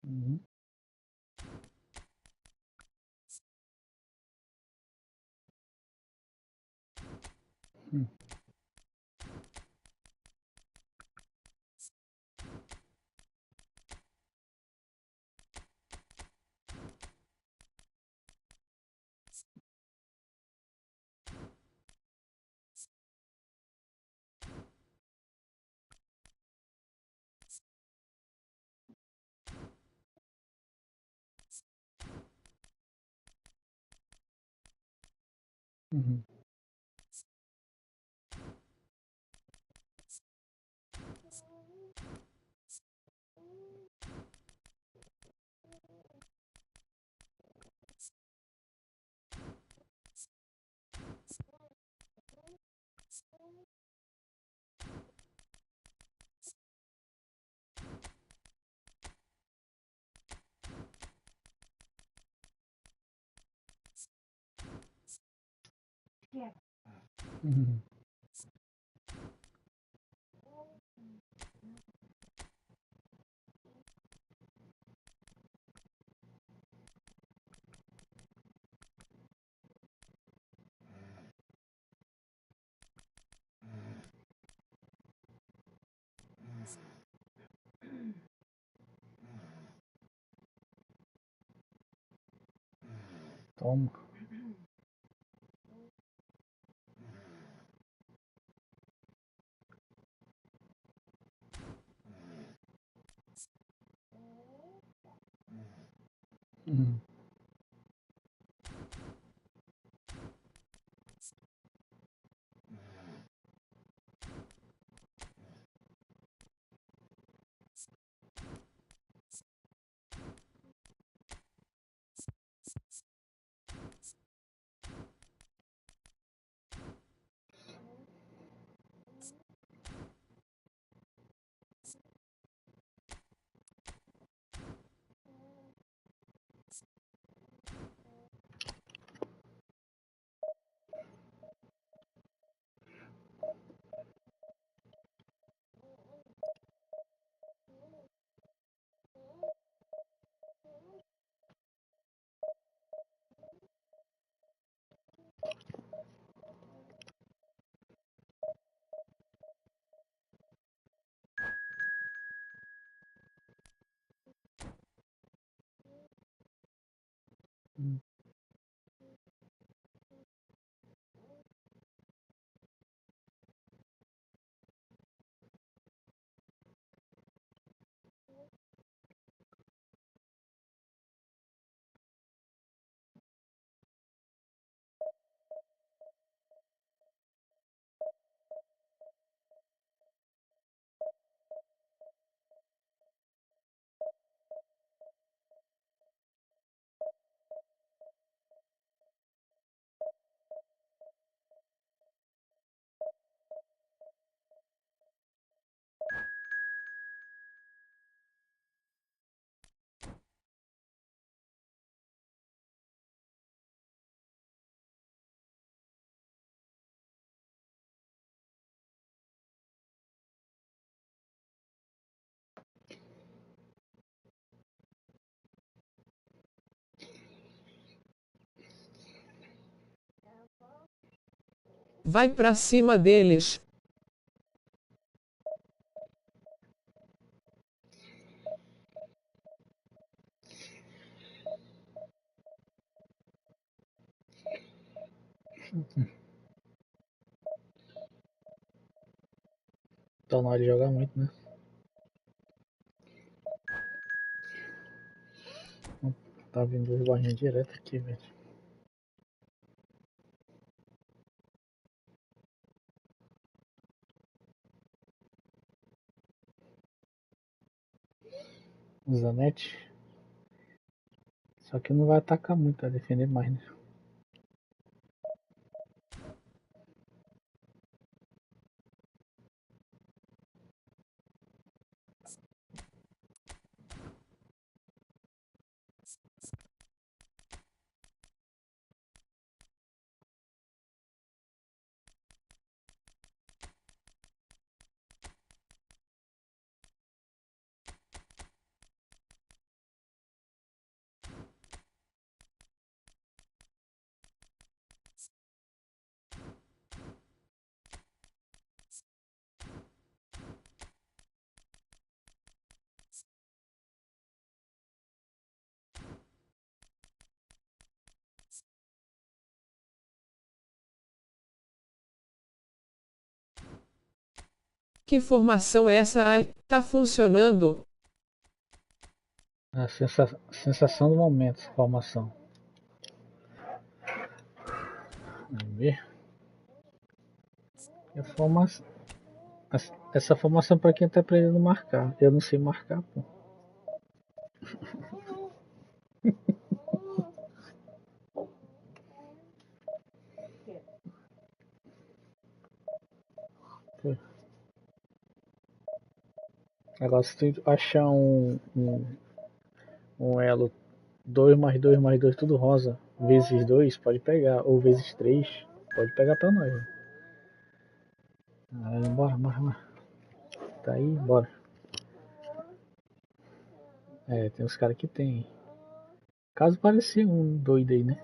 Mhm. Mhm. Mhm. Mhm. Toma. Mhm. Mhm. Vai pra cima deles. Tá na hora de jogar muito, né? Tá vindo duas barrinhas direto aqui, velho. Zanetti. Só que não vai atacar muito, vai defender mais, né? Que formação é essa? Ai, tá funcionando. A sensação do momento, formação. Vamos ver. Essa formação para quem tá aprendendo a marcar. Eu não sei marcar, pô. Agora se tu achar um elo 2 mais 2 mais 2 tudo rosa, vezes 2 pode pegar, ou vezes 3 pode pegar pra nós. Bora. Tá aí, bora. É, tem uns caras que tem. Caso parecia um doido aí, né?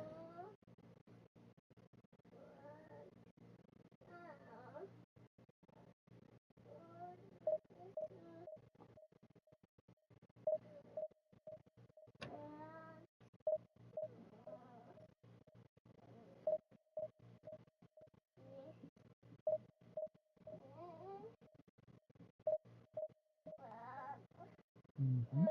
Uhum.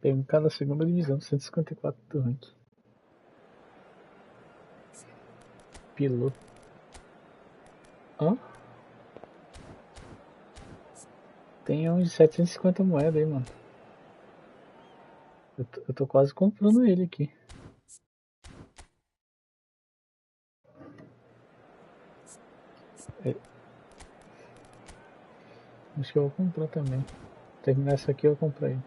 Tem cada segunda divisão, 154 do ranking. Piloto. Hã? Tem uns 750 moedas aí, mano. Eu tô quase comprando ele aqui. É. Acho que eu vou comprar também. Terminar essa aqui eu comprei.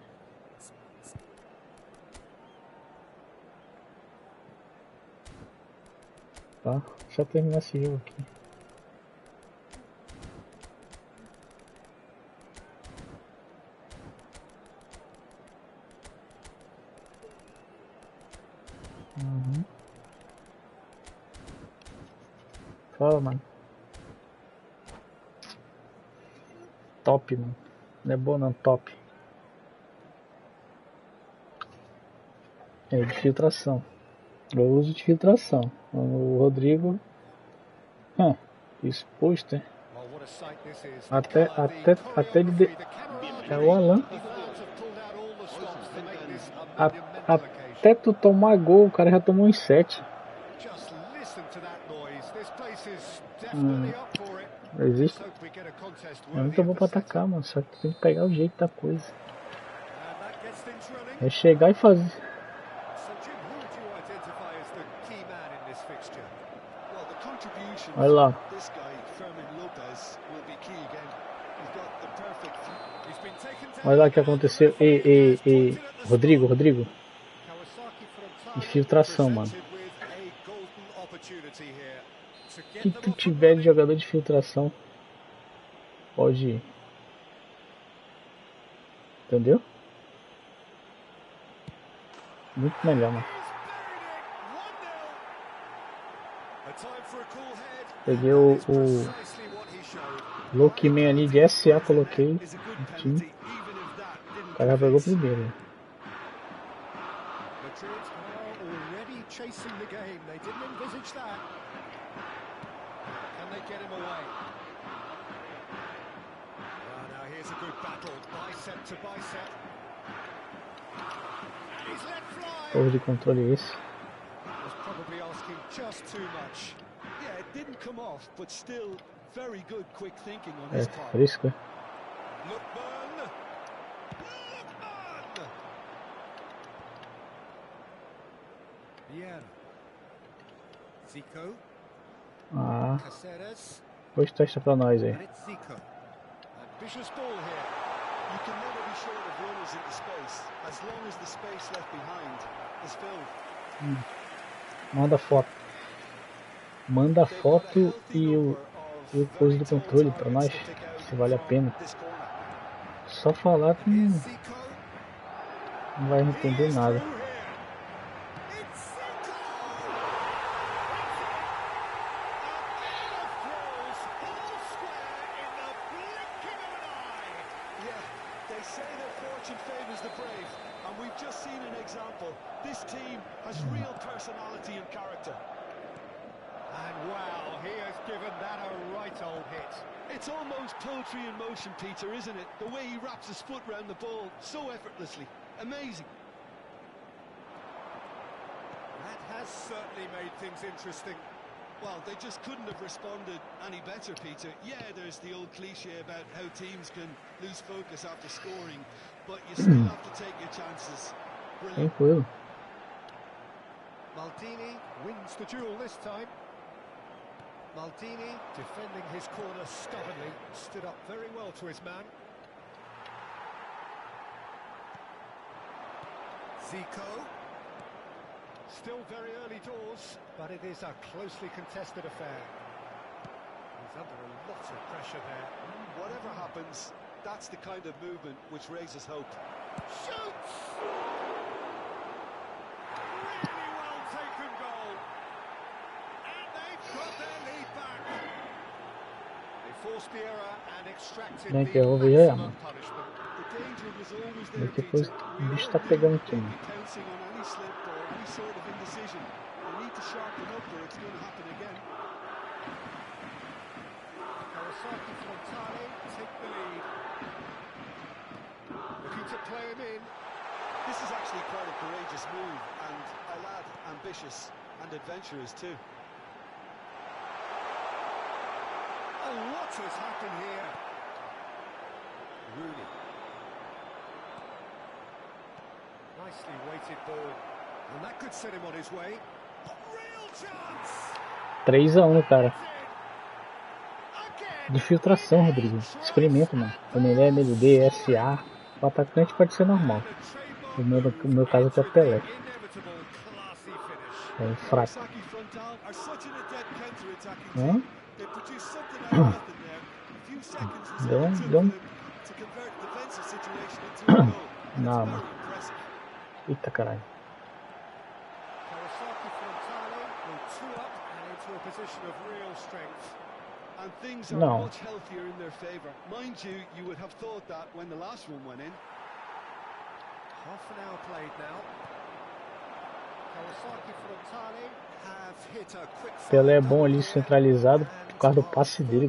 Tá? Deixa eu terminar esse jogo aqui. Uhum. Fala, mano. Top, mano. Não é bom não, top. É de filtração. Eu uso de filtração. O Rodrigo. Exposto, né? Até de. É o Alan. Até tu tomar gol, o cara já tomou uns 7. Existe. É muito bom pra atacar, mano. Só que tem que pegar o jeito da coisa. É chegar e fazer. Olha lá. Olha lá o que aconteceu. Rodrigo. Infiltração, mano. Que tu tiver de jogador de filtração, pode ir. Entendeu? Muito melhor, mano. Peguei o Lokiman ali de SA, coloquei no time. O cara já pegou primeiro. Porra de controle esse. É fresco, é? Ah, hoje testa pra nós aí. Manda foto. Manda foto e o coisa do controle pra nós, se vale a pena. Só falar que não vai entender nada. It's almost poetry in motion, Peter, isn't it? The way he wraps his foot round the ball so effortlessly. Amazing. That has certainly made things interesting. Well, they just couldn't have responded any better, Peter. Yeah, there's the old cliche about how teams can lose focus after scoring, but you still have to take your chances. Brilliant. Maldini wins the duel this time. Maldini, defending his corner stubbornly, stood up very well to his man. Zico. Still very early doors, but it is a closely contested affair. He's under a lot of pressure there. Whatever happens, that's the kind of movement which raises hope. Shoots! Really well taken goal. And they've got their lead back. They forced the error and extracted the maximum punishment. The danger was always there, Peter. We all knew they'd be pouncing on any slip or any sort of indecision. They need to sharpen up or it's going to happen again. Kawasaki Frontale take the lead. Looking to play him in. This is actually quite a courageous move and a lad ambitious and adventurous too. A lot has happened here. Rooney. Nicely weighted ball. And that could set him on his way. Real chance. 3-1, cara. De filtração, Rodrigo. Experimenta, mano. MLE, MLD, SA. O atacante pode ser normal. No meu caso aqui é Pelé. É fraco. Hã? Deu um... Não, mano. Eita, caralho. Não. Pelé é bom ali centralizado por causa do passe dele.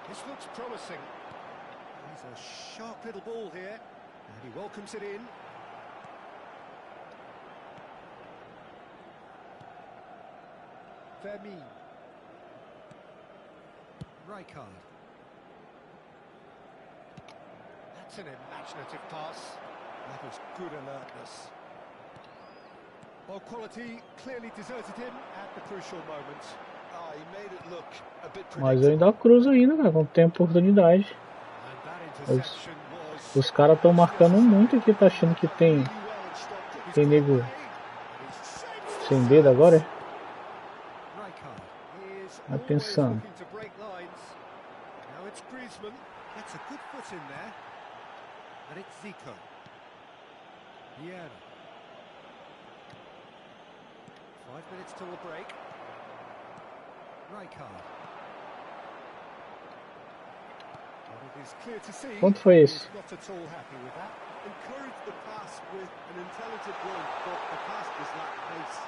This looks promising. He's a sharp little ball here, and he welcomes it in. Vermeer. Rijkaard. That's an imaginative pass. That was good alertness. Ball quality clearly deserted him at the crucial moment. He made it look a bit predictable. Mas eu ainda cruzo ainda, cara, quando tem oportunidade. Os caras estão marcando muito aqui, tá achando que tem nego sem dedo agora, é? Atenção. Gets a good foot in there. And it's Zico. Vieira. 5 minutes till the break. Rijkaard. Well, it is clear to see. Quanto foi esse? Not at all happy with that. Encouraged the pass with an intelligent run, but the pass was lack pace.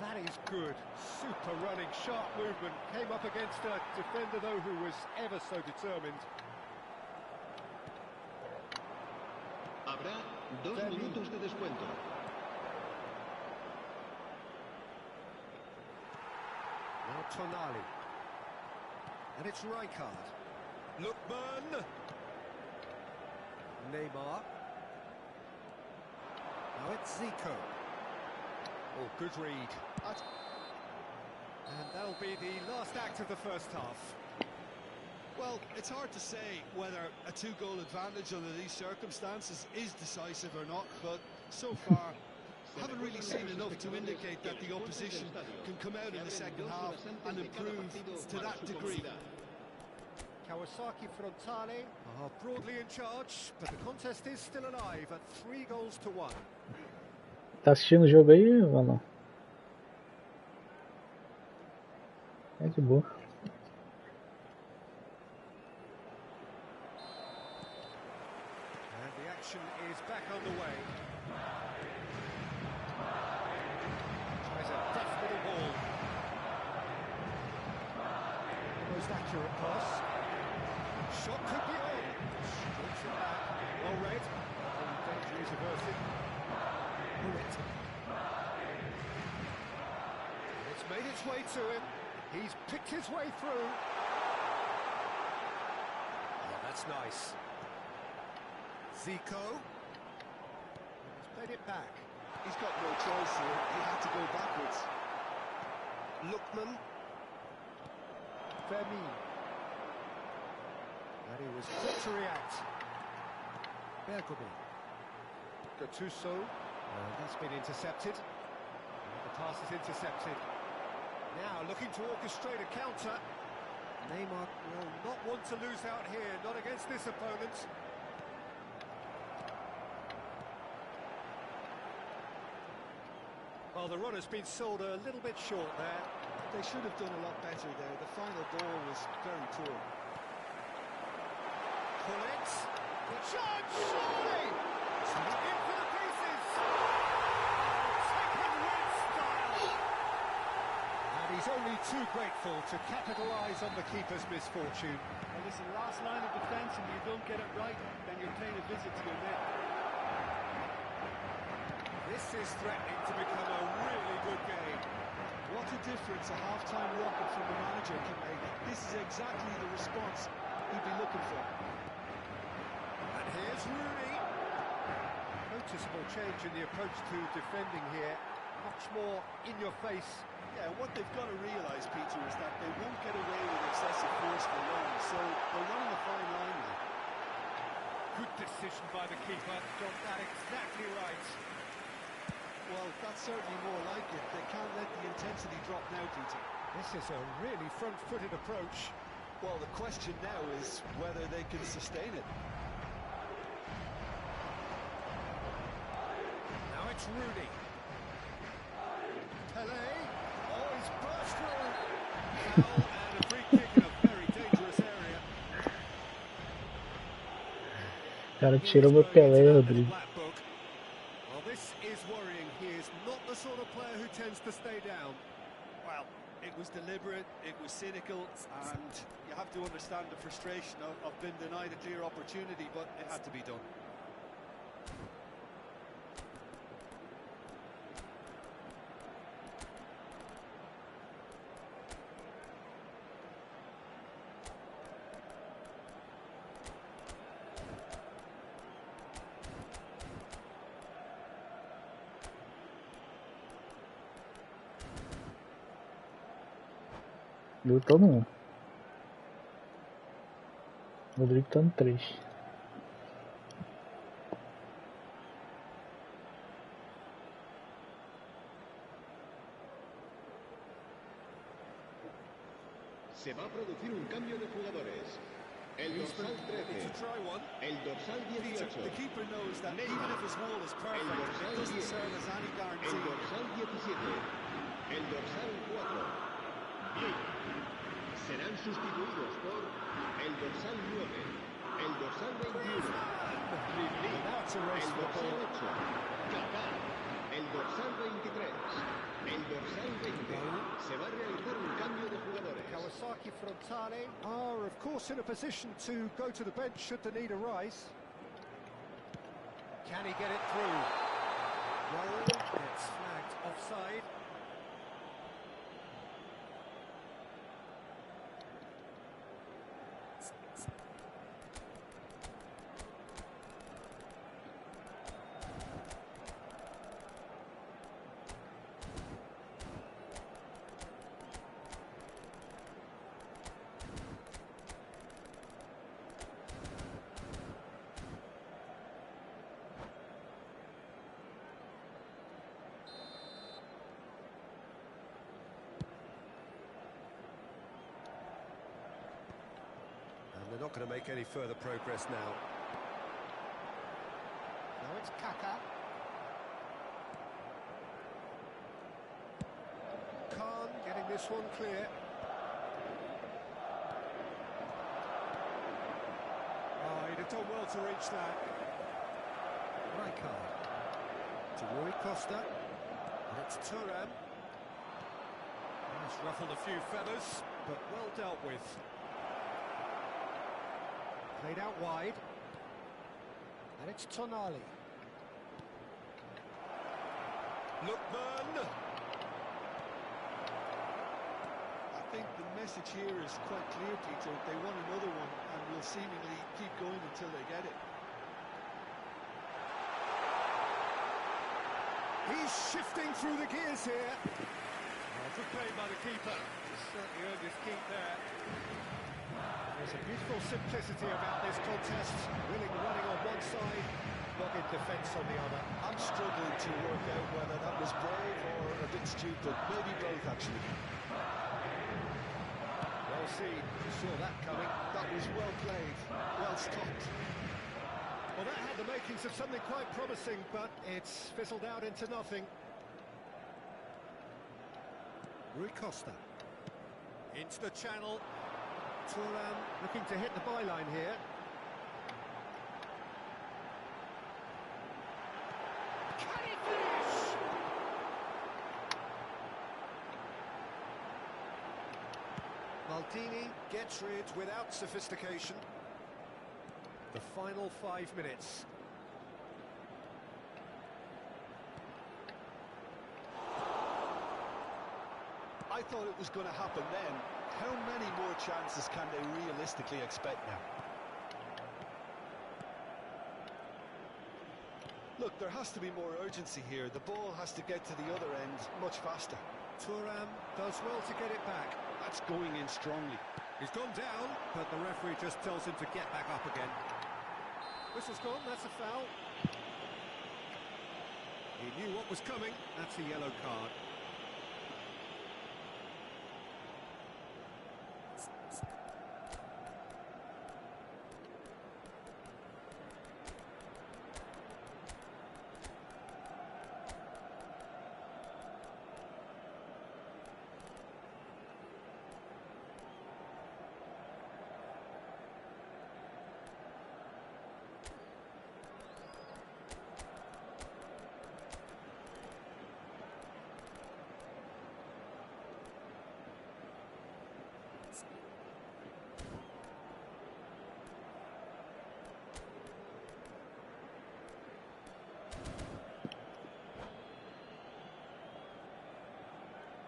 That is good. Super running, sharp movement. Came up against a defender, though, who was ever so determined. Habrá 2 minutos de descuento. Now Tonali. And it's Rijkaard. Lookman. Neymar. Now it's Zico. Oh, good read. And that'll be the last act of the first half. Well, it's hard to say whether a two-goal advantage under these circumstances is decisive or not, but so far, I haven't really seen enough to indicate that the opposition can come out in the second half and improve to that degree. Kawasaki Frontale are broadly in charge, but the contest is still alive at 3-1. Tá assistindo o jogo aí, Valão? É de boa. And the action is back underway. Tries a deft little ball. Most accurate pass. Shot could be on. Strokes it back. Well read. Danger is averted. It's made its way to him. He's picked his way through. Oh, that's nice. Zico. He's played it back. He's got no choice here. He had to go backwards. Lookman. Fermin. And he was quick to react. Bergomi. Gattuso. That's been intercepted. And the pass is intercepted. Now looking to orchestrate a counter. Neymar will not want to lose out here, not against this opponent. Well, the run has been sold a little bit short there. They should have done a lot better there. The final ball was very poor. Pull it. The chance, surely! In for the pieces! Taken with style! And he's only too grateful to capitalise on the keeper's misfortune. Well, listen, last line of defence, and you don't get it right, then you're paying a visit to your net. This is threatening to become a really good game. What a difference a half-time rocket from the manager can make. This is exactly the response he'd be looking for. And here's Rooney. Noticeable change in the approach to defending here. Much more in your face. Yeah, what they've got to realise, Peter, is that they won't get away with excessive force for long, so they're running a fine line now. Good decision by the keeper. Got that exactly right. Well, that's certainly more like it. They can't let the intensity drop now, Peter. This is a really front-footed approach. Well, the question now is whether they can sustain it. Now it's Rooney. Pelé. Oh, he's burst through. Foul and a free kick in a very dangerous area. Cara, tirou meu Pelé, Rodrigo. Well, this is worrying. He is not the sort of player who tends to stay down. Well, it was deliberate, it was cynical, and you have to understand the frustration of being denied a clear opportunity, but it had to be done. Eu tô no 1. O Rodrigo tá no 3. Se va a producir un cambio de jugadores. El dorsal 13. El dorsal 18. The keeper knows that even if his wall is perfect, it doesn't serve as any guarantee. El dorsal 17. El dorsal 4. Bien. Serán sustituidos por el dorsal 9, el dorsal 21, Ribéry, el dorsal 8, Kaká, el dorsal 23, el dorsal 20. Se va a realizar un cambio de jugadores. Kawasaki Frontale are, of course, in a position to go to the bench should the need arise. Can he get it through? Well, it's flagged offside. not going to make any further progress now. Now it's Kaka. Khan getting this one clear. Oh, he'd have done well to reach that. Rijkaard. To Rui Costa. And it's Thuram. He's ruffled a few feathers, but well dealt with. Played out wide. And it's Tonali. Lookman. I think the message here is quite clear, Peter. They want another one and will seemingly keep going until they get it. He's shifting through the gears here. Well, good play by the keeper. He's certainly earned his keep there. There's a beautiful simplicity about this contest. Willing running on one side, rugged defence on the other. I'm struggling to work out whether that was brave or a bit stupid. Maybe both, actually. Well seen. You saw that coming. That was well played, well stopped. Well, that had the makings of something quite promising, but it's fizzled out into nothing. Rui Costa. Into the channel. Thuram looking to hit the byline here. Can he finish? Maldini gets rid without sophistication. The final 5 minutes. I thought it was going to happen then. How many more chances can they realistically expect now? Look, there has to be more urgency here. The ball has to get to the other end much faster. Thuram does well to get it back. That's going in strongly. He's gone down, but the referee just tells him to get back up again. Whistle's gone, that's a foul. He knew what was coming, that's a yellow card.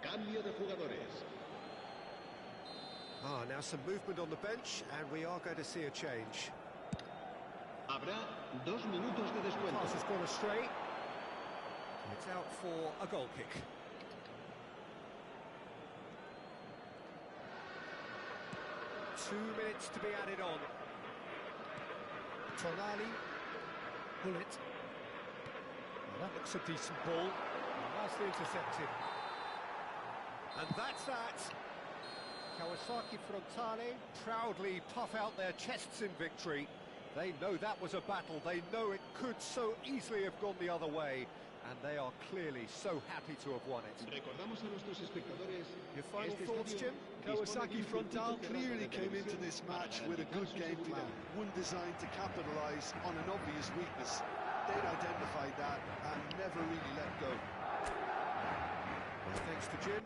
Cambio de jugadores. Now some movement on the bench, and we are going to see a change. Habrá 2 minutos de descuento. Pass has gone astray. It's out for a goal kick. Two minutes to be added on. Tonali. Bullet. Well, that looks a decent ball. Nicely intercepted. And that's that. Kawasaki Frontale proudly puff out their chests in victory. They know that was a battle. They know it could so easily have gone the other way. And they are clearly so happy to have won it. Recordamos a nuestros espectadores. Your final thoughts, Jim? Kawasaki Frontale clearly came into this match with a good game plan, one designed to capitalise on an obvious weakness. They'd identified that and never really let go. Well, thanks to Jim.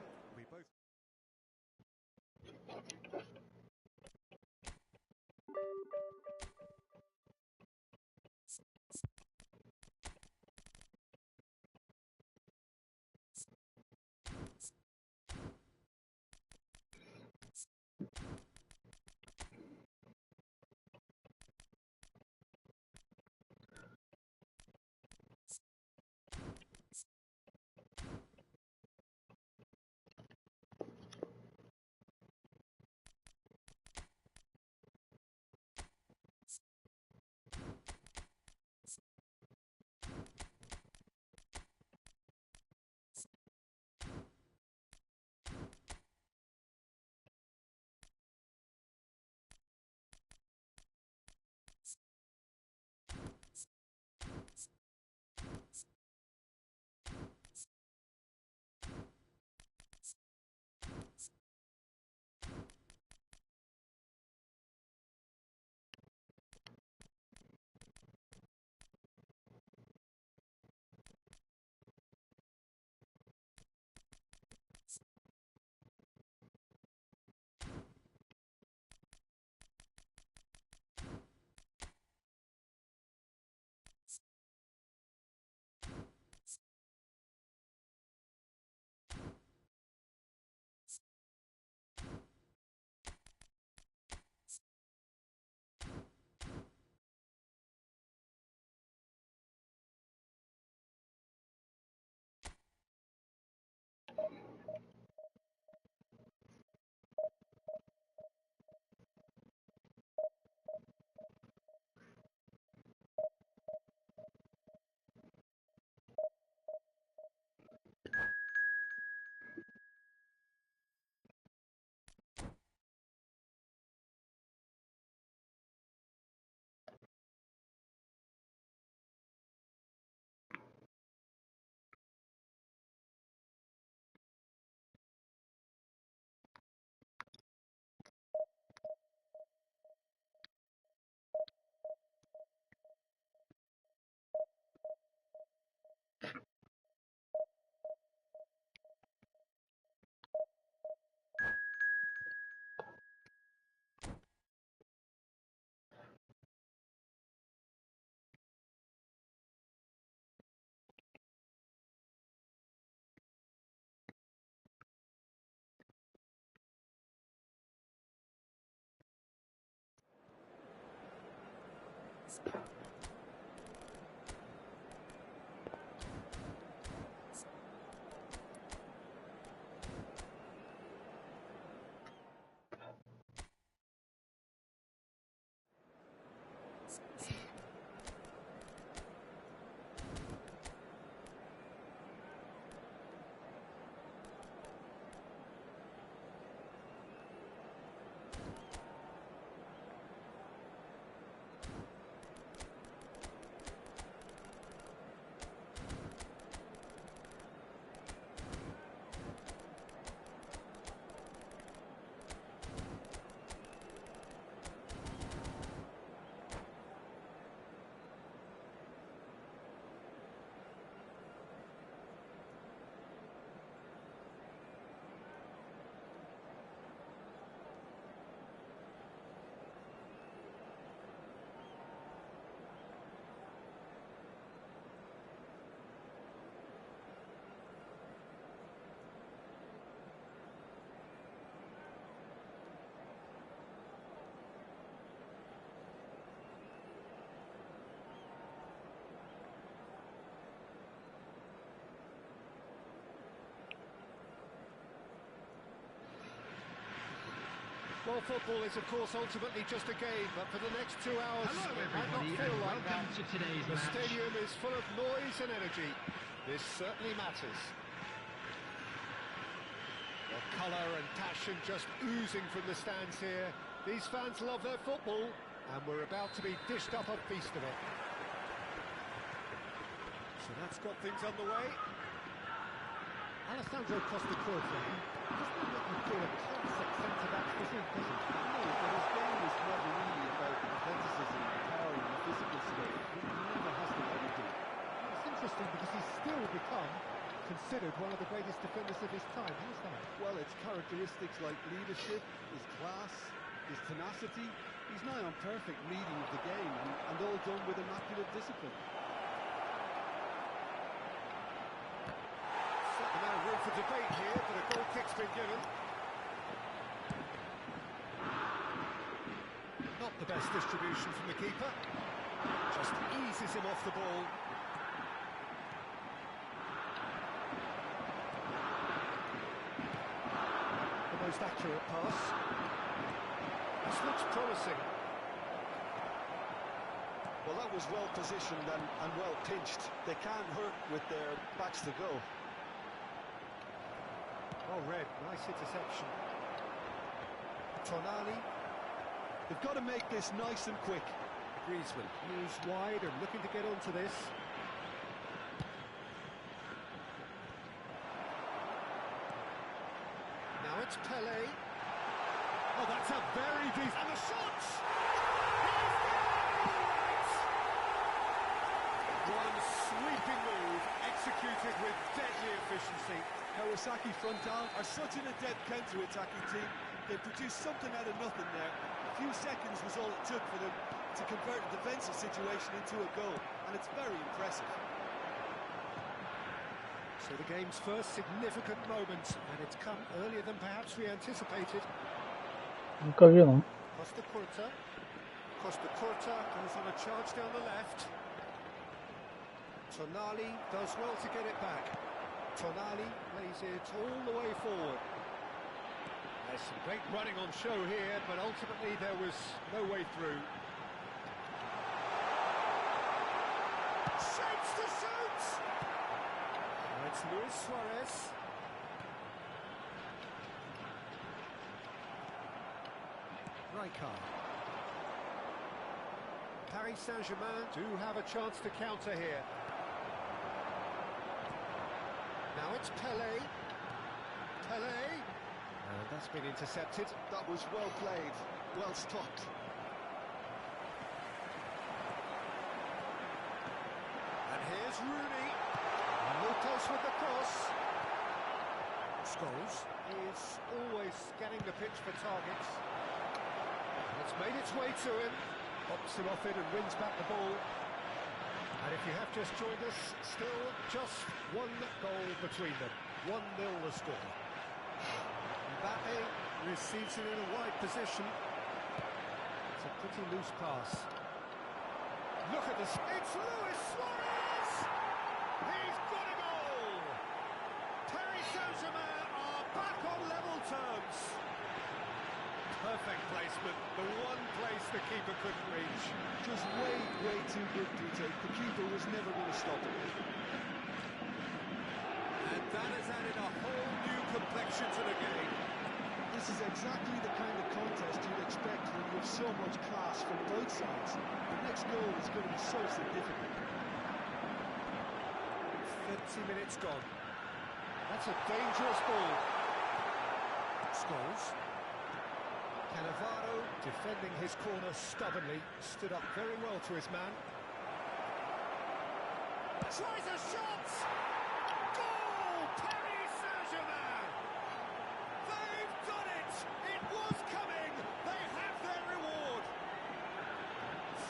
Well, football is, of course, ultimately just a game, but for the next 2 hours, Hello, it might not everybody, feel and like that. welcome to today's The match. stadium is full of noise and energy. This certainly matters. The colour and passion just oozing from the stands here. These fans love their football, and we're about to be dished up a feast of it. So that's got things underway. Alessandro Costa Curta. Doesn't look like a classic centre-back physique, does it? No, but his game is never really about athleticism, power and the physical skill. He never has to ever do. It's interesting because he's still become considered one of the greatest defenders of his time. How's that? Well, it's characteristics like leadership, his class, his tenacity. He's nigh on perfect reading of the game and all done with immaculate discipline. Certain amount of room for debate here, but a goal kick's been given. Not the best distribution from the keeper. Just eases him off the ball. The most accurate pass. This looks promising. Well, that was well positioned and well pinched. They can't hurt with their backs to goal. Oh, Red, nice interception. Tonali. They've got to make this nice and quick. Griezmann moves wide and looking to get onto this. Now it's Pelé. Oh, that's a very decent... And the shots! One sweeping move, executed with deadly efficiency. Kawasaki Frontal are such an adept counter-attacking team. They produced something out of nothing there. A few seconds was all it took for them to convert a defensive situation into a goal, and it's very impressive. So the game's first significant moment, and it's come earlier than perhaps we anticipated. Nunca vi, não. Costa Curta. Costa Curta goes on a charge down the left. Tonali does well to get it back. Tonali plays it all the way forward. There's some great running on show here, but ultimately there was no way through. Shapes to shoot! Now it's Luis Suarez. Rijkaard. Paris Saint-Germain do have a chance to counter here. Now it's Pelé. Pelé. And that's been intercepted. That was well played, well stopped. And here's Rooney. Lopez with the cross. Scholes is always scanning the pitch for targets. It's made its way to him. Pops him off it and wins back the ball. And if you have just joined us, still just one goal between them. 1-0 the score. Mbappe receives it in a wide position. It's a pretty loose pass. Look at this. It's Luis Suarez! He's got a goal! Paris Saint-Germain are back on level terms. Perfect placement, the one place the keeper couldn't reach. Just way too good to take. The keeper was never going to stop it. And that has added a whole new complexion to the game. This is exactly the kind of contest you'd expect when you have so much class from both sides. The next goal is going to be so significant. 30 minutes gone. That's a dangerous ball. Scholes. Cannavaro defending his corner stubbornly, stood up very well to his man. Tries a shot! Goal! Paris Saint-Germain! They've done it! It was coming! They have their reward!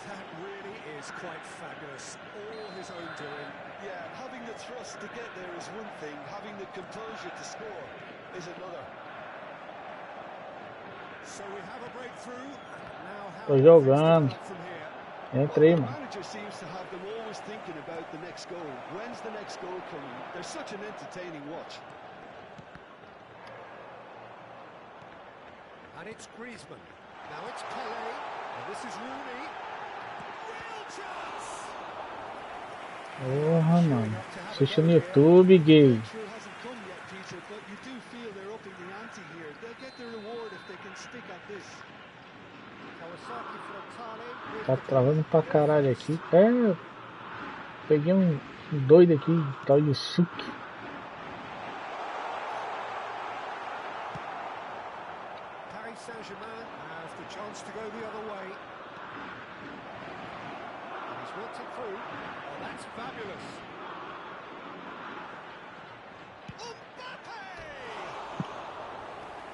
That really is quite fabulous. All his own doing. Yeah, having the thrust to get there is one thing, having the composure to score is another. So we have a breakthrough. Now how Tô jogando. from here? Entrei, The mano. manager seems to have them always thinking about the next goal. When's the next goal coming? They're such an entertaining watch. And And it's Griezmann. Now it's Pele. And this is Rooney. Real chance. Porra, mano. Assiste no YouTube, gay. Hasn't come yet, Peter, but you do feel they're upping the ante here. They'll get their reward if they can stick at this. Kawasaki Frontale. Tá travando pra caralho aqui. É, peguei um doido aqui, tal de Suki. Paris Saint-Germain has the chance to go the other way. And he's worked it through. Oh, that's fabulous.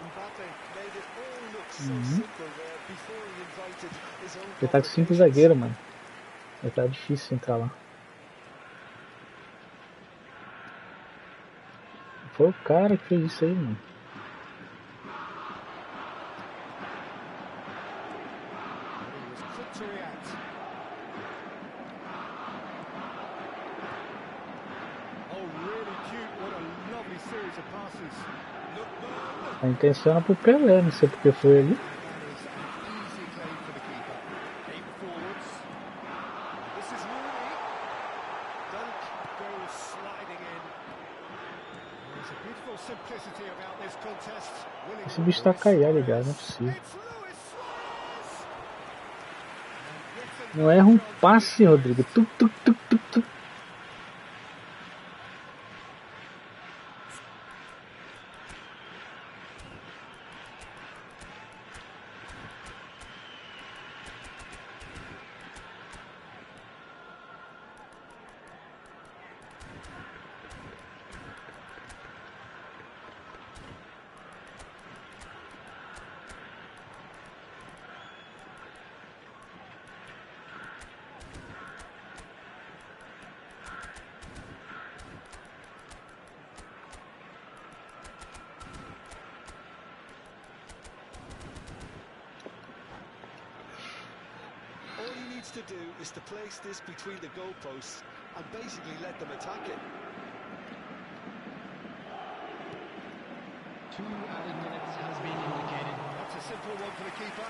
Mbappe made it all look so simple there before he invited his own. Ele tá com 5 zagueiros, mano. Vai tá difícil entrar lá. Foi o cara que fez isso aí, mano. He was quick to react. Oh, really cute. What a lovely series of passes. A intenção era pro Pelé, não sei porque foi ali. That is an easy claim for the keeper. Aim forwards. This is Rooney. Dunk goes sliding in. There's a beautiful simplicity about this contest. Esse bicho tá caiado, ligado, não é possível. It's Luis Suarez. And yet Não erra um passe, Rodrigo. Tuc, tuc, tuc, tuc, tuc. All he needs to do is to place this between the goalposts and basically let them attack it. 2 added minutes has been indicated. That's a simple one for the keeper.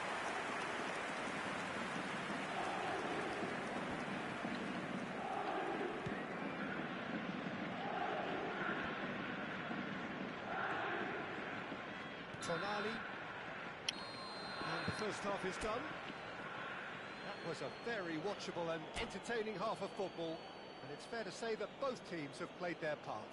Tonali. And the first half is done. That was a very watchable and entertaining half of football. And it's fair to say that both teams have played their part.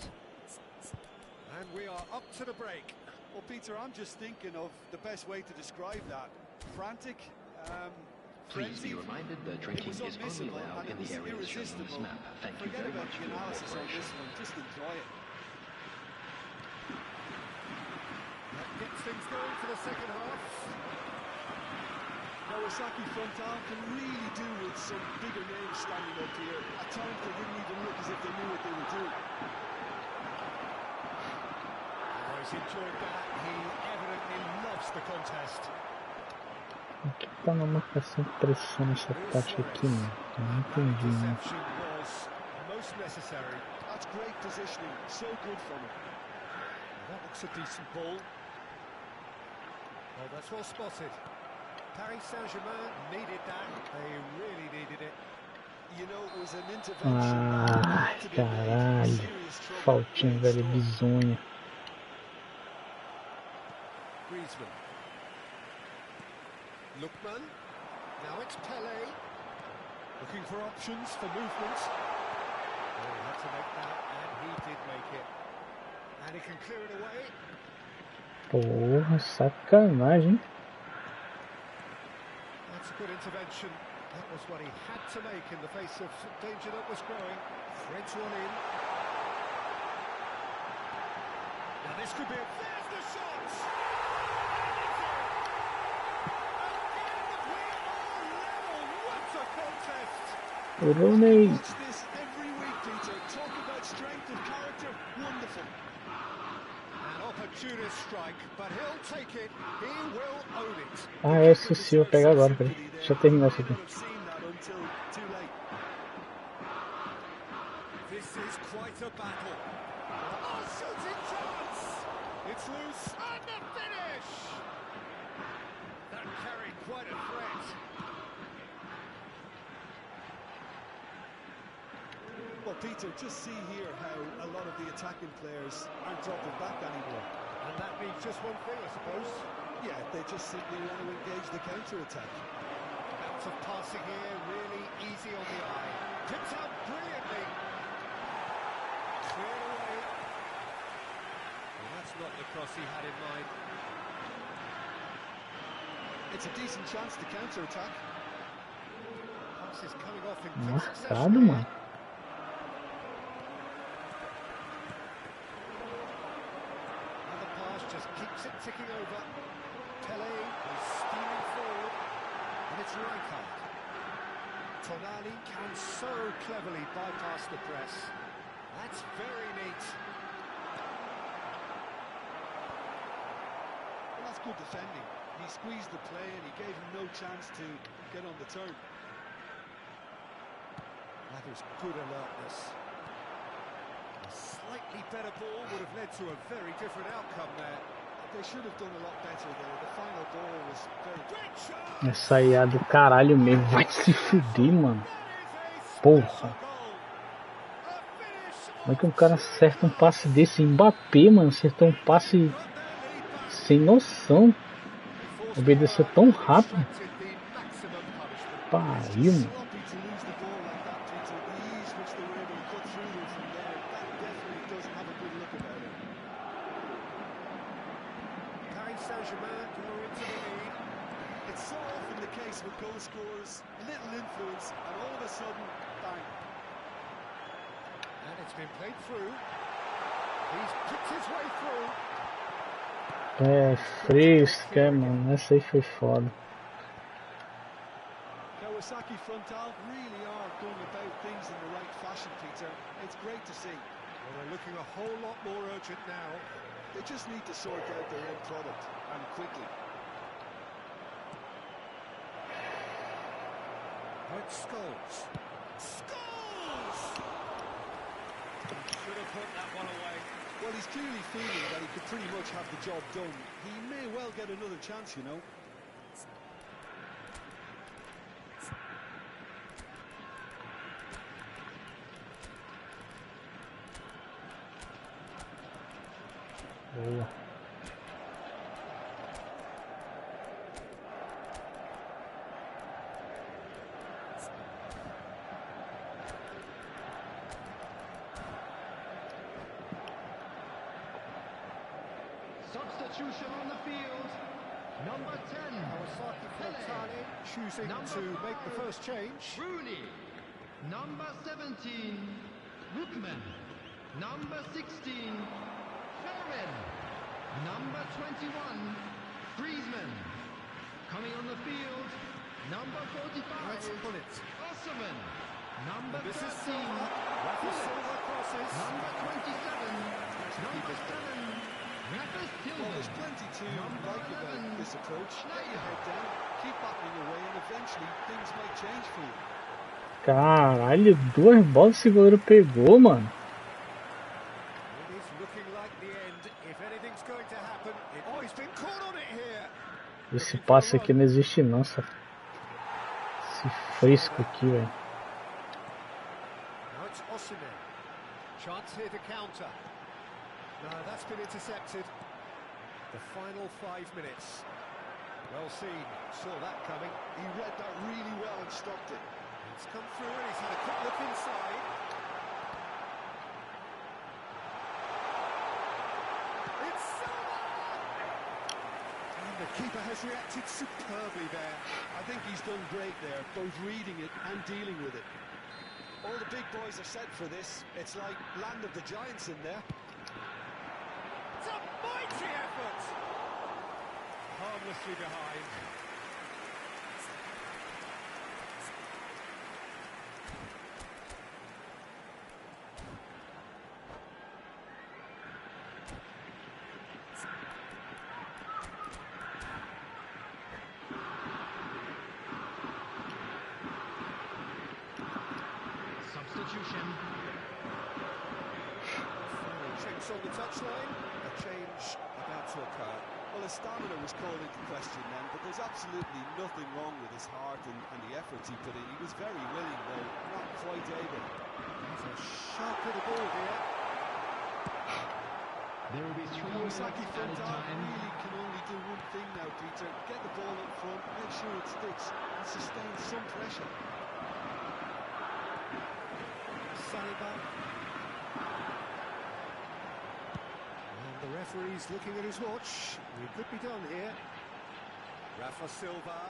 And we are up to the break. Well, Peter, I'm just thinking of the best way to describe that. Frantic, Please be frenzied. reminded that It drinking was is only unmissable allowed and in it was the areas shown on this irresistible. map. Thank you Forget very about much the for your analysis on cooperation. this one, just enjoy it. That gets things going for the second half. Kawasaki Frontal can really do with some bigger names standing up here. At times they didn't even look as if they knew what they were doing. Oh, he's enjoyed that. He evidently loves the contest. O que tá na marcação de pressão nessa tática aqui, mano? Eu não entendi, né? Interception was most necessary. That's great positioning, so good from him. That looks a decent ball. Oh, that's well spotted. Paris Saint-Germain needed that. They really needed it. You know, it was an intervention Ai, that had to be made. caralho. Serious trouble. Faltinha, Great velho, stop. bizonha. Griezmann. Lookman. Now it's Pele. Looking for options for movement. Oh, he had to make that, and he did make it. And he can clear it away. Porra, sacanagem, hein? That's a good intervention. That was what he had to make in the face of danger that was growing. Threads one in. Now this could be a... There's the shot! What a contest! Rooney. Watch this every week, Peter. Talk about strength of character. Wonderful. An opportunist strike, but he'll take it. He will own it. Ah, é, esqueci, vou pegar agora, peraí. Deixa eu terminar isso aqui. Have seen that until too late. This is quite a battle. Oh, shooting chance! It's loose, and the finish! that carried quite a threat. Well, Peter, just see here how a lot of the attacking players aren't dropping back anymore. And that means just one thing, I suppose. Yeah, they just simply want to engage the counter-attack. Out of passing here, really easy on the eye. Picked out brilliantly. Cleared away. Well, that's not the cross he had in mind. It's a decent chance to counter-attack. Pass is coming off in quick succession Marcado, here. mano. Another pass just keeps it ticking over. Pele is steaming forward, and it's Rijkaard. Tonali can so cleverly bypass the press. That's very neat. Well, that's good defending. He squeezed the play and he gave him no chance to get on the turn. That is good alertness. A slightly better ball would have led to a very different outcome there. They should have done a lot better there. The final ball was very... Great shot! Essa aí é do caralho mesmo. Vai se fuder, mano. Porra. Como é que um cara acerta um passe desse? Mbappé, mano. Acertou um passe sem noção. Obedeceu tão rápido. Pariu, mano. sloppy to lose the ball like that, Peter. The ease which they were able to cut through them from there, that definitely doesn't have a good look about it. Paris Saint-Germain go into the lead. It's so often the case with goal scorers, a little influence, and all of a sudden, bang. And it's been played through. He's picked his way through. É fresca, mano. Essa aí foi foda. Kawasaki frontal really are going about things in the right fashion, Peter. It's great to see. Well, they're looking a whole lot more urgent now. They just need to sort out their end product, and quickly. It's Scholes. Scholes! Should have put that one away. Well, he's clearly feeling that he could pretty much have the job done. He may well get another chance, you know. Boa. Substitution on the field. Number 10. Kawasaki Frontale choosing to make the first change. Rooney. Number 17. Lookman. Number 16. Ferrin. Number 21. Griezmann. Coming on the field. Number 45. Let's pull it. Osserman. Number This 13. is Silva. Rafa Silva crosses. Number 27. Number 7. Rafa Well, Silva. there's plenty to Number like about 11. this approach. Get your head down, keep battling away, and eventually things might change for you. Caralho, duas bolas esse goleiro pegou, mano. It is looking like the end. If anything's going to happen, oh, he's been caught on it here. Esse passe aqui não existe não, esse fresco aqui, velho. Now it's Osimhen. Chance here to counter. No, that's been intercepted. The final 5 minutes. Well seen. Saw that coming. He read that really well and stopped it. It's come through and he's had a quick look inside. It's Silva! And the keeper has reacted superbly there. I think he's done great there, both reading it and dealing with it. All the big boys are set for this. It's like land of the giants in there. It's a mighty effort! Harmlessly behind. Substitution. Final checks on the touchline. A change about to occur. Well, his stamina was called into question then, but there's absolutely nothing wrong with his heart and the efforts he put in. He was very willing, though not quite able. That's a shot to the ball here. There will be 3 Kawasaki minutes front added half time. really can only do one thing now, Peter. Get the ball up front, make sure it sticks, and sustain some pressure. Saliba. And the referee's looking at his watch. We could be done here. Rafa Silva.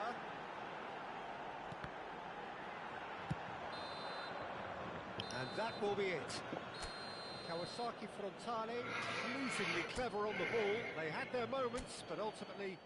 And that will be it. Kawasaki Frontale, pleasingly clever on the ball. They had their moments, but ultimately...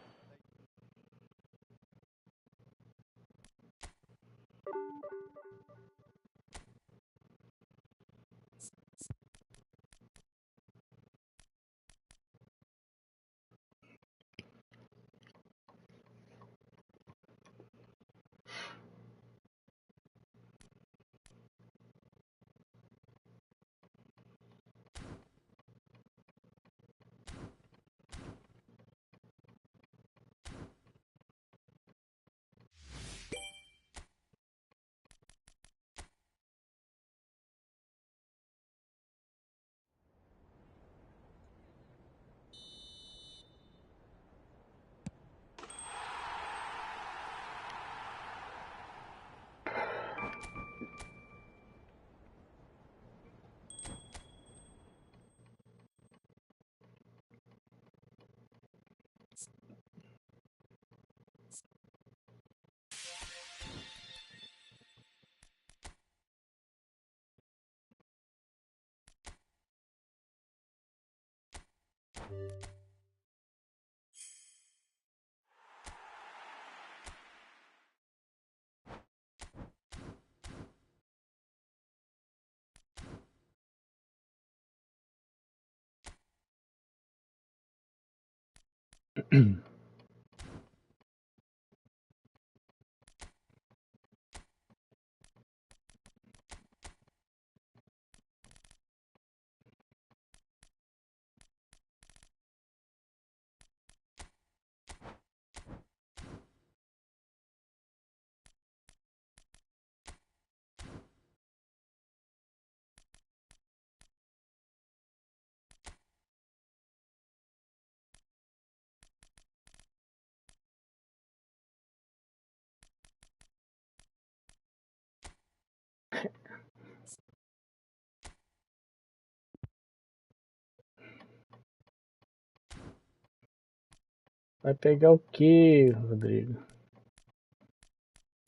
Vai pegar o que, Rodrigo?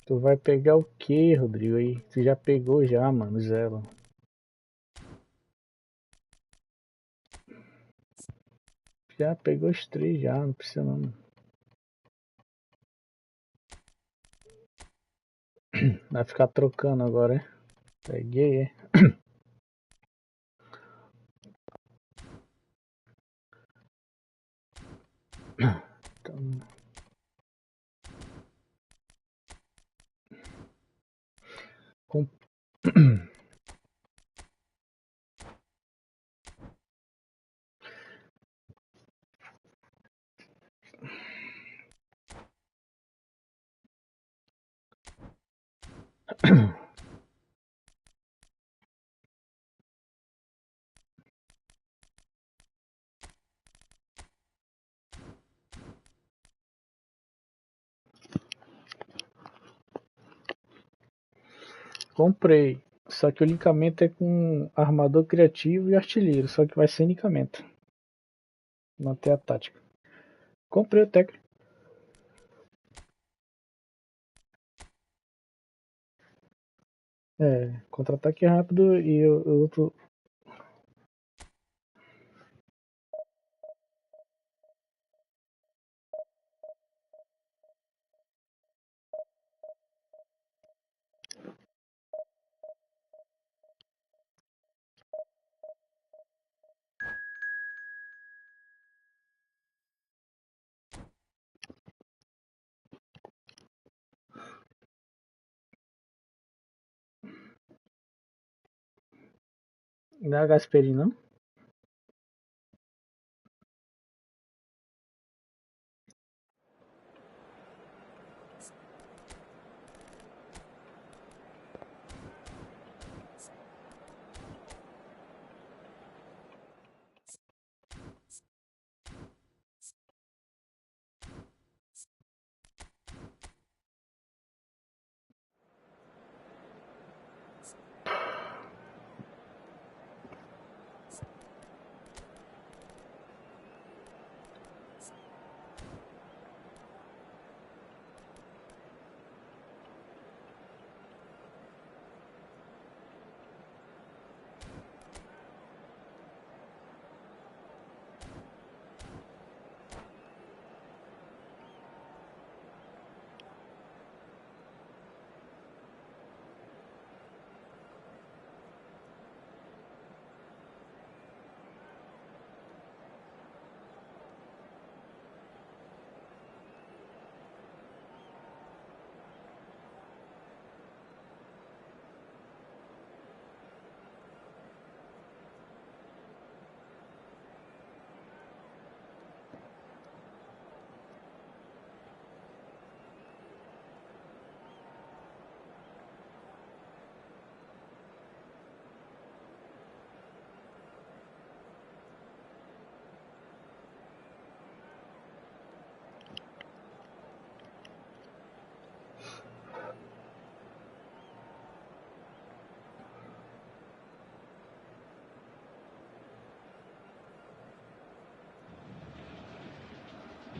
Tu vai pegar o que, Rodrigo? Aí, tu já pegou já, mano, zero. Já pegou os 3 já, não precisa não. Vai ficar trocando agora, é? Peguei, é? Então... Com... Comprei. Só que o linkamento é com armador criativo e artilheiro. Só que vai sem linkamento. Manter a tática. Comprei o técnico. É, contra-ataque rápido e o outro. Não é Gasperini, não?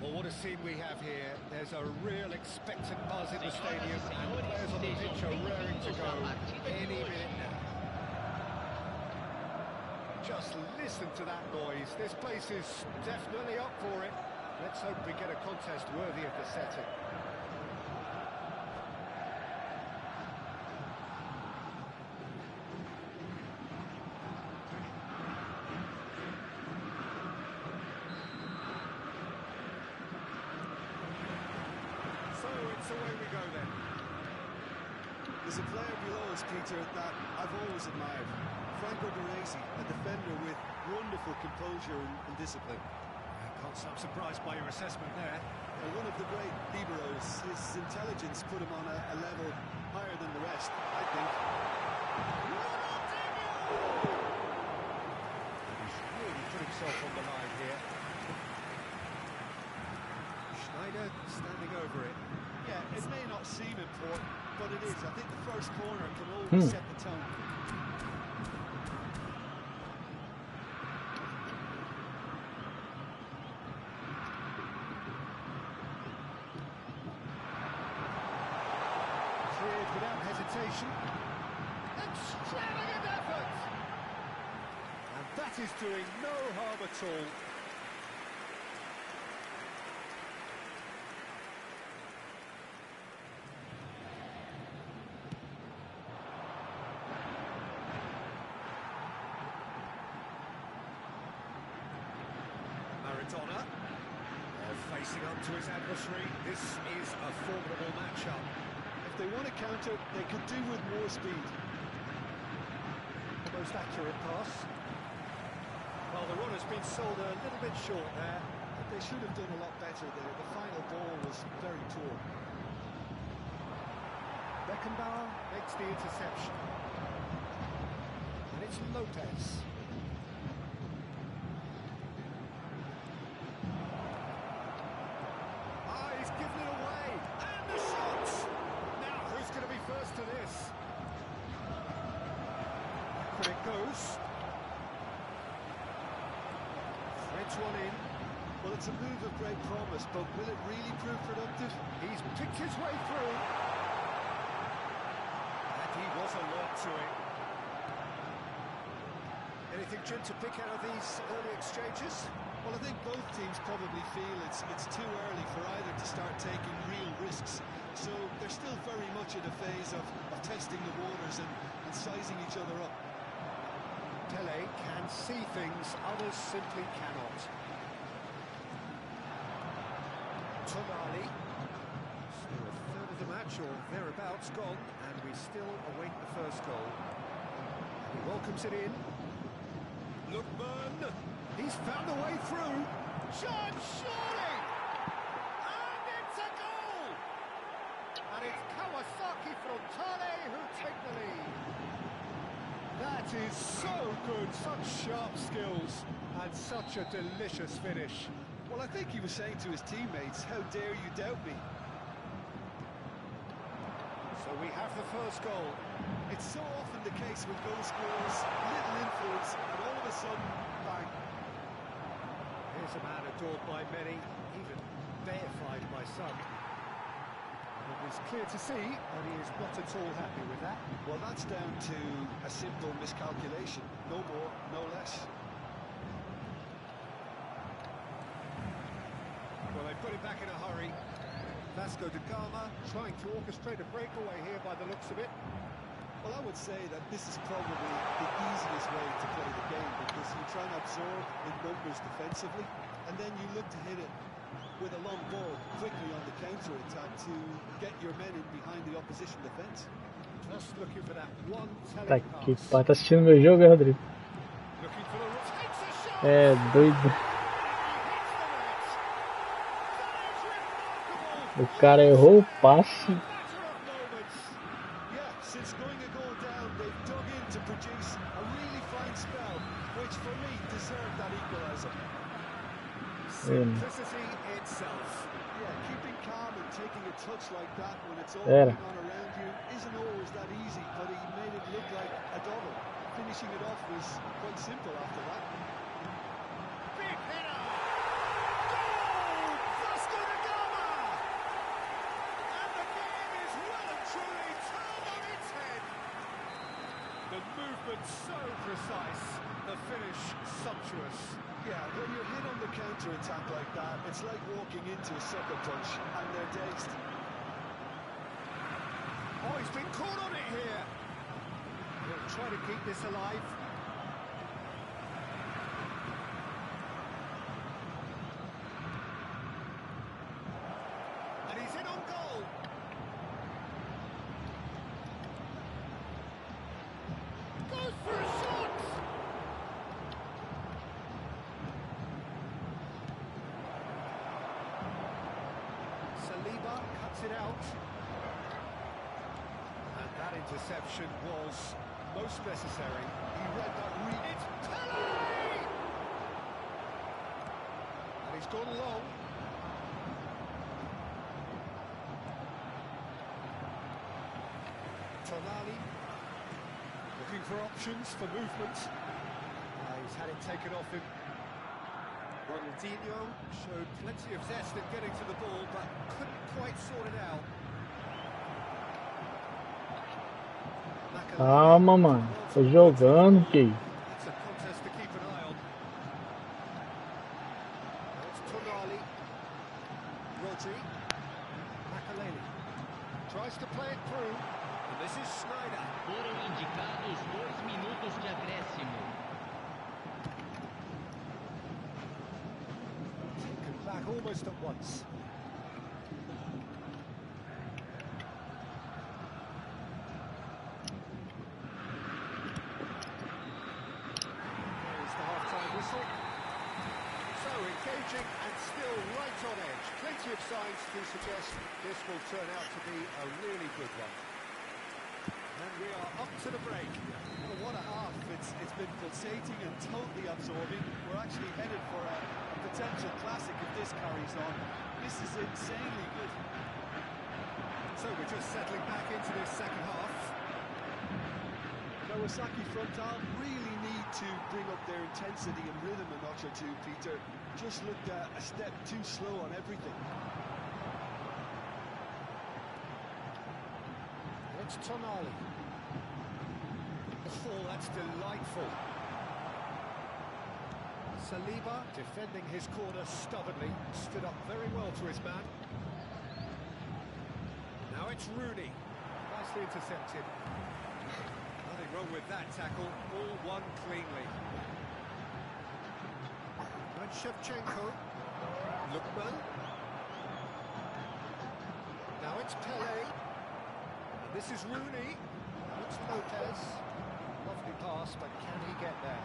Well, what a scene we have here. There's a real expectant buzz in the stadium, and the players on the pitch are raring to go any minute now. Just listen to that noise. This place is definitely up for it. Let's hope we get a contest worthy of the setting. So away we go then. There's a player below us, Peter, that I've always admired. Franco Baresi, a defender with wonderful composure and discipline. Can't say I'm surprised by your assessment there. One of the great liberos. His intelligence put him on a level higher than the rest, I think. He's really put himself on the line here. Schneider standing over it. Yeah, it may not seem important, but it is. I think the first corner can always set the tone. Cleared without hesitation. Extravagant effort! And that is doing no harm at all. Maradona, facing up to his adversary. This is a formidable matchup. If they want to counter, they could do with more speed. The most accurate pass. Well, the run has been sold a little bit short there. But they should have done a lot better there. The final ball was very poor. Beckenbauer makes the interception. And it's Lopez. He's given it away. And the shot! Now, who's going to be first to this? Back it goes. Threads one in. Well, it's a move of great promise, but will it really prove productive? He's picked his way through. And he was alert to it. Anything, Jim, to pick out of these early exchanges? Well, I think both teams probably feel it's too early for either to start taking real risks. So they're still very much in a phase of testing the waters and sizing each other up. Pele can see things others simply cannot. Tonali. Still a third of the match or thereabouts gone, and we still await the first goal. He welcomes it in. Lookman. He's found a way through. John Shawley! And it's a goal! And it's Kawasaki Frontale who take the lead. That is so good, such sharp skills, and such a delicious finish. Well, I think he was saying to his teammates, how dare you doubt me? So we have the first goal. It's so often the case with goal scorers, little influence, and all of a sudden, bang. Here's a man adored by many, even deified by some. It was clear to see that he is not at all happy with that. Well, that's down to a simple miscalculation. No more, no less. Well, they put him back in a hurry. Vasco da Gama trying to orchestrate a breakaway here by the looks of it. Well, I would say that this is probably the easiest way to play the game because you try and absorb in numbers defensively, and then you look to hit it with a long ball quickly on the counter-attack to get your men in behind the opposition defense. Just looking for that one Tá telling que pass. pá, tá assistindo meu jogo, hein, Rodrigo? Looking for the takes a shot. É doido. O cara errou o passe. Yeah, since going a goal down, they've dug in to produce a really fine spell, which for me deserved that equaliser. Simplicity itself. Yeah, keeping calm and taking a touch like that when it's all Era. going on around you isn't always that easy, but he made it look like a double. Finishing it off was quite simple after that. Big header. Goal! The dangerous. Yeah, when you're hit on the counter-attack like that, it's like walking into a sucker punch and they're dazed. Oh, he's been caught on it here. He'll try to keep this alive. And he's in on goal. Goes for a shot. Saliba cuts it out. And that interception was most necessary. He read that read. It's Pele! And he's gone long. Tonali looking for options for movement. He's had it taken off him. Ronaldinho showed plenty of zest in getting to the ball, but couldn't quite sort it out. Calma, mano. Tô jogando, que That's a contest to keep an eye on. Now it's Tonali. Rodri. Makaleli. Tries to play it through. And this is Snyder. Foram indicados 2 minutos de acréscimo. Taken back almost at once. There's the half-time whistle. So engaging and still right on edge. Plenty of signs to suggest this will turn out to be a really good one. And we are up to the break. Well, what a half. It's been pulsating and totally absorbing. We're actually headed for a potential classic if this carries on. This is insanely good. So we're just settling back into this second half. Kawasaki Frontal really need to bring up their intensity and rhythm a notch or two, Peter. Just looked a step too slow on everything. It's Tonali. Oh, that's delightful. Saliba defending his corner stubbornly, stood up very well to his man. Now it's Rooney, nicely intercepted. Nothing wrong with that tackle, all won cleanly. And Shevchenko, Lookman. Now it's Pele. And this is Rooney. Now it's Lopez. Lovely pass, but can he get there?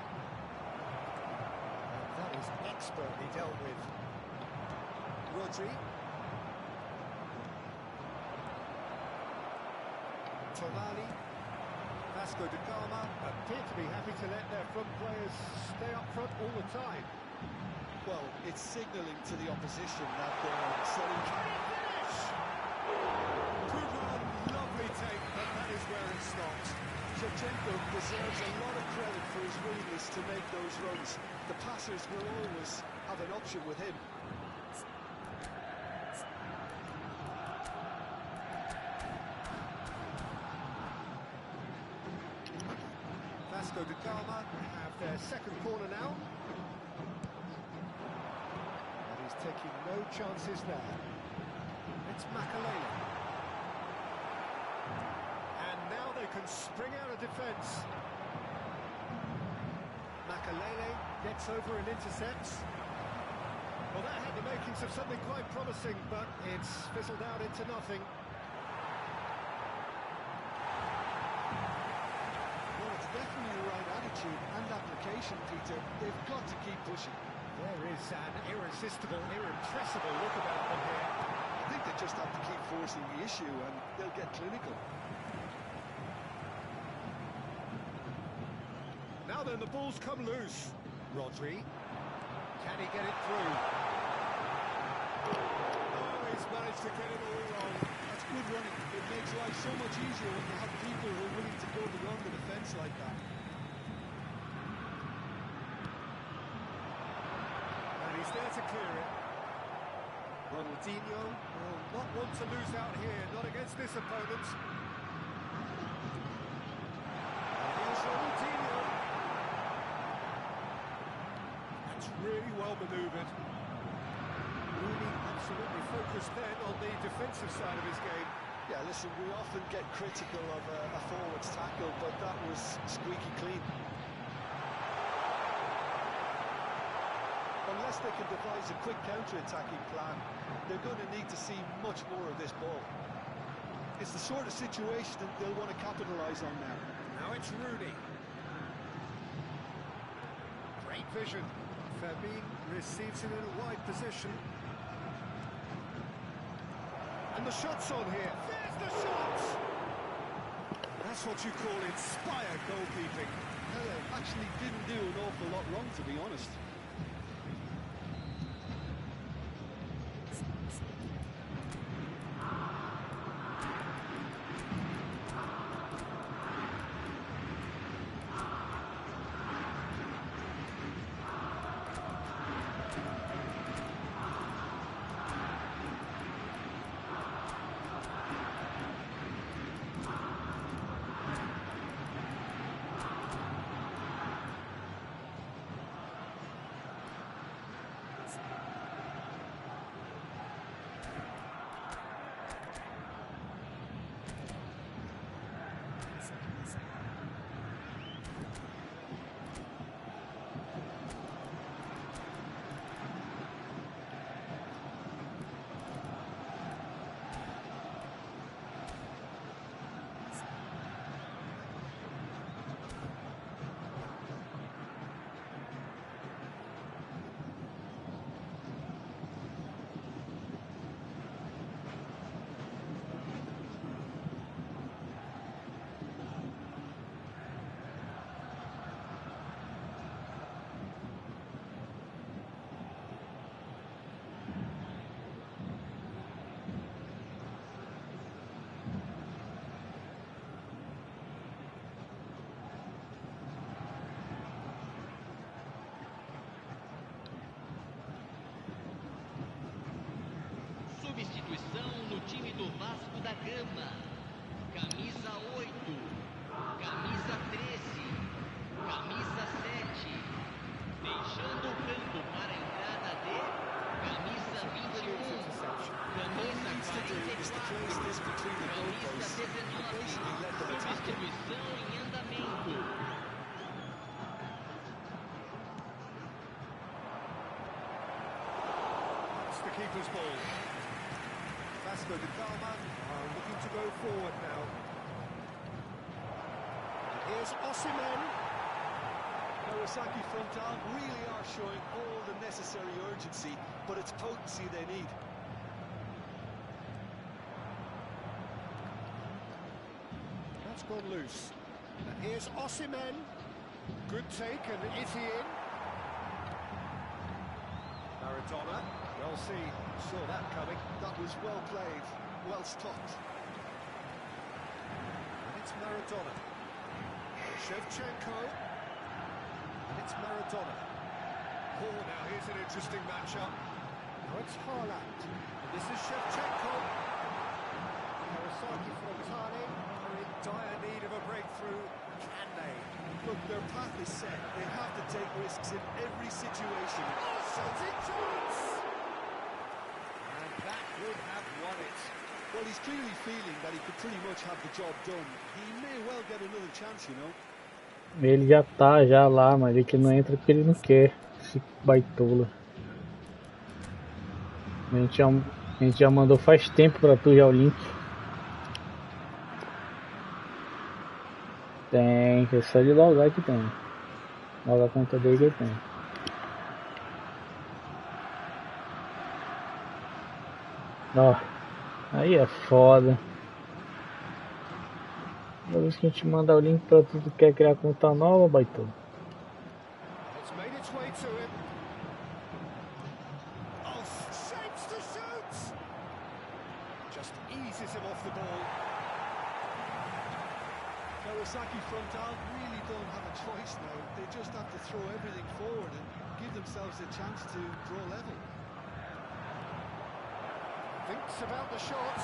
That is expertly dealt with. Rodri. Tonali. Vasco da Gama appear to be happy to let their front players stay up front all the time. Well, it's signalling to the opposition that they're setting... Good run, lovely take, but that is where it stopped. Shevchenko deserves a lot of credit for his willingness to make those runs. The passers will always have an option with him. Vasco da Gama have their second corner now. And he's taking no chances there. It's Makaleli. And now they can spring out of defence. Makaleli gets over and intercepts. Well, that had the makings of something quite promising, but it's fizzled out into nothing. Well, it's definitely the right attitude and application, Peter. They've got to keep pushing. There is an irresistible, irrepressible look about them here. I think they just have to keep forcing the issue and they'll get clinical. Now then, the ball's come loose. Rodri. Can he get it through? Oh, he's managed to get it all wrong. That's good running. It makes life so much easier when you have people who are willing to go beyond the defence like that. And he's there to clear it. Ronaldinho will not want to lose out here, not against this opponent. And here's Ronaldinho. That's really well manoeuvred. Rooney absolutely focused then on the defensive side of his game. Yeah, listen, we often get critical of a forward's tackle, but that was squeaky clean. Unless they can devise a quick counter-attacking plan, they're going to need to see much more of this ball. It's the sort of situation that they'll want to capitalise on now. Now it's Rooney. Great vision. Fabien receives it in a wide position. And the shot's on here. There's the shot! That's what you call inspired goalkeeping. Pele actually didn't do an awful lot wrong, to be honest. Substituição no time do Vasco da Gama. Camisa 8, camisa 13, camisa 7. Deixando o campo para a entrada de camisa 21, camisa 44, camisa 19. Substituição em andamento. It's the keeper's ball. Vasco da Gama are looking to go forward now. And here's Osimhen. Kawasaki Frontal really are showing all the necessary urgency, but it's potency they need. That's gone loose. And here's Osimhen. Good take, and is he in? Maradona. Well seen. Saw that coming. That was well played, well stopped. And it's Maradona. Shevchenko. And it's Maradona. Oh, now here's an interesting matchup. Now it's Haaland. And this is Shevchenko. Kawasaki Frontale are in dire need of a breakthrough. Can they? Look, their path is set. They have to take risks in every situation. Oh, shooting chance! And that would have won it. Well, he's clearly feeling that he could pretty much have the job done. He may well get another chance, you know. Ele já tá já lá, mas ele que não entra porque ele não quer. Esse baitola. A gente já mandou faz tempo pra tu já o link. Tem, é só de logar que tem. Loga a conta dele que tem. Ó, aí é foda. Toda vez que a gente mandar o link pra tu que quer criar conta nova, baitola. It's made its way to him. Oh, shapes to shoot! Just eases him off the ball. Kawasaki Frontal really don't have a choice now. They just have to throw everything forward and give themselves a chance to draw level. Thinks about the shot.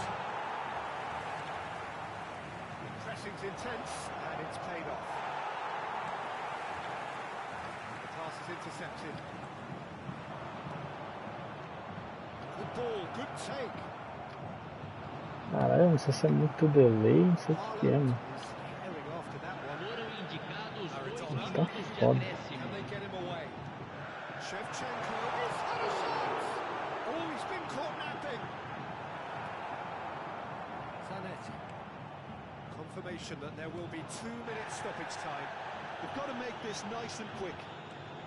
The pressing's intense, and it's paid off. The pass is intercepted. Good ball, good take. Caralho, não sei se é muito delay, não sei o que é, mano. Is herring after that one. Foram indicados 2 Tá minutos de foda. acréscimo. Can they get him away? Shevchenko. He's had a shot. Oh, he's been caught napping. Zanetti. Confirmation that there will be 2 minutes stoppage time. They've got to make this nice and quick.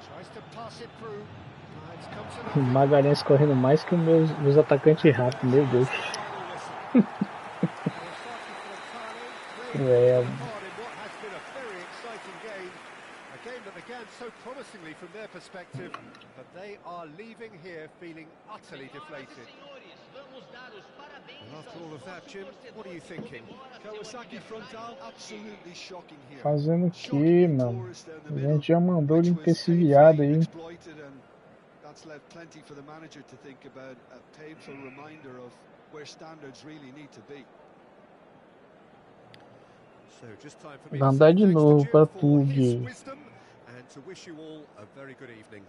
Tries to pass it through. It's come to O nothing. Magalhães correndo mais que os meus atacantes rápidos, meu Deus. Final whistle. É, Hard in what has been a very exciting game. A game that began so promisingly from their perspective, but they are leaving here feeling utterly deflated. And after all of that, Jim, what are you thinking? Kawasaki frontal, absolutely shocking here. fazendo o Shocking que, and mano? porous down the A middle, gente já mandou which ele was ter esse viado painfully aí. exploited, and that's left plenty for the manager to think about. A painful reminder of where standards really need to be. So just time for me Vai to andar say de thanks to novo Jim pra for tu, his gay. wisdom and to wish you all a very good evening.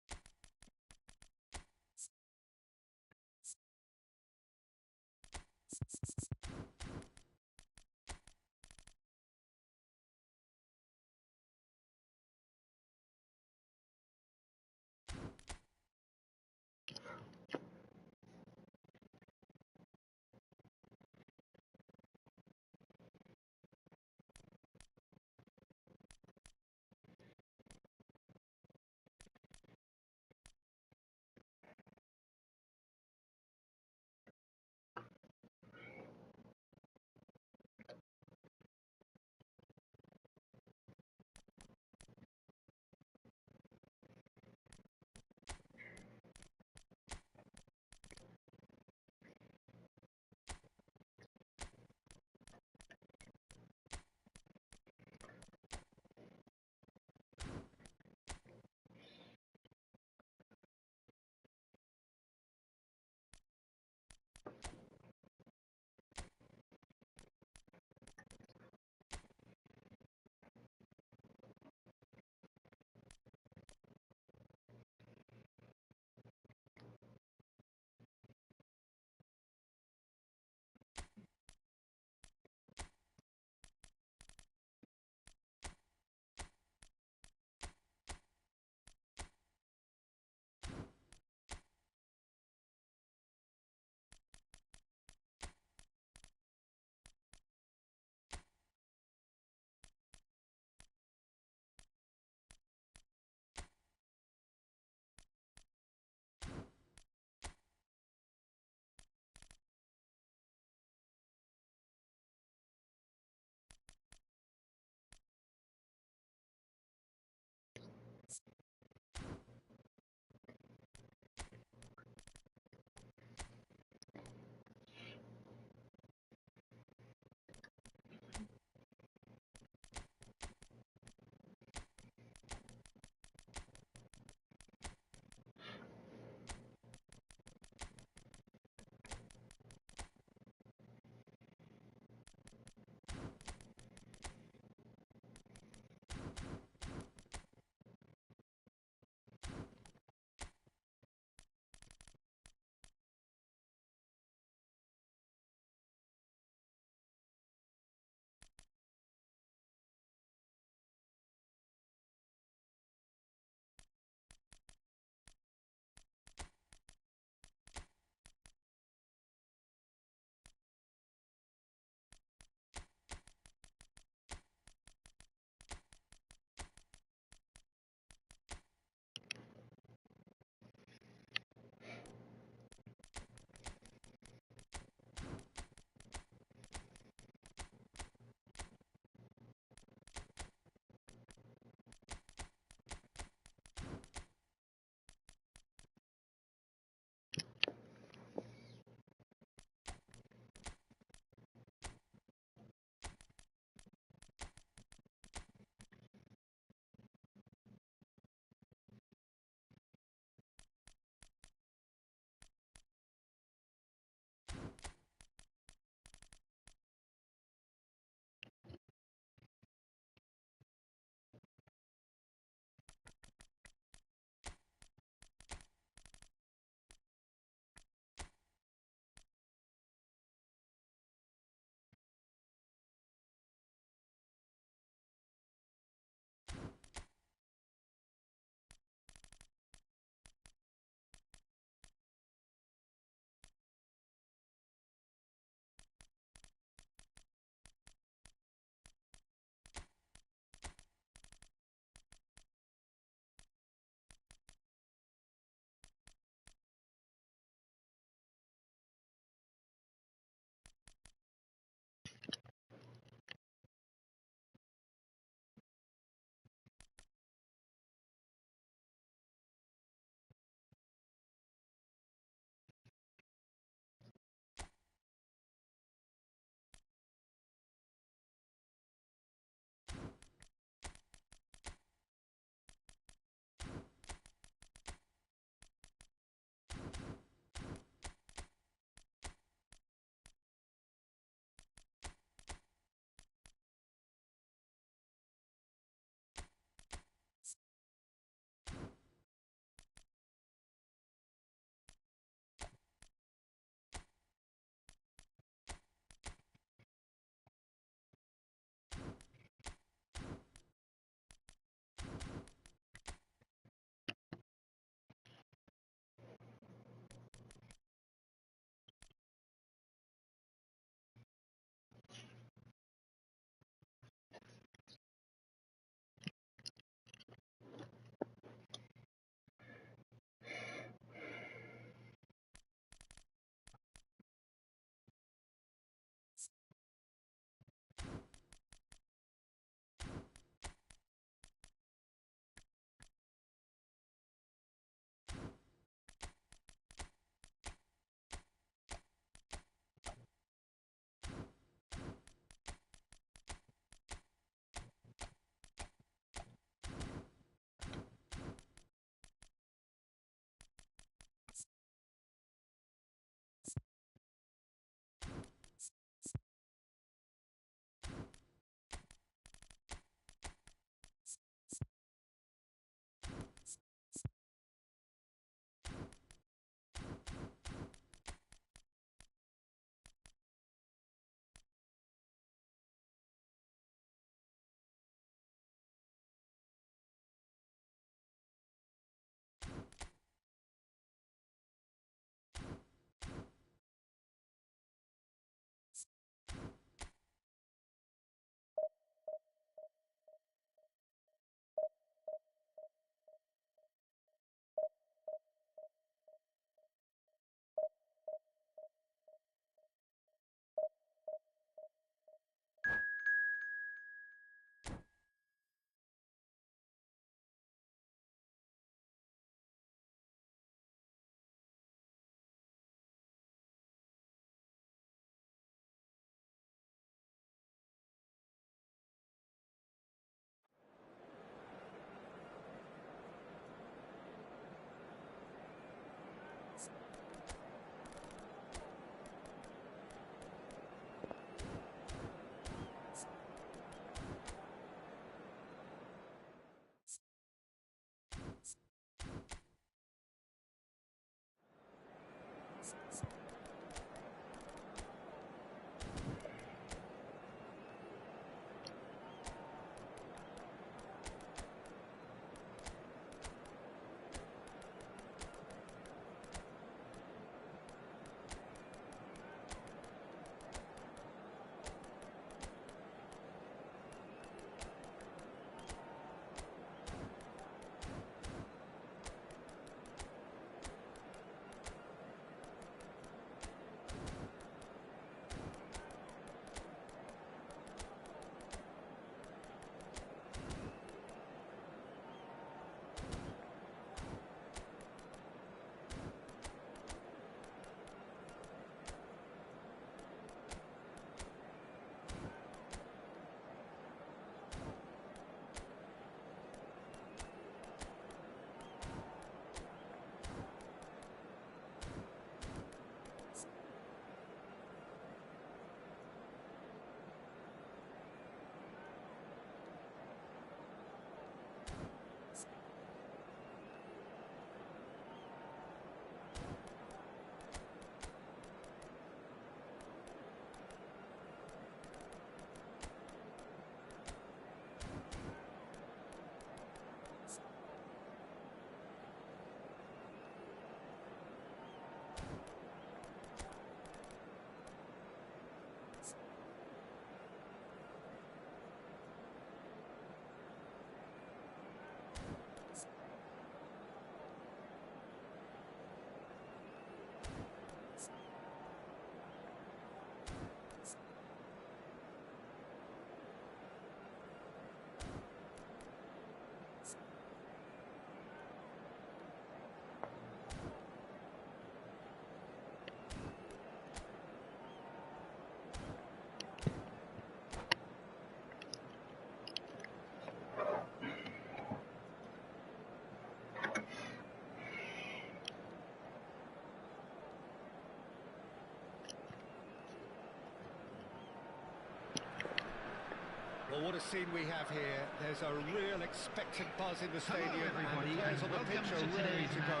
Well, what a scene we have here. There's a real expectant buzz in the stadium, and the players on the pitch are ready to go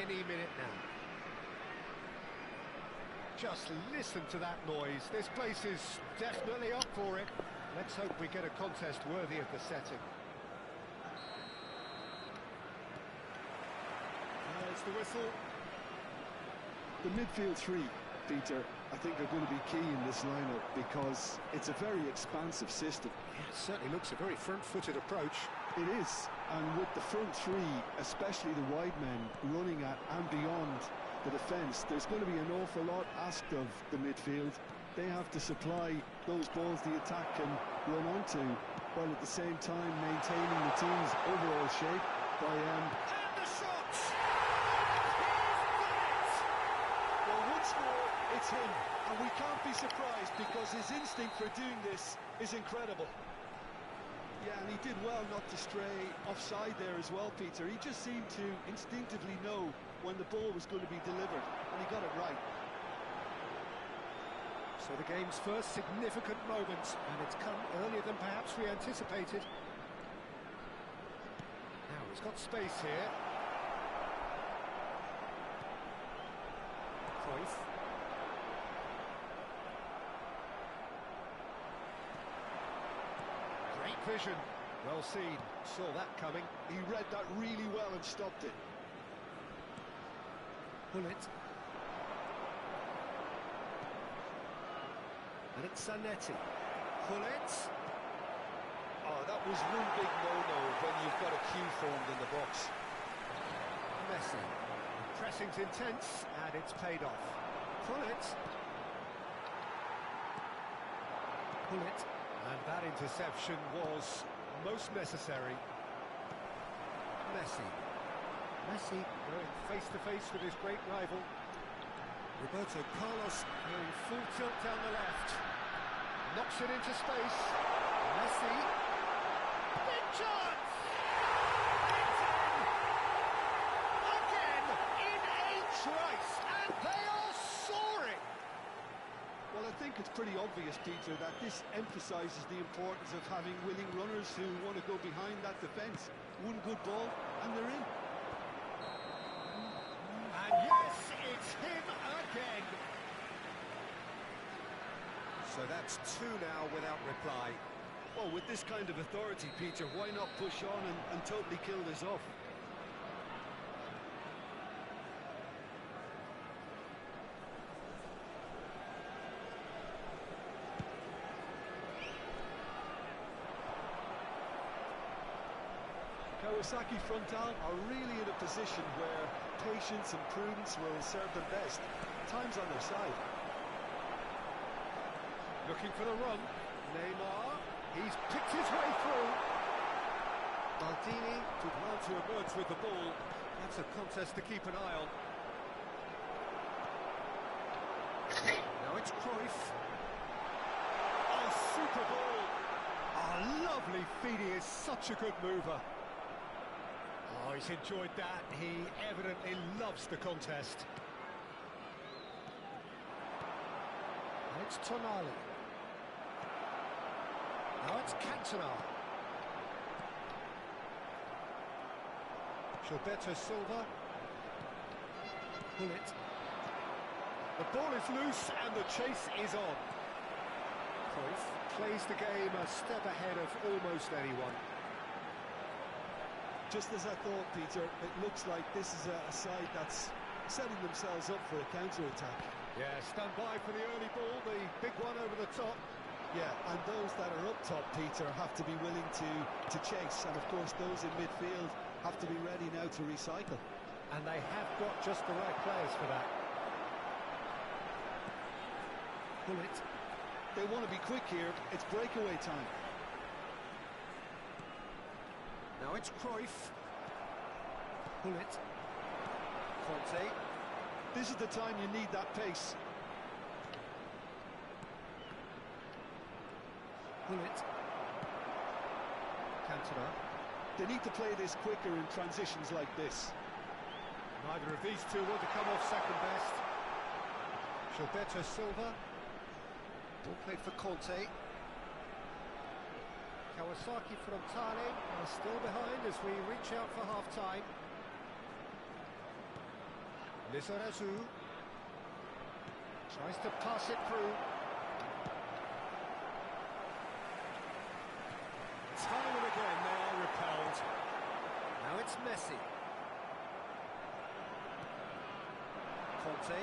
any minute now. Just listen to that noise. This place is definitely up for it. Let's hope we get a contest worthy of the setting. There's the whistle. The midfield three, Peter, I think are going to be key in this lineup because it's a very expansive system. Yeah, it certainly looks a very front-footed approach. It is, and with the front three, especially the wide men, running at and beyond the defence, there's going to be an awful lot asked of the midfield. They have to supply those balls the attack can run onto, while at the same time maintaining the team's overall shape by And the shot! Well, once more, it's him. And we can't be surprised because his instinct for doing this is incredible. Yeah, and he did well not to stray offside there as well, Peter. He just seemed to instinctively know when the ball was going to be delivered, and he got it right. So the game's first significant moment, and it's come earlier than perhaps we anticipated. Now, he's got space here. Cruyff. Great vision. Well seen. Saw that coming. He read that really well and stopped it. Bullet. And it's Zanetti. Bullet. Oh, that was one big no-no when you've got a queue formed in the box. Messi. Pressing's intense, and it's paid off. Bullet. Bullet. And that interception was most necessary. Messi. Messi going face-to-face with his great rival. Roberto Carlos going full tilt down the left. Knocks it into space. Messi. Big chance! It's in! Again, in a trice, and they are soaring! Well, I think it's pretty obvious, Peter, that this emphasises the importance of having willing runners who want to go behind that defence. One good ball, and they're in. And yes, it It's him again. So that's two now without reply. Well, with this kind of authority, Peter, why not push on and totally kill this off? Kawasaki frontal are really in a position where patience and prudence will serve them best. Time's on their side. Looking for the run. Neymar. He's picked his way through. Maldini did well to emerge with the ball. That's a contest to keep an eye on. Now it's Cruyff. Oh, super ball. Oh, lovely feed. He is such a good mover. Oh, he's enjoyed that. He evidently loves the contest. Now it's Tonali. Now it's Cantona. Gilberto Silva. Pull it. The ball is loose and the chase is on. Cruyff plays the game a step ahead of almost anyone. Just as I thought, Peter, it looks like this is a side that's setting themselves up for a counter-attack. Yeah, stand by for the early ball, the big one over the top. Yeah, and those that are up top, Peter, have to be willing to chase. And, of course, those in midfield have to be ready now to recycle. And they have got just the right players for that. Pull it. They want to be quick here. It's breakaway time. Now it's Cruyff. Pull it. Conte. This is the time you need that pace. Pull it. Cantona. They need to play this quicker in transitions like this. Neither of these two want to come off second best. Gilberto Silva. Ball played for Conte. Kawasaki Frontale are still behind as we reach out for half-time. Lizarazu tries to pass it through. Time and again they are repelled. Now it's Messi. Conte.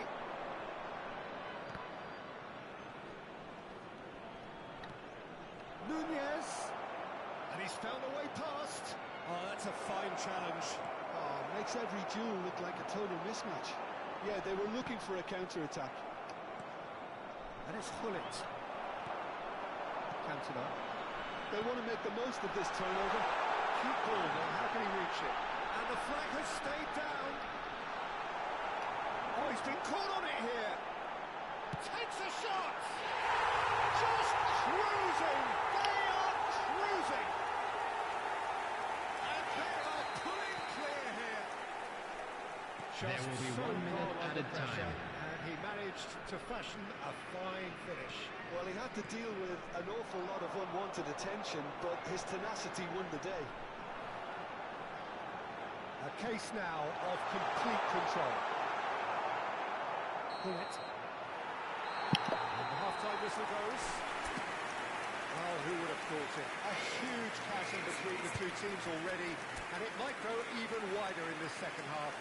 Nunez. And he's found a way past. Oh, that's a fine challenge. Oh, makes every duel look like a total mismatch. Yeah, they were looking for a counter-attack. And it's Hullet. Cantona. They want to make the most of this turnover. Cute ball, now how can he reach it? And the flag has stayed down. Oh, he's been caught on it here. Takes a shot. Just cruising. They are cruising. And they are pulling clear here. There will be 1 minute added time. And he managed to fashion a fine finish. Well, he had to deal with an awful lot of unwanted attention, but his tenacity won the day. A case now of complete control. Pull it. And the half-time whistle goes. Oh, who would have thought it? A huge chasm between the two teams already, and it might grow even wider in this second half.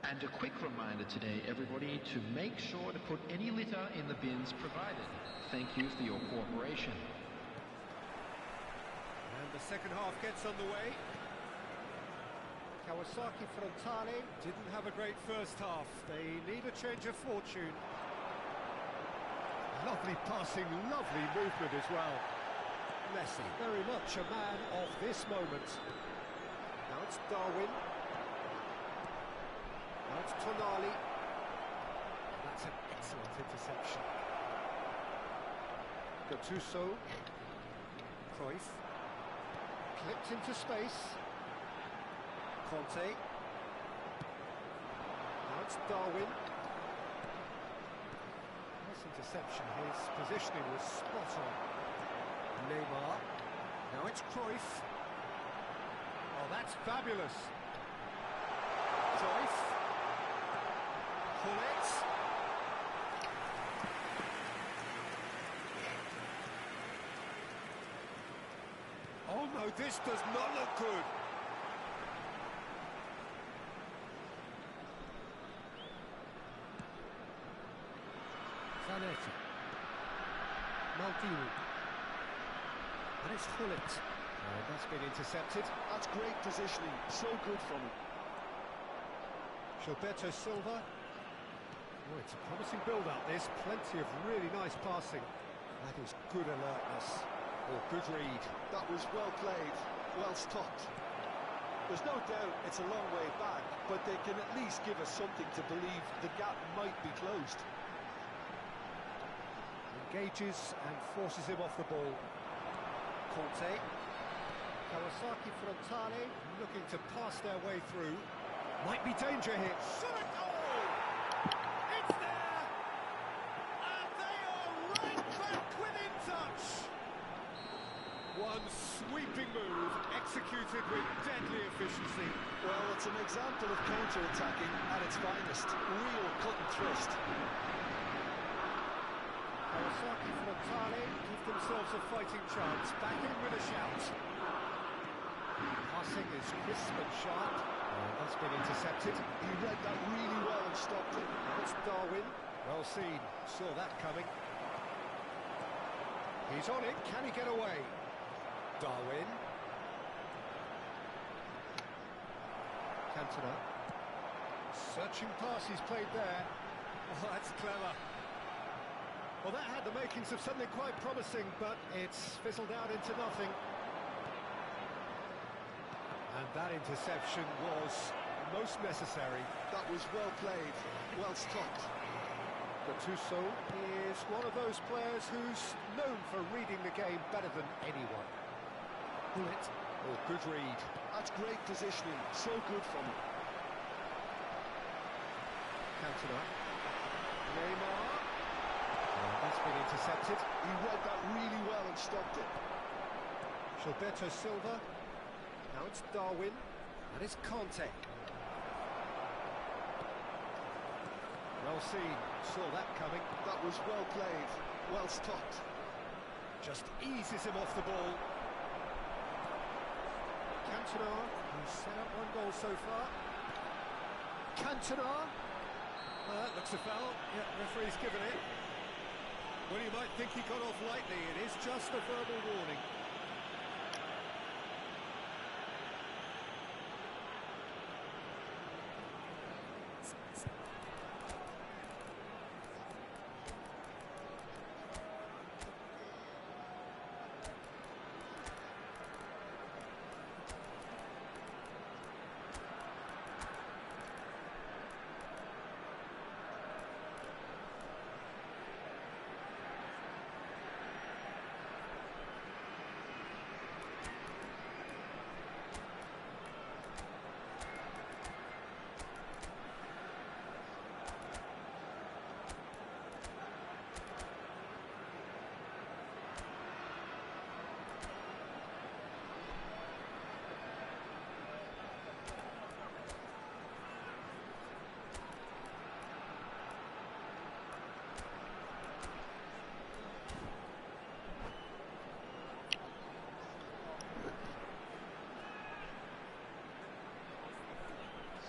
And a quick reminder today, everybody, to make sure to put any litter in the bins provided. Thank you for your cooperation. And the second half gets underway. Kawasaki Frontale didn't have a great first half. They need a change of fortune. Lovely passing, lovely movement as well. Messi, very much a man of this moment. Now it's Darwin. Now it's Tonali. And that's an excellent interception. Gattuso. Cruyff. Clipped into space. Conte. Now it's Darwin. Nice interception. His positioning was spot on. Neymar. Now it's Cruyff. Oh, that's fabulous. Cruyff. Hullet. Oh no, this does not look good. Zanetti. Maldini. And it's Hullet. That's been intercepted. That's great positioning, so good from him. Gilberto Silva. Oh, it's a promising build-up, this. Plenty of really nice passing. That is good alertness. Oh, good read. That was well played, well stopped. There's no doubt it's a long way back, but they can at least give us something to believe the gap might be closed. Engages and forces him off the ball. Conte. Kawasaki Frontale looking to pass their way through. Might be danger here. Shot a goal! It's there! And they are right back within touch! One sweeping move, executed with deadly efficiency. Well, it's an example of counter-attacking at its finest. Real cut and thrust. Kawasaki Frontale give themselves a fighting chance. Back in with a shout. Passing is crisp and sharp. That's been intercepted. He read that really well and stopped it. Now it's Darwin. Well seen. Saw that coming. He's on it. Can he get away? Darwin. Cantona. Searching pass he's played there. Oh, that's clever. Well, that had the makings of something quite promising, but it's fizzled out into nothing. And that interception was most necessary. That was well played, well stopped. Gattuso is one of those players who's known for reading the game better than anyone. Hullet. Oh, good read. That's great positioning, so good from him. Cantona. Neymar. That's been intercepted. He read that really well and stopped it. Gilberto Silva. Now it's Darwin. And it's Conte. Well seen. Saw that coming. That was well played, well stopped. Just eases him off the ball. Cantona, who's set up one goal so far. Cantona. That looks a foul. Yeah, referee's given it. Well, you might think he got off lightly. It is just a verbal warning.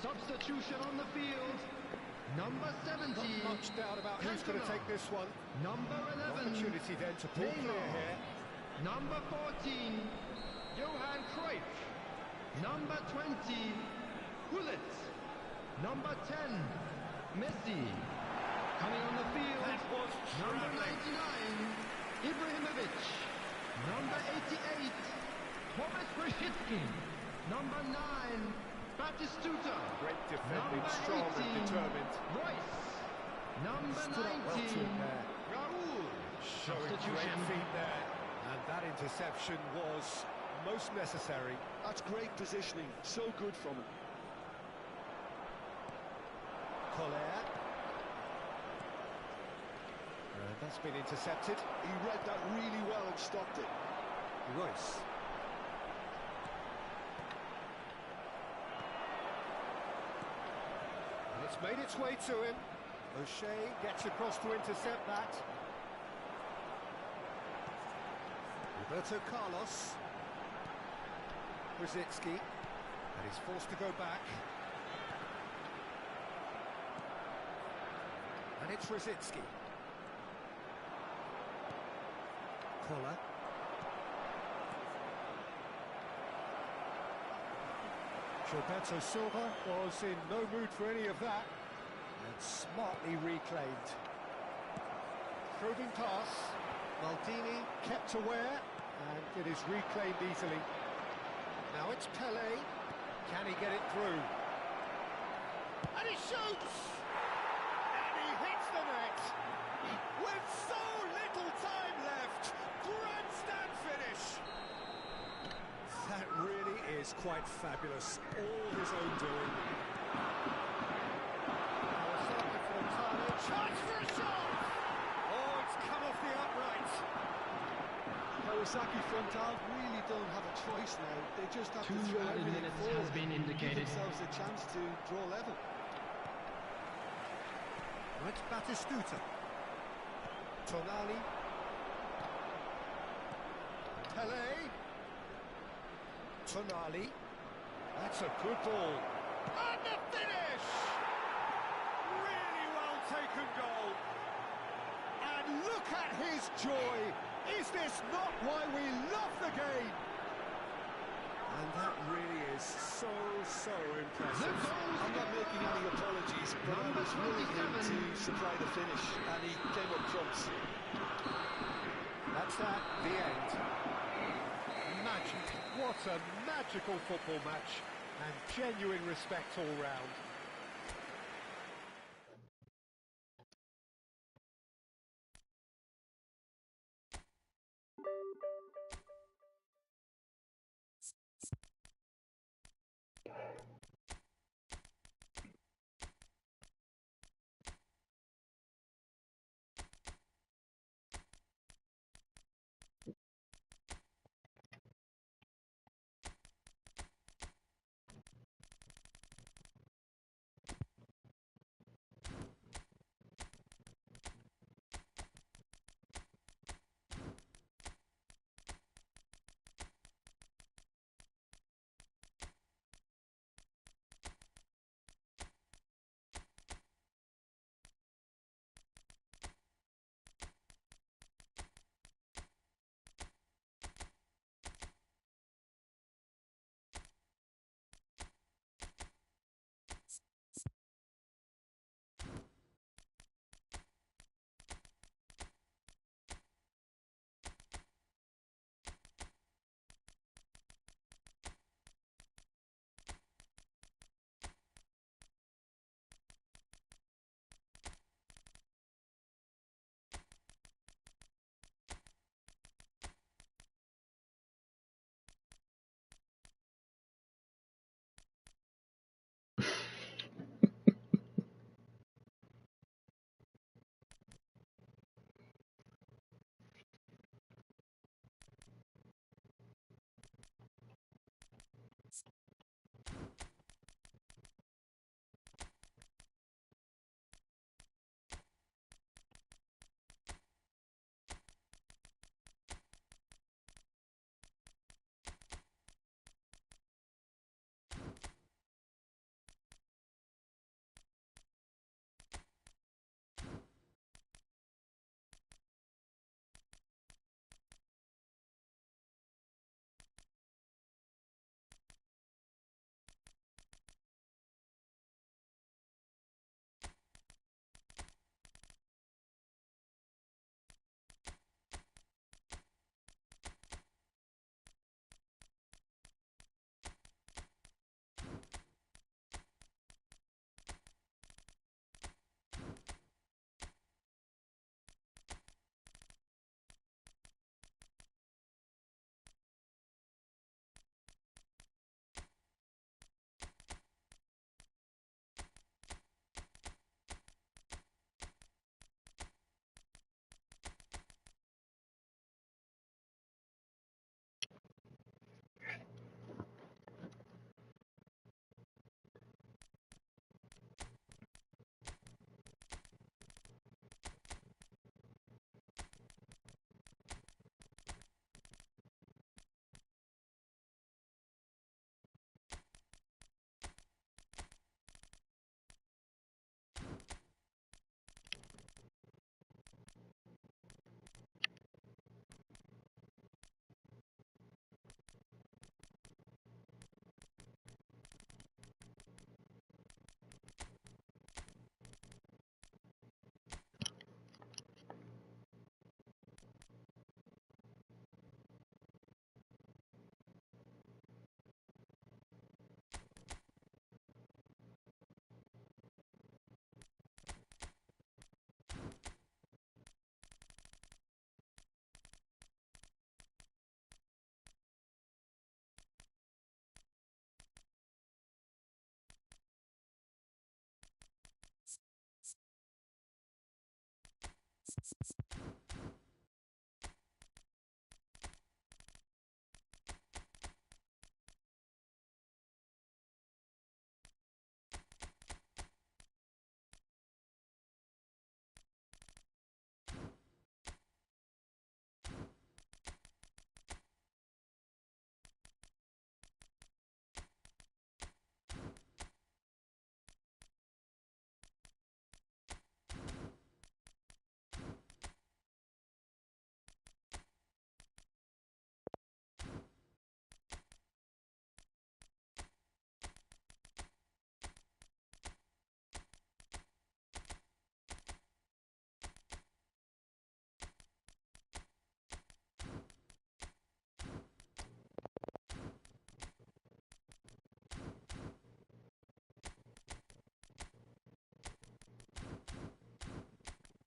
Substitution on the field. Number 17. Not much doubt about who's going to take this one. Number 11. Opportunity then to pull clear here. Number 14. Johan Cruyff. Number 20, Gullit. Number 10, Messi. Coming on the field, That was number travelling. 99, Ibrahimovic. Number 88, Thomas Rashitsky. Number 9, Batistuta. Great defending, Number strong 18, and determined. Royce. Number Stood up well to 19, him there. Raul. Showing great Substitution. feet there. And that interception was most necessary. That's great positioning, so good from him. Collier. And that's been intercepted. He read that really well and stopped it. Royce. And it's made its way to him. O'Shea gets across to intercept that. Roberto Carlos. Rosicki. And he's forced to go back. And it's Rosicki. Koller. Gilberto Silva was in no mood for any of that. And smartly reclaimed. Probing pass. Maldini kept aware. And it is reclaimed easily. Now it's Pelé. Can he get it through? And he shoots! And he hits the net! With so little time left! Grandstand finish! That really is quite fabulous. All his own doing. Kawasaki for Tano. Chance for a shot! Oh, it's come off the upright. Kawasaki Frontal really don't have a choice now. They just have to 2 throw added everything minutes forward has been and give indicated. themselves a chance to draw level. Now it's Batistuta. Tonali. Pelé. Tonali. That's a good ball. And the finish! Really well taken goal. And look at his joy. Is this not why we love the game? And that really is so impressive. I'm not making any apologies, but I was willing him to supply the finish, and he came up trumps. That's that, the end. Magic. What a magical football match. And genuine respect all round.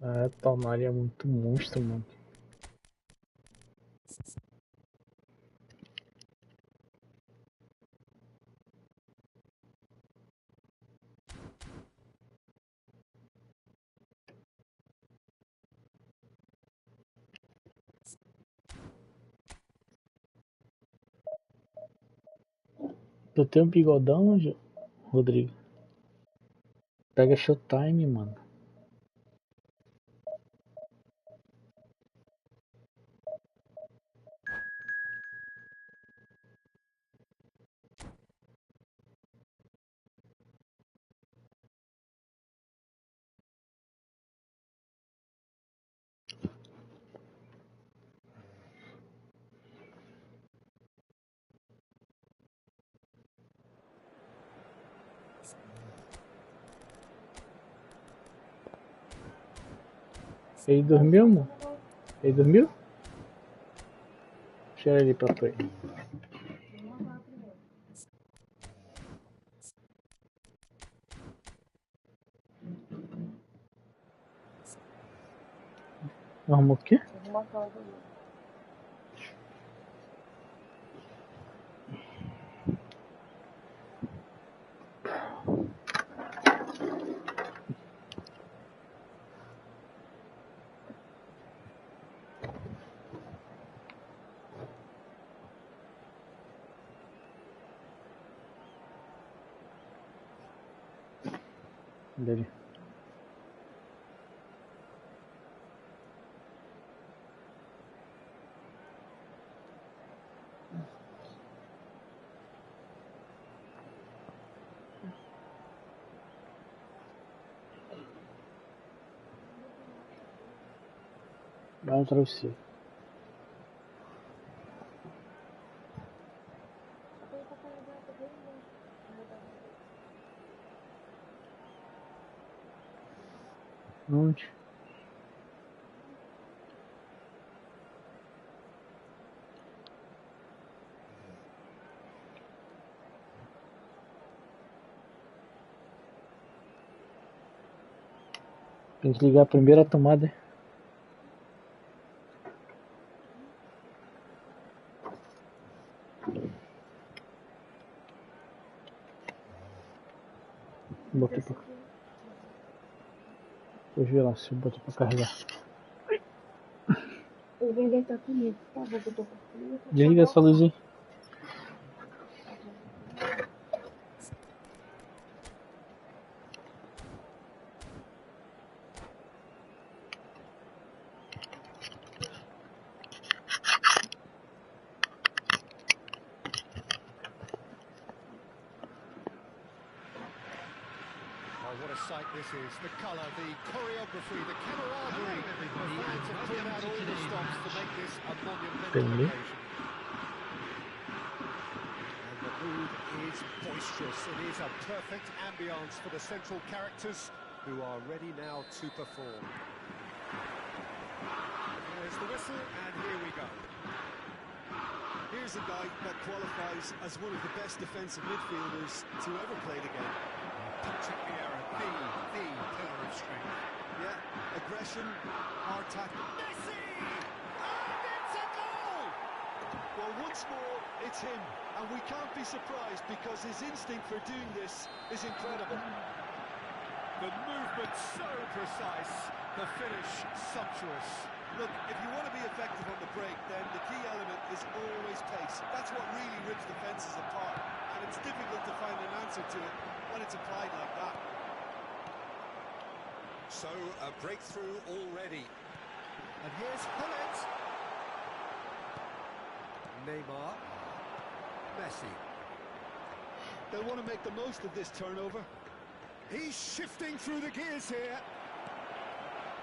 É, Palmari é muito monstro, mano. Tu tem um bigodão, Rodrigo? Pega Showtime, mano. Ele dormiu, mano? Ele dormiu? Cheira ele pra tu aí. Arrumou o quê? Dele. Vai no travesseiro. Onde? Tem que ligar a primeira tomada. Botei pra... Deixa eu ver lá se eu botei pra carregar. Desliga essa luz aí. What a sight this is. The colour, the choreography, the camaraderie. The fans have put out all the stops to make this a monumental occasion. And the mood is boisterous. It is a perfect ambience for the central characters who are ready now to perform. There's the whistle, and here we go. Here's a guy that qualifies as one of the best defensive midfielders to ever play the game. Patrick Vieira, the pillar of strength. Yeah, aggression, hard tackle. Messi! And it's a goal! Well, once more, it's him. And we can't be surprised because his instinct for doing this is incredible. The movement so precise, the finish sumptuous. Look, if you want to be effective on the break, then the key element is always pace. That's what really rips defences apart, and it's difficult to find an answer to it when it's applied like that. So, a breakthrough already. And here's Hullet. Neymar. Messi. They'll want to make the most of this turnover. He's shifting through the gears here.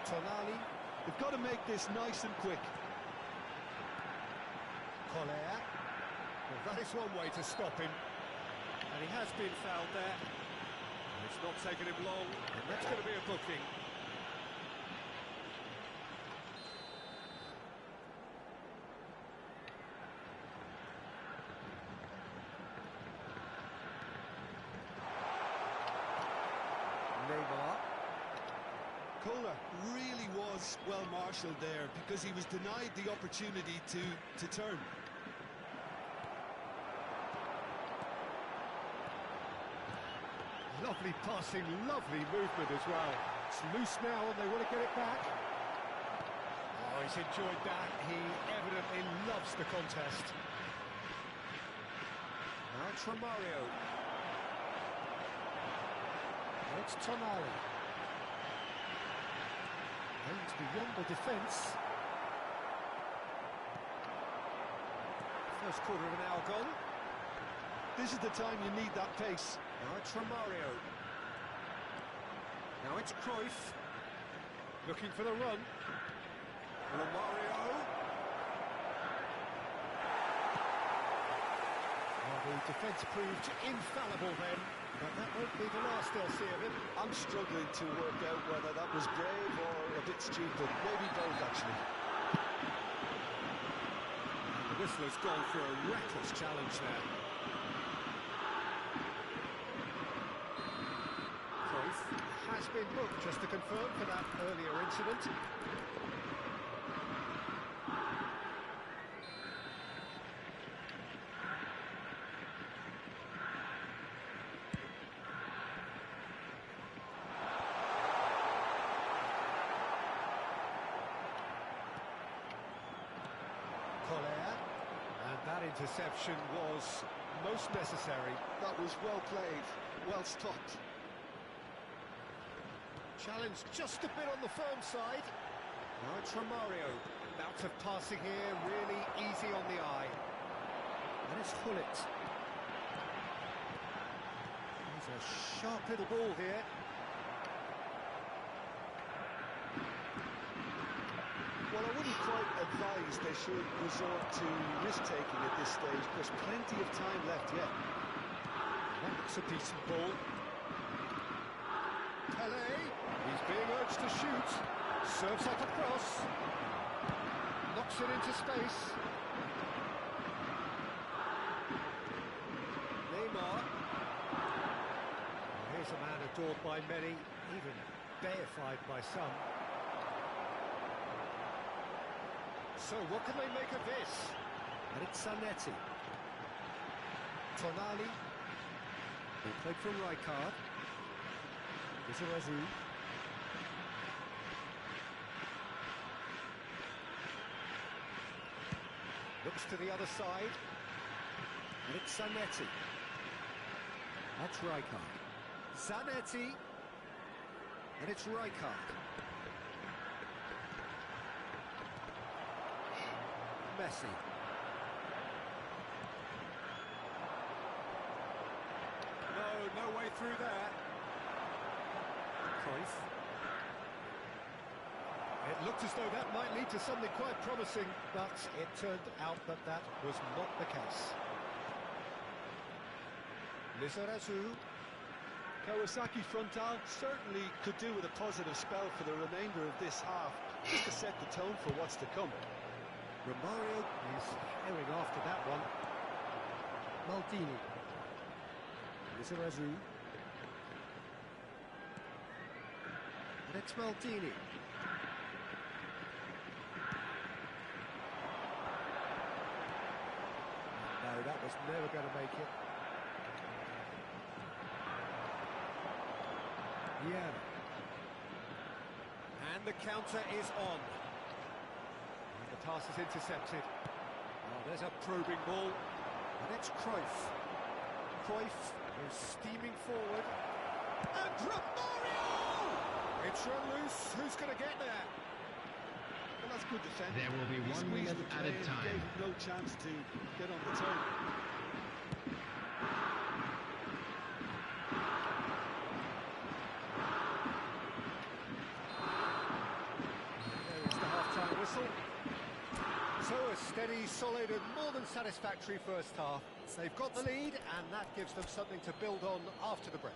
Tonali, they've got to make this nice and quick. Collier. Well, that is one way to stop him. And he has been fouled there. It's not taken him long, and that's going to be a booking. Neymar. Kohler really was well marshalled there because he was denied the opportunity to turn. Lovely passing, lovely movement as well. It's loose now and they want to get it back. Oh, he's enjoyed that. He evidently loves the contest. Now it's Romario. Now it's Tonali. Aims beyond the defence. First quarter of an hour gone. This is the time you need that pace. Now it's Romario. Now it's Cruyff. Looking for the run. Romario. Well, the defence proved infallible then, but that won't be the last they'll see of him. I'm struggling to work out whether that was brave or a bit stupid. Maybe both, actually. The whistler's gone for a reckless challenge there. Cruyff has been booked, just to confirm, for that earlier incident. Collier, and that interception was most necessary. That was well played, well stopped. Challenge just a bit on the firm side. Now it's Romario. Bouts of passing here, really easy on the eye. And it's Hullet. He's a sharp little ball here. Well, I wouldn't quite advise they should resort to risk-taking at this stage. There's plenty of time left yet. That's a decent ball. Pelé, he's being urged to shoot. Serves up a cross. Knocks it into space. Neymar. Here's a man adored by many, even deified by some. So what can they make of this? And it's Zanetti. Tonali. He played for Rijkaard. Izarazu. Looks to the other side. And it's Zanetti. That's Rijkaard. Zanetti. And it's Rijkaard. Messi. No way through there. Cruyff. It looked as though that might lead to something quite promising, but it turned out that that was not the case. Lizarazu. Kawasaki Frontal certainly could do with a positive spell for the remainder of this half, just to set the tone for what's to come. Romario is herring after that one. Maldini. Lizarazu. And it's Maldini. No, that was never going to make it. Yeah. And the counter is on. And the pass is intercepted. Oh, there's a probing ball. And it's Cruyff. Cruyff is steaming forward. And Romario! It's run loose. Who's going to get there? Well, that's good defending. There will be 1 minute at a time. Gave him no chance to get on the turn. There is the half-time whistle. So a steady, solid and more than satisfactory first half. They've got the lead and that gives them something to build on after the break.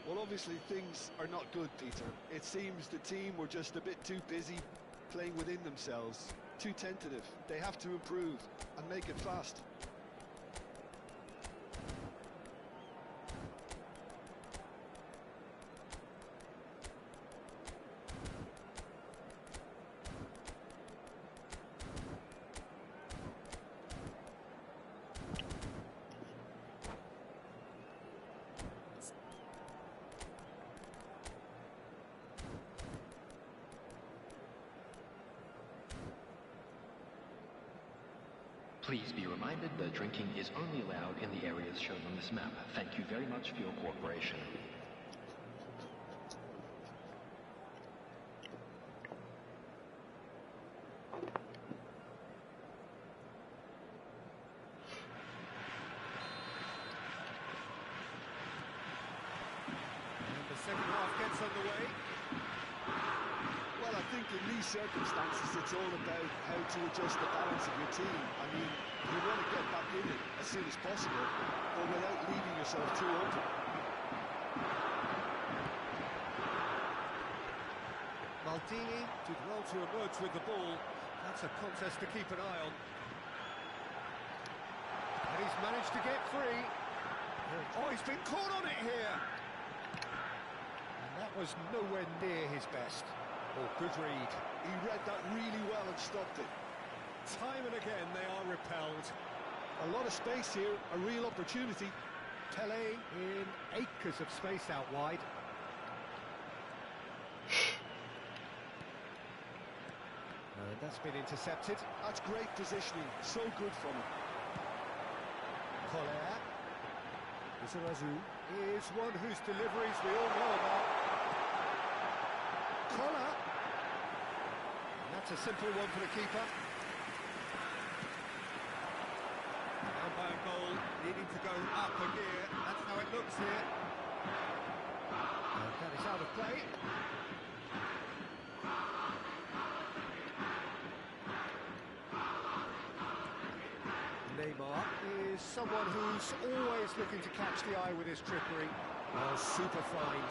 Well, obviously things are not good, Peter. It seems the team were just a bit too busy playing within themselves, too tentative. They have to improve and make it fast. Please be reminded that drinking is only allowed in the areas shown on this map. Thank you very much for your cooperation. And the second half gets underway. Well, I think in these circumstances, it's all about how to adjust the balance of your team. I mean, you want to get back in it as soon as possible, but without leaving yourself too open. Maldini did well to emerge with the ball. That's a contest to keep an eye on. And he's managed to get free. Oh, he's been caught on it here. And that was nowhere near his best. Oh, good read. He read that really well and stopped it. Time and again they are repelled. A lot of space here, a real opportunity. Pele in acres of space out wide. And that's been intercepted. That's great positioning, so good from him. Collier. Izarazu is one whose deliveries we all know about. Collar. And that's a simple one for the keeper. Down by a goal, needing to go up a gear. That's how it looks here. And that is out of play. Neymar is someone who's always looking to catch the eye with his trickery. Oh, super fine.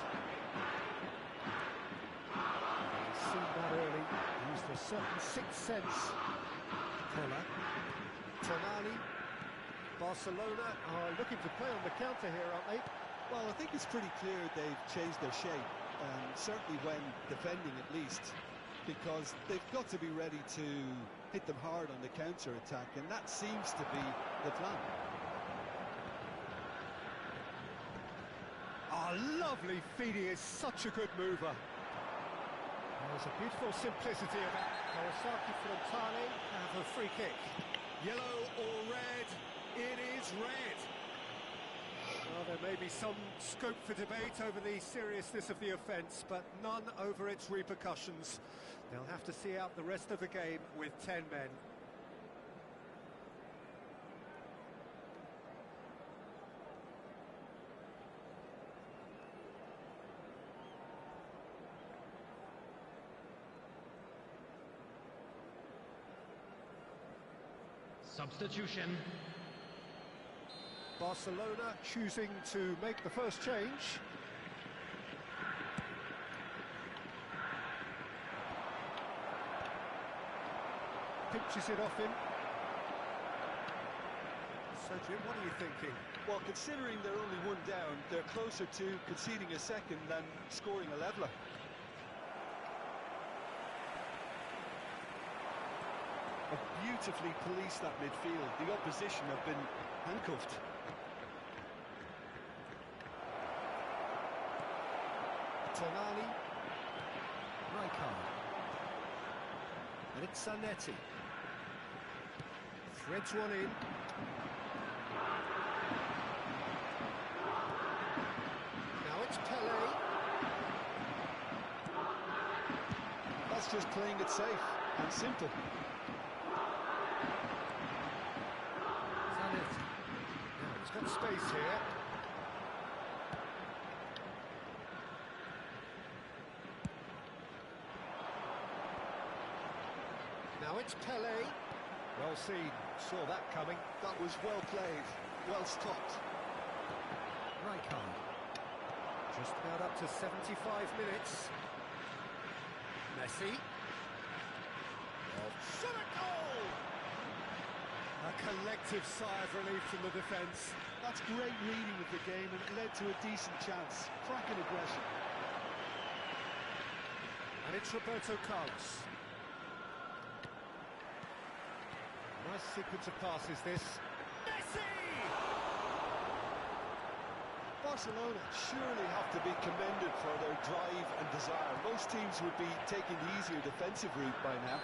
Seen that early, used a certain sixth sense. Koller, Tonali, Barcelona are looking to play on the counter here, aren't they? Well, I think it's pretty clear they've changed their shape, certainly when defending at least, because they've got to be ready to hit them hard on the counter-attack, and that seems to be the plan. Oh, lovely feed, he is such a good mover. There's a beautiful simplicity about Kawasaki Frontale have a free kick. Yellow or red? It is red. Well, there may be some scope for debate over the seriousness of the offence, but none over its repercussions. They'll have to see out the rest of the game with 10 men. Substitution. Barcelona choosing to make the first change. Pinches it off him. So Jim, what are you thinking? Well, considering they're only one down, they're closer to conceding a second than scoring a leveller. Beautifully policed that midfield. The opposition have been handcuffed. And it's Zanetti. Threads one in. Now it's Pele. That's just playing it safe and simple. Zanetti. Now he's got space here. Now it's Pele. Well seen, saw that coming. That was well played, well stopped. Rijkaard. Just about up to 75 minutes. Messi. Shot a goal! A collective sigh of relief from the defence. That's great reading of the game and it led to a decent chance. Cracking aggression. And it's Roberto Carlos. Nice sequence of passes this. Messi! Barcelona surely have to be commended for their drive and desire. Most teams would be taking the easier defensive route by now.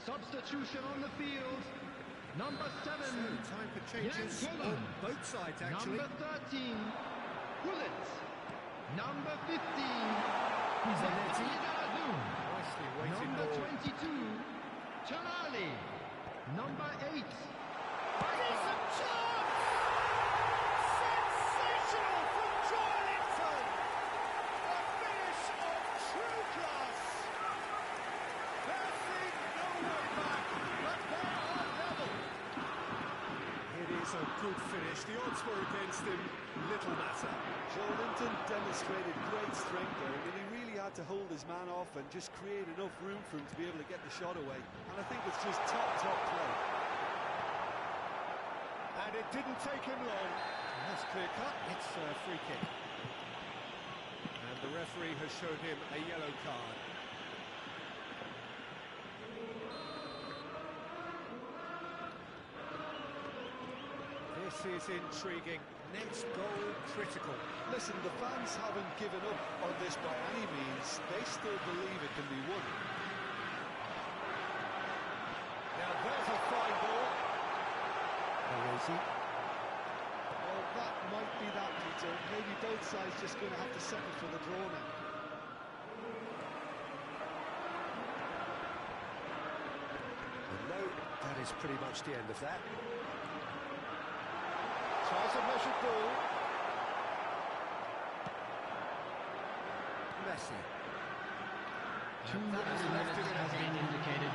Substitution on the field. Number 7. So, time for changes on both sides, actually. Number 13, Bullet. Number 15, Zanetti. Zanetti. Nicely weighted Number ball. 22, Tonali. Number 8, Decent chance! Sensational from Joelinton! A finish of true class! There seemed no way back, but they are level. It is a good finish. The odds were against him. Little matter. Joelinton demonstrated great strength there. I mean, he really had to hold his man off and just create enough room for him to be able to get the shot away. And I think it's just top play. And it didn't take him long. That's clear cut. It's a free kick. And the referee has shown him a yellow card. This is intriguing. Next goal critical. Listen, the fans haven't given up on this by any means. They still believe it can be won. Now there's a fine ball. Easy. Well, that might be that, Peter. Maybe both sides just going to have to settle for the draw now. No, that is pretty much the end of that. Tries a measured ball. Messi. two And that has left him in a has been heap. indicated.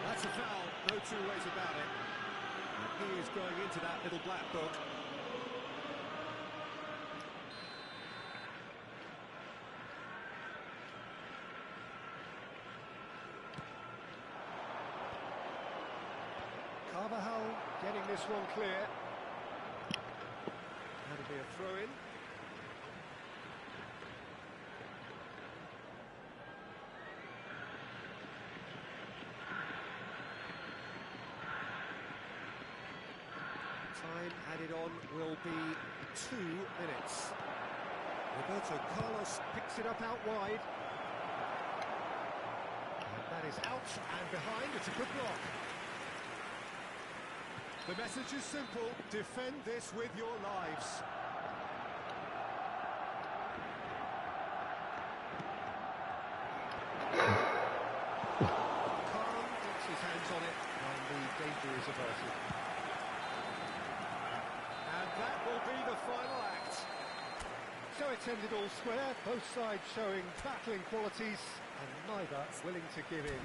That's a foul, no two ways about it. And he is growing into that little black book. Carvajal getting this one clear. That'll be a throw-in. Time added on will be 2 minutes. Roberto Carlos picks it up out wide. And that is out and behind. It's a good block. The message is simple: defend this with your lives. Carl gets his hands on it and the danger is averted. And that will be the final act. So it's ended all square, both sides showing battling qualities and neither willing to give in.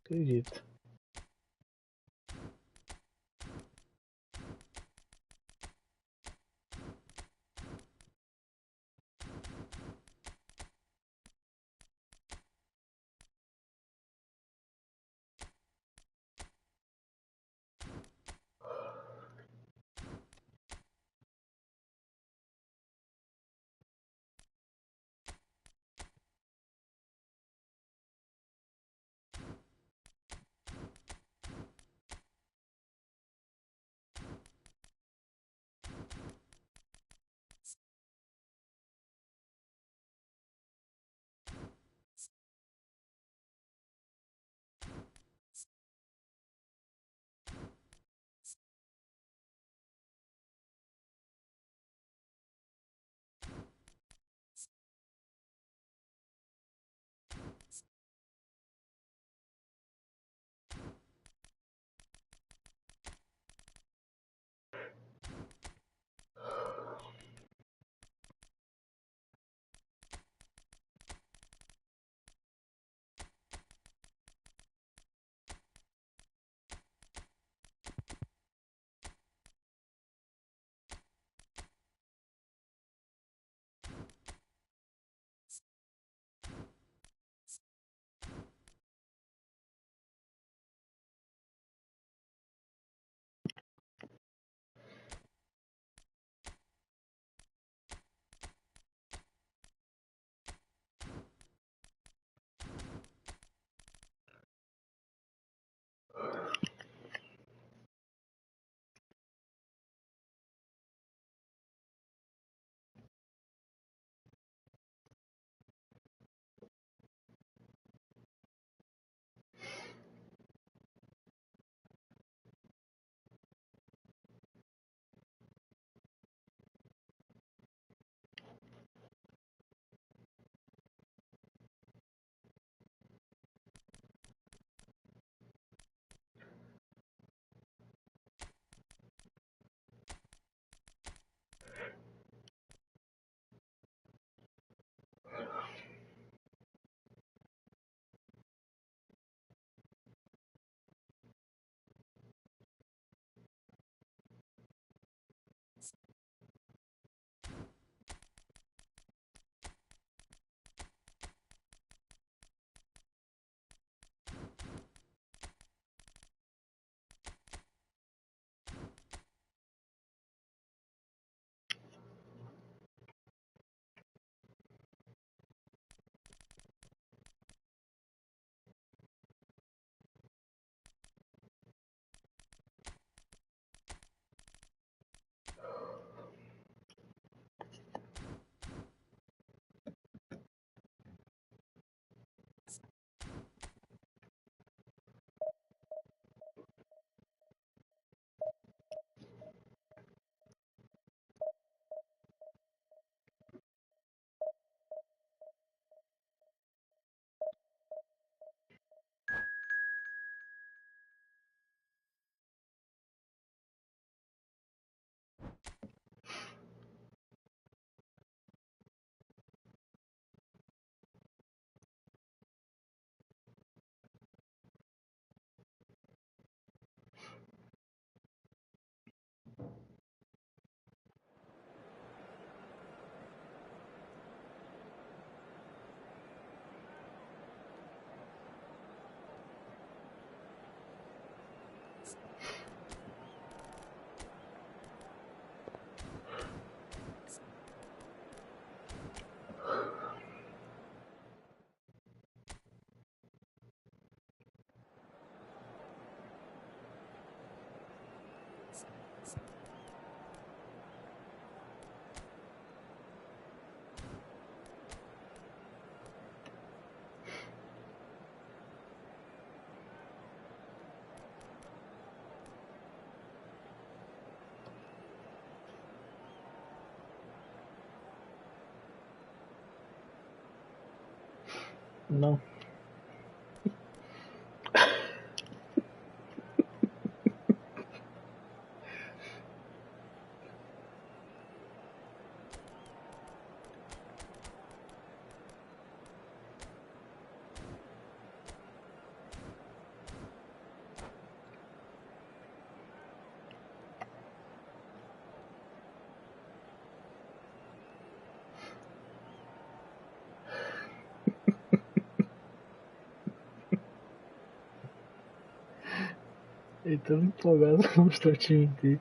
Acredito. Não. Ele tá muito empolgado pra mostrar o time inteiro.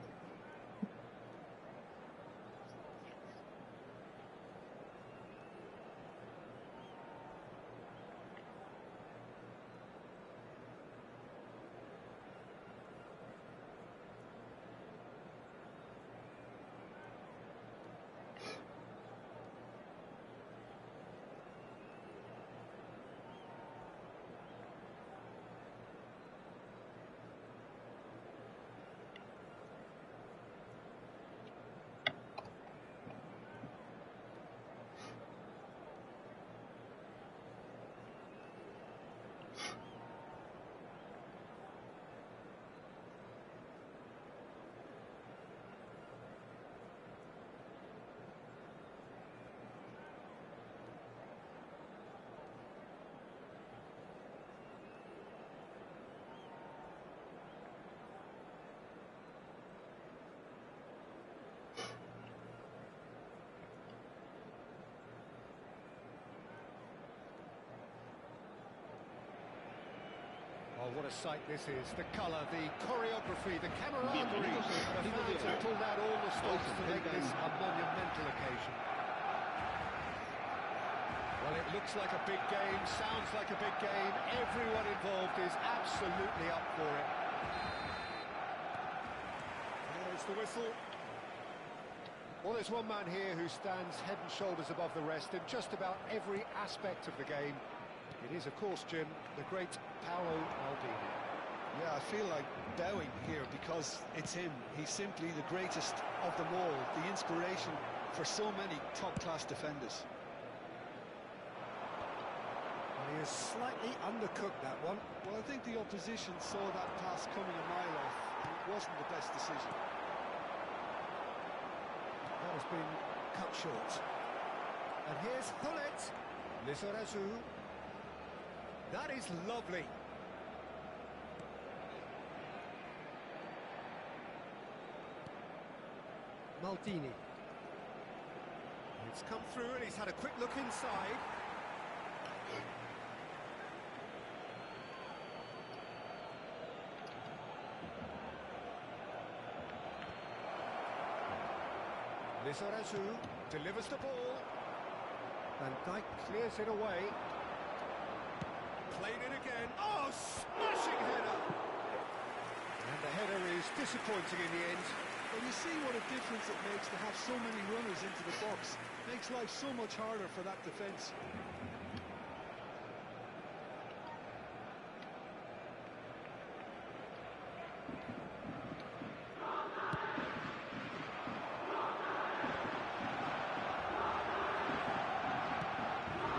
Oh, what a sight this is. The colour, the choreography, the camaraderie. The fans have pulled out all the stops to make this a monumental occasion. Well, it looks like a big game, sounds like a big game. Everyone involved is absolutely up for it. There's the whistle. Well, there's one man here who stands head and shoulders above the rest in just about every aspect of the game. It is, of course, Jim, the great Paolo Maldini. Yeah, I feel like bowing here because it's him. He's simply the greatest of them all, the inspiration for so many top-class defenders. Well, he has slightly undercooked that one. Well, I think the opposition saw that pass coming a mile off, and it wasn't the best decision. That has been cut short. And here's Hullet. Lizarazu. That is lovely. Maldini. It's come through and he's had a quick look inside. Lizarazu delivers the ball. Van Dijk clears it away. Played it again. Oh, smashing header! And the header is disappointing in the end. Well, you see what a difference it makes to have so many runners into the box. Makes life so much harder for that defence.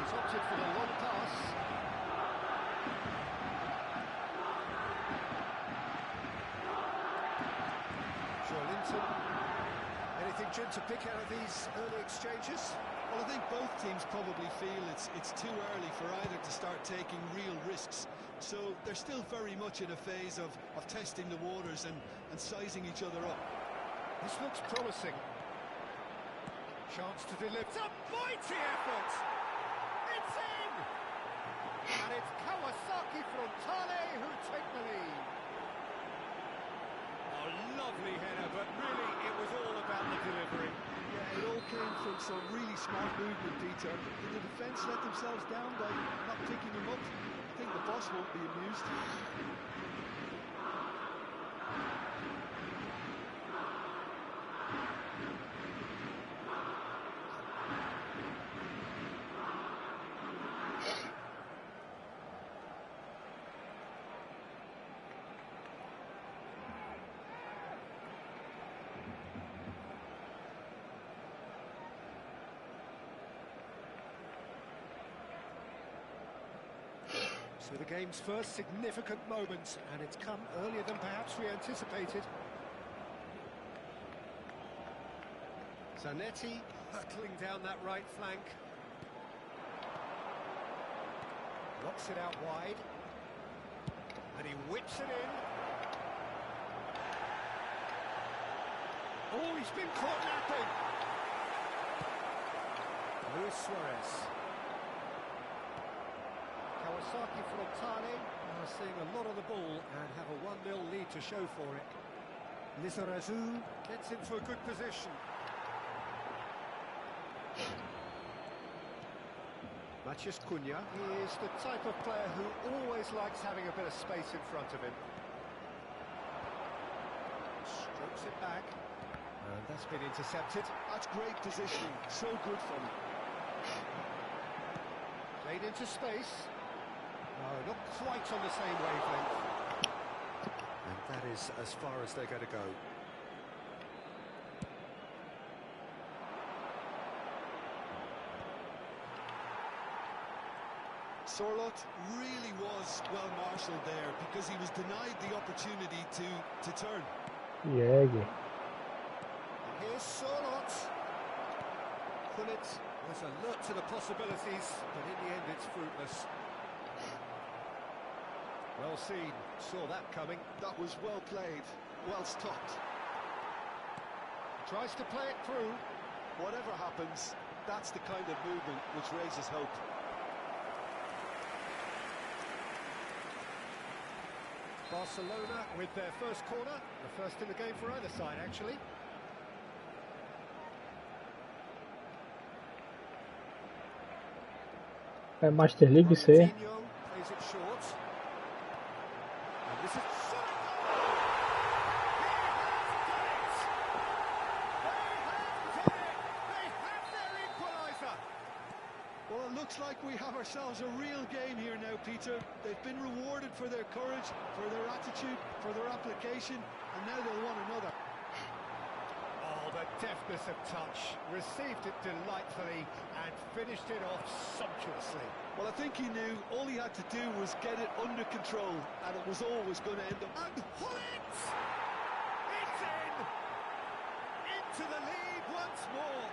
He's opted for the long pass. Anything, Jim, to pick out of these early exchanges? Well, I think both teams probably feel it's too early for either to start taking real risks. So they're still very much in a phase of testing the waters and sizing each other up. This looks promising. Chance to deliver. It's a mighty effort! It's in! And it's Kawasaki Frontale who take the lead. Oh, lovely header, but really it was all about the delivery. Yeah, it all came from some really smart movement, Peter. Did the defence let themselves down by not picking him up? I think the boss won't be amused. So the game's first significant moment, and it's come earlier than perhaps we anticipated. Zanetti hurtling down that right flank. Locks it out wide. And he whips it in. Oh, he's been caught napping. Luis Suarez. Kawasaki Frontale are seeing a lot of the ball and have a 1-0 lead to show for it. Lizarazu gets into a good position. Matías Cunha, he is the type of player who always likes having a bit of space in front of him. Strokes it back. And that's been intercepted. That's great positioning, so good from him. Played into space. No, not quite on the same wavelength. And that is as far as they're going to go. Sorloth really was well marshalled there because he was denied the opportunity to turn. Yeah. Here's Sorloth. Gullit was alert to the possibilities, but in the end it's fruitless. Well seen, saw that coming. That was well played, well stopped. Tries to play it through. Whatever happens, that's the kind of movement which raises hope. Barcelona with their first corner, the first in the game for either side actually. É Master League isso aí. Coutinho plays it short. And this is Well, it looks like we have ourselves a real game here now, Peter. They've been rewarded for their courage, for their attitude, for their application, and now they'll want another. Oh, the deftness of touch. Received it delightfully and finished it off sumptuously. Well, I think he knew all he had to do was get it under control, and it was always going to end up... And Gullit! It's in! Into the lead once more.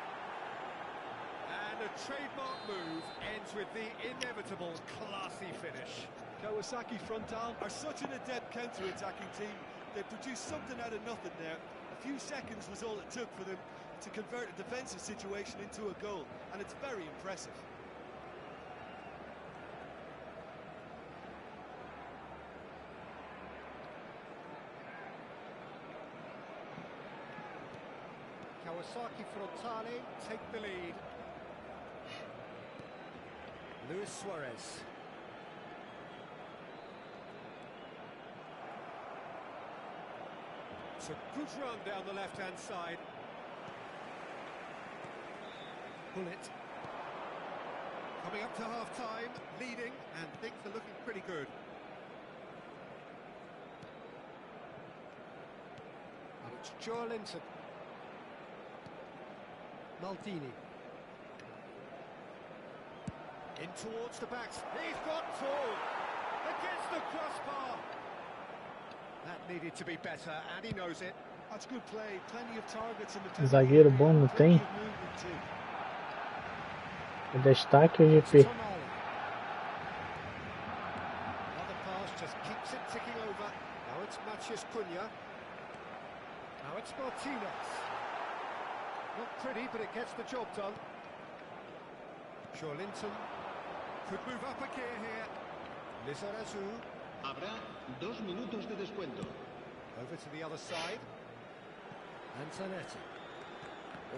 And a trademark move ends with the inevitable classy finish. Kawasaki Frontale are such an adept counter-attacking team. They produced something out of nothing there. A few seconds was all it took for them to convert a defensive situation into a goal, and it's very impressive. Kawasaki Frontale take the lead. Luis Suarez. It's a good run down the left-hand side. Gullit. Coming up to half-time, leading, and things are looking pretty good. And it's Joelinton. Maldini. In towards the backs. He's got full. Against the crossbar. That needed to be better, and he knows it. That's good play. Plenty of targets in the Zagueiro bom não tem. O destaque é o GP. Another pass just keeps it ticking over. Now it's Matías Cunha. Now it's Martinez. Not pretty, but it gets the job done. Joelinton could move up a gear here. Lizarazu. Habrá 2 minutos de descuento. Over to the other side. And Zanetti.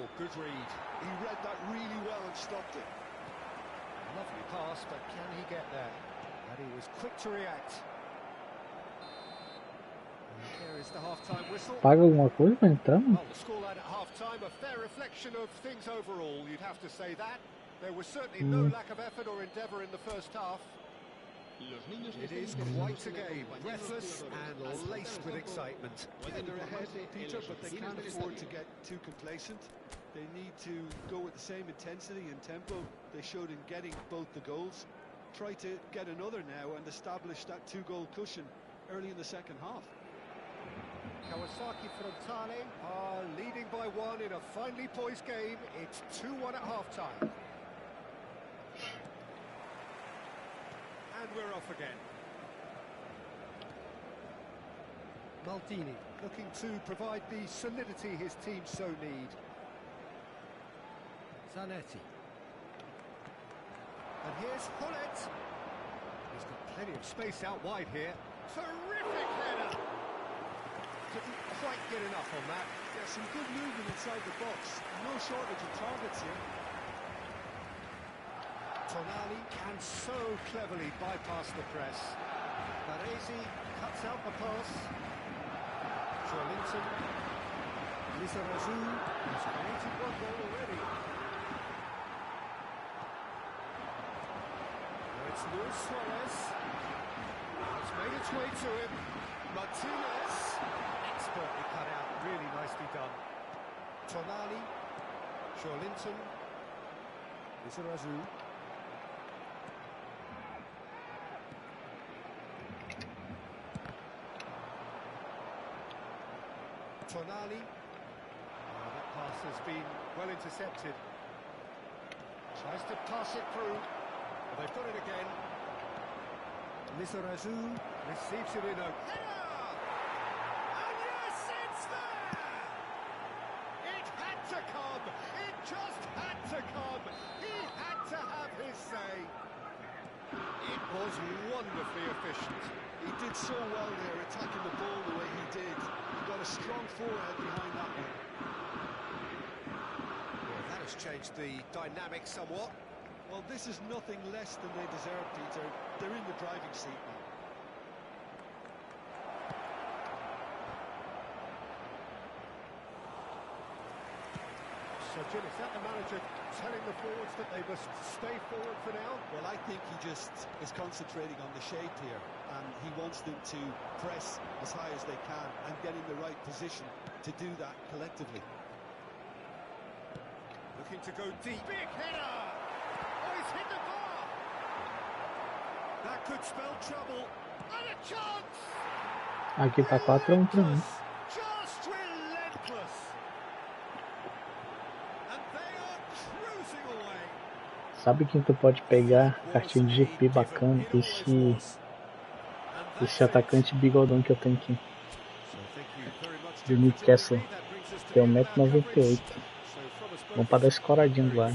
Oh, good read. He read that really well and stopped it. Lovely pass, but can he get there? And he was quick to react. And here is the half-time whistle. Paga alguma coisa pra entrar? Well, the scoreline at half-time, a fair reflection of things overall, you'd have to say that. There was certainly no lack of effort or endeavour in the first half. It is quite a game, breathless and laced with excitement. Yeah, they're ahead, Peter, but they can't afford to get too complacent. They need to go with the same intensity and tempo they showed in getting both the goals. try to get another now and establish that 2-goal cushion early in the second half. Kawasaki Frontale are leading by 1 in a finely poised game. It's 2-1 at half-time. And we're off again. Maldini looking to provide the solidity his team so need. Zanetti. And here's Hullet. He's got plenty of space out wide here. Terrific header! Couldn't quite get enough on that. Yeah, some good movement inside the box. No shortage of targets here. Tonali can so cleverly bypass the press. Baresi cuts out the pass. Joelinton. Lizarazu has created 1 goal already. Now it's Luis Suarez. It's made its way to him. Martinez. Expertly cut out. Really nicely done. Tonali. Joelinton. Lizarazu. Tonali. Oh, that pass has been well intercepted. Tries to pass it through. Well, they've got it again. Lizarazu receives it in a header! And yes, it's there! It had to come! It just had to come! He had to have his say! It was wonderfully efficient. He did so well there, attacking the ball the way he did. He got a strong forehead behind that one. Well, that has changed the dynamic somewhat. Well, this is nothing less than they deserve, Peter. They're in the driving seat now. So, Jim, is that the manager telling the forwards that they must stay forward for now? Well, I think he just is concentrating on the shape here, and he wants them to press as high as they can and get in the right position to do that collectively. Looking to go deep. Big header! Oh, he's hit the bar! That could spell trouble. And a chance! Aqui tá 4-1 pra mim. Just relentless! And they are cruising away. Sabe quem tu pode pegar? Cartinho de GP bacana. Esse atacante bigodão que eu tenho aqui. Do Newcastle. Tem 1,98 m. Vamos pra dar escoradinho lá.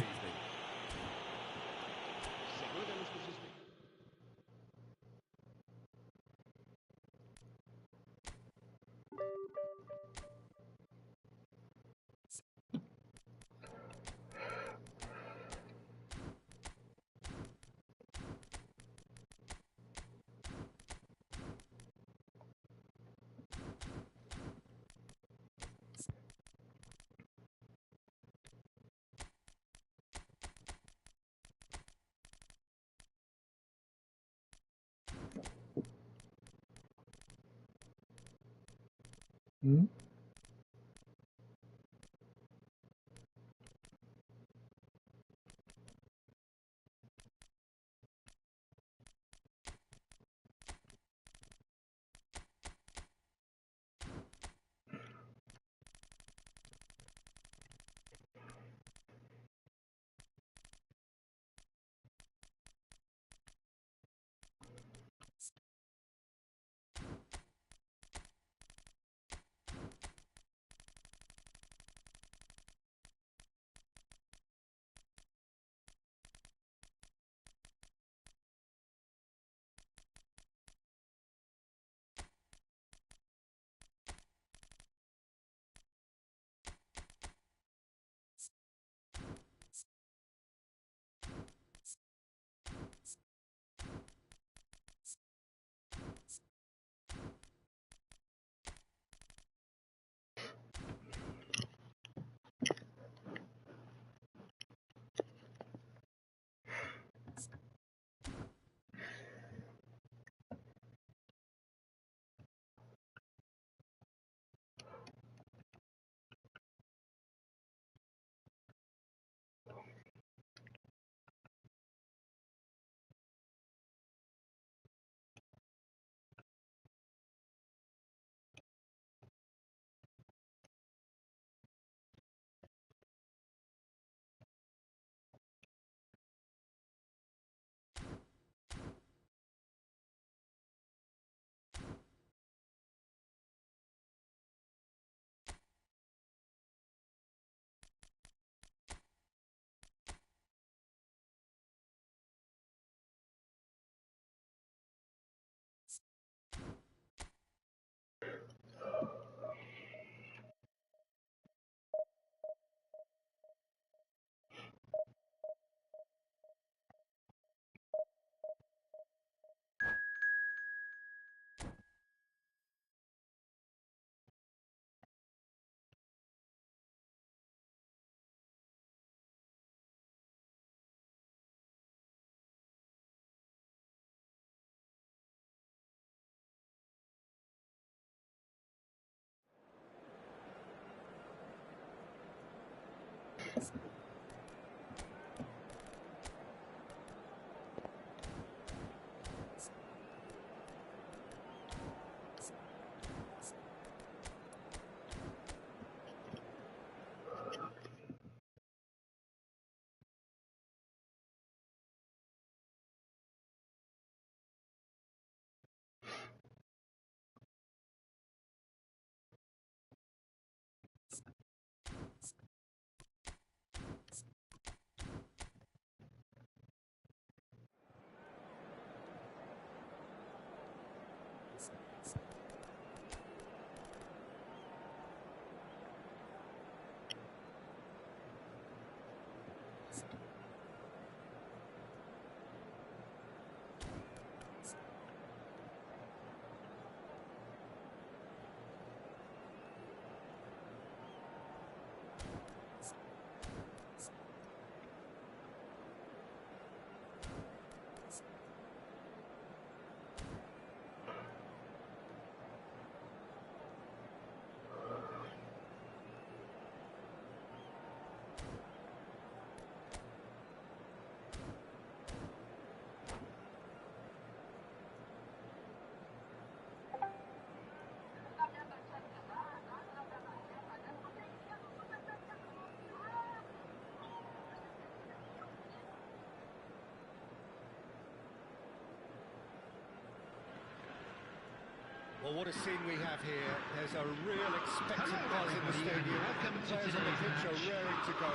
Well, what a scene we have here. There's a real expectant buzz in the stadium. The players on the pitch are raring to go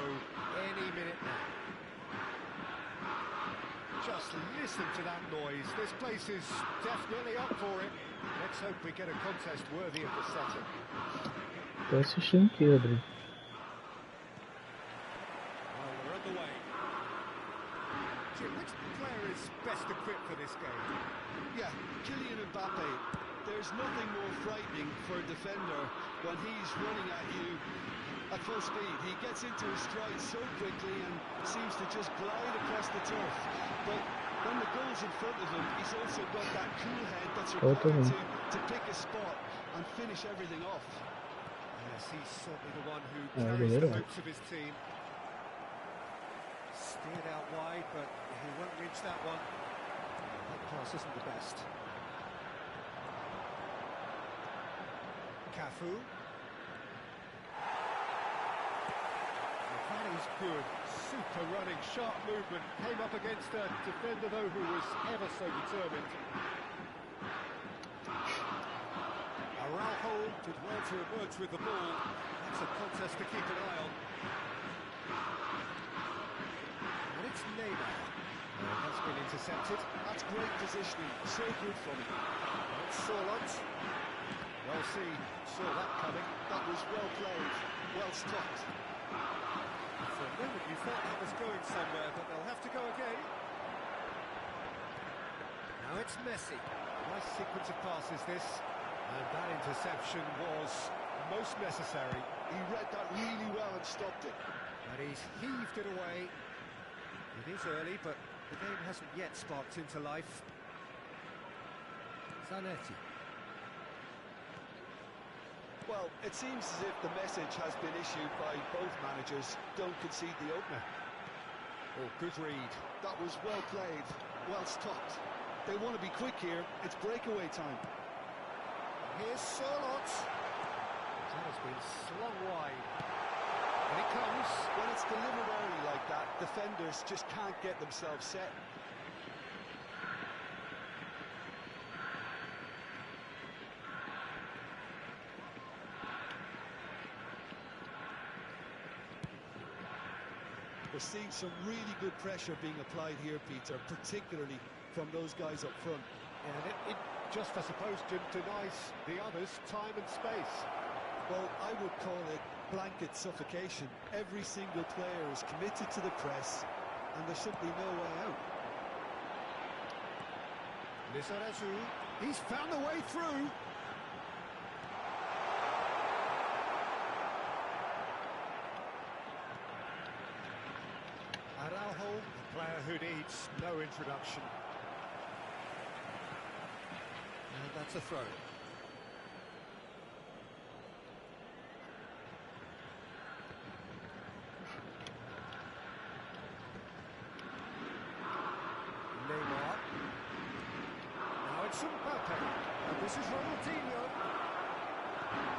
any minute now. Just listen to that noise. This place is definitely up for it. Let's hope we get a contest worthy of the setting. Tô assistindo aqui, Rodrigo. Well, we're underway. Jim, which player is best equipped for this game? Yeah, Kylian Mbappe. There's nothing more frightening for a defender when he's running at you at full speed. He gets into his stride so quickly and seems to just glide across the turf. But when the goal's in front of him, he's also got that cool head that's required to pick a spot and finish everything off. Yes, he's certainly the one who carries the hopes of his team. Steered out wide, but he won't reach that one. That pass isn't the best. Cafu. That is good. Super running, sharp movement. Came up against a defender, though, who was ever so determined. Araujo did well to emerge with the ball. That's a contest to keep an eye on. And it's Neymar. That's been intercepted. That's great positioning. So good from him. That's Sorlot. Well seen. Saw that coming. That was well played. Well stopped. For a moment you thought that was going somewhere, but they'll have to go again. Now it's Messi. Nice sequence of passes this. And that interception was most necessary. He read that really well and stopped it. But he's heaved it away. It is early, but the game hasn't yet sparked into life. Zanetti. Well, it seems as if the message has been issued by both managers. Don't concede the opener. Oh, good read. That was well played, well stopped. They want to be quick here. It's breakaway time. Here's Sorlot. That has been slung wide. And it comes. When it's delivered early like that, defenders just can't get themselves set. We're seeing some really good pressure being applied here, Peter, particularly from those guys up front. And it just, I suppose, denies the others time and space. Well, I would call it blanket suffocation. Every single player is committed to the press, and there's simply no way out. Lizarazu, he's found a way through. Araujo, a player who needs no introduction. And that's a throw. Neymar. Now it's Mbappe. And this is Ronaldinho.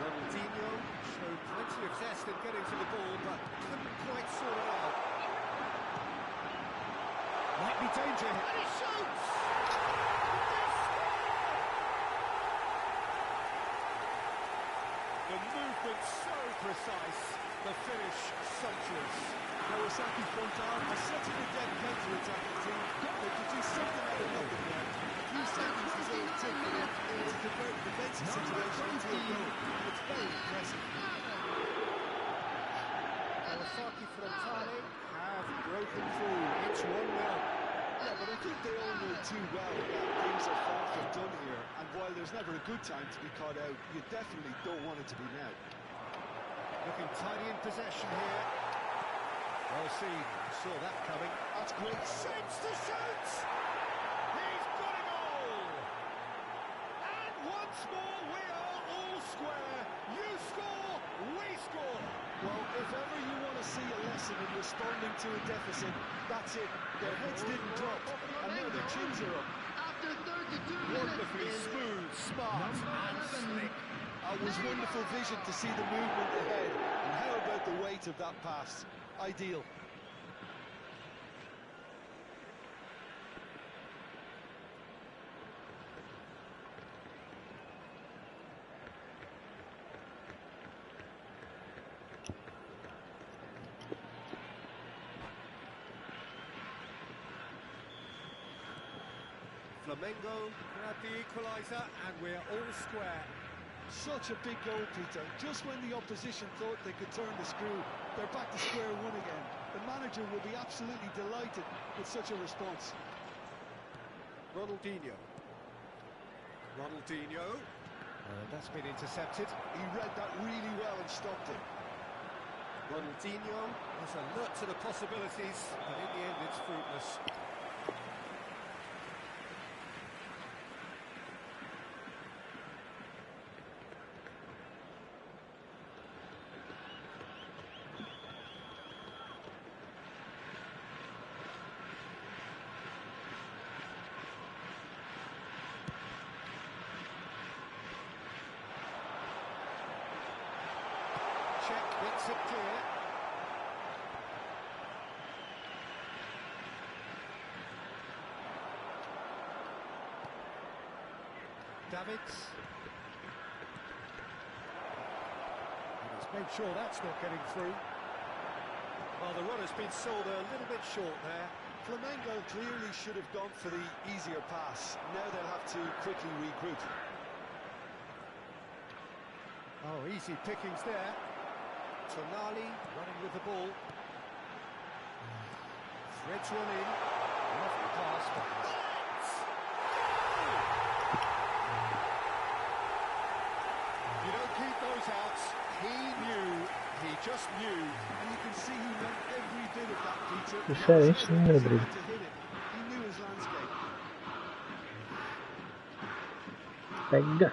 Ronaldinho showed plenty of zest in getting to the ball, but couldn't quite sort it out. Might be danger here. And he shoots! The movement so precise, the finish sumptuous. Kawasaki Frontal are such a adept counter-attacking team. They produce something out of nothing there. A few seconds is all it took for them to convert the defensive situation into a goal. It's very impressive. Kawasaki Frontale have broken through. It's 1-0. Yeah, but I think they all know too well that things are far from done here. And while there's never a good time to be caught out, you definitely don't want it to be now. Looking tidy in possession here. Well seen, saw that coming. That's great. Shapes to shoot! He's got it all! And once more we are all square. You score, we score. Well, if ever you want to see a lesson in responding to a deficit, that's it. Their heads didn't drop, and now their chins are up. After 32 Wonderfully minutes, smooth, smart and slick. It was wonderful vision to see the movement ahead. And how about the weight of that pass? Ideal. Flamengo grab the equaliser, and we're all square. Such a big goal, Peter. Just when the opposition thought they could turn the screw, they're back to square one again. The manager will be absolutely delighted with such a response. Ronaldinho. That's been intercepted. He read that really well and stopped it. Ronaldinho was alert to the possibilities, but in the end it's fruitless. Check gets it clear. Davids. And he's made sure that's not getting through. Well, the run has been sold a little bit short there. Flamengo clearly should have gone for the easier pass. Now they'll have to quickly regroup. Oh, easy pickings there. Tonali running with the ball. Threads one in. Lovely pass. You don't keep those out. He just knew. And you can see he meant every bit of that, Peter. Diferente, né, Rodrigo? To hit it. He knew his landscape. Pega.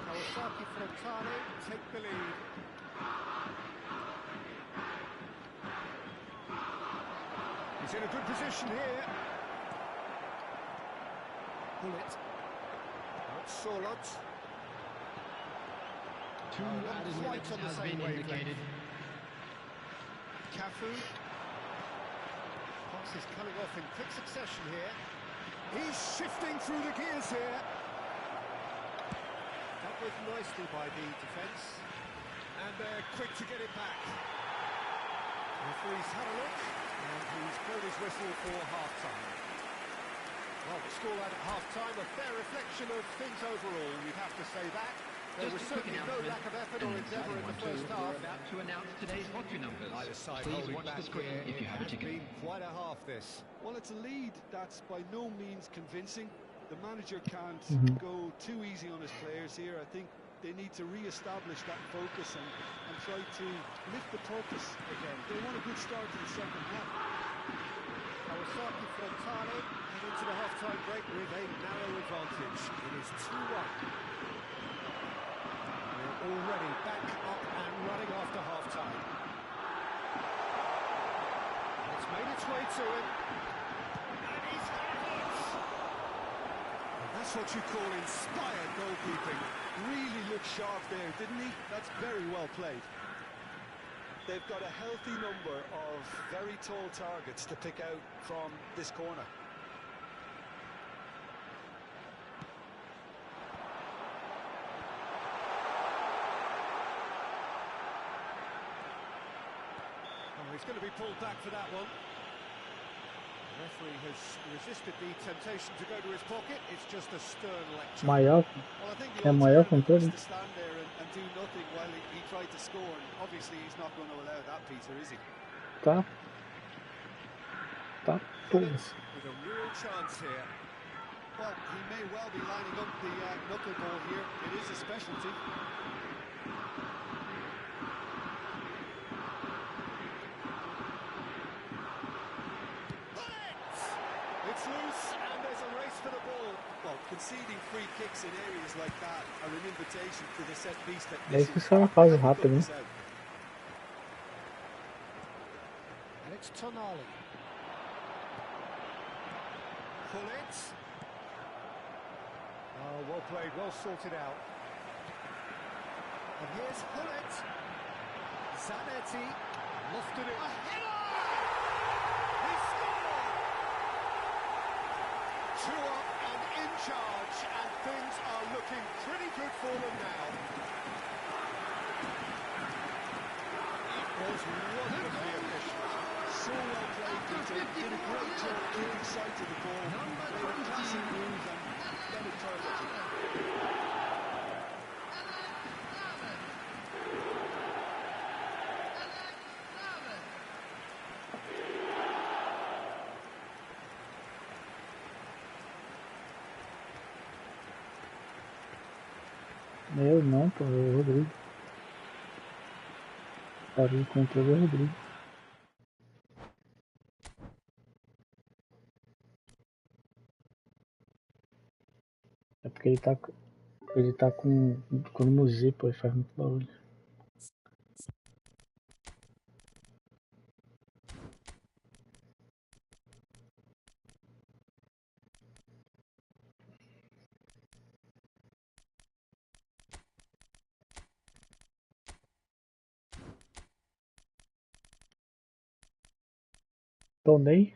Kawasaki Frontale take the lead. He's in a good position here. Bullet. Solot. Two added minutes has been indicated. Cafu. Pass is coming off in quick succession here. He's shifting through the gears here. Dealt with nicely by the defence. And they're quick to get it back. The referee's had a look, and he's blown his whistle for half-time. Well, the scoreline at half-time, a fair reflection of things overall, you'd have to say that. There was certainly no lack of effort or endeavour in the first half. We're about to announce today's lottery numbers. Either side Please holding watch back the screen here. if you have a It has ticket. been quite a half, this. Well, it's a lead that's by no means convincing. The manager can't go too easy on his players here. I think they need to re-establish that focus and try to lift the purpose again. They want a good start to the second half. Kawasaki Frontale head into the half-time break with a narrow advantage. It is 2-1. We're already back up and running after half-time. It's made its way to him. And he's had it! And that's what you call inspired goalkeeping. Really looked sharp there, didn't he? That's very well played. They've got a healthy number of very tall targets to pick out from this corner. Oh, he's going to be pulled back for that one. The referee has resisted the temptation to go to his pocket. It's just a stern lecture. Maior. Well, I think É maior com alternative tudo. is to stand there and do nothing while he tried to score. And obviously, he's not going to allow that, Peter, is he? Tá. Tá tudo. With a real chance here. Well, he may well be lining up the knuckleball here. It is a specialty. It's loose, and there's a race for the ball. Well, conceding free kicks in areas like that are an invitation to the set piece that É isso que só faz rápido, né? And it's Tonali. Bullet. Oh, well played, well sorted out. And here's Bullet. Zanetti lofted it. A header! He scored! 2 up and in charge, and things are looking pretty good for them now. was wonderfully efficient. So well played, Dieter. Did a great job keeping sight of the ball. Played a classic move and done it perfectly. Eu não, pô, o Rodrigo. Parou o controle do Rodrigo. É porque ele tá com o museu, pô, ele faz muito barulho. Tonei.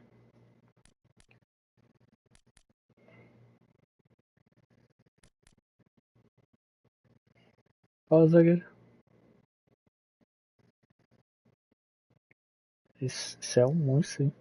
Ó o zagueiro. Esse é um monstro, hein?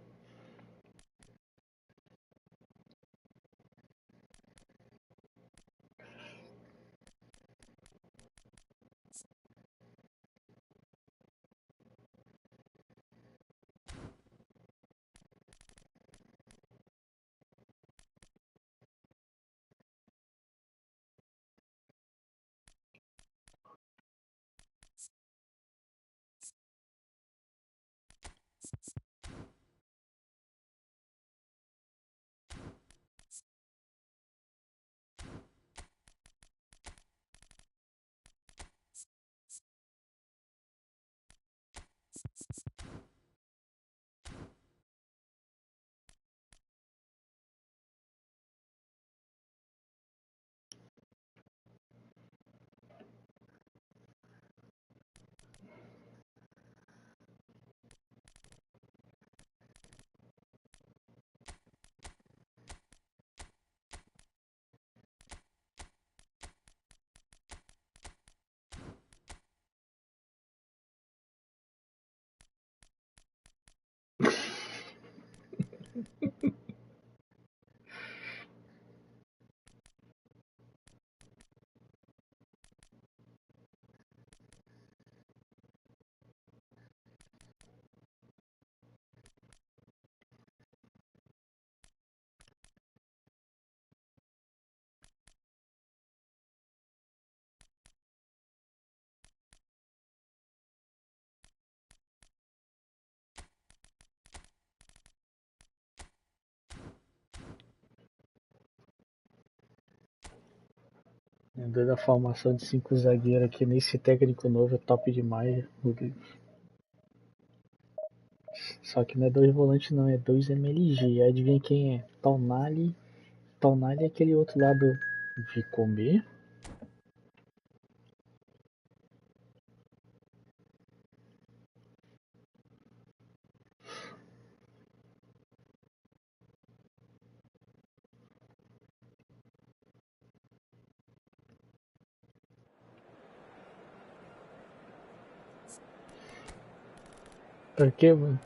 Lembrei da formação de 5 zagueiros aqui nesse técnico novo, é top demais, Rodrigo. Só que não é 2 volantes não, é 2 MLG. Adivinha quem é? Tonali. Tonali é aquele outro lado de comer. Pra quê, mano?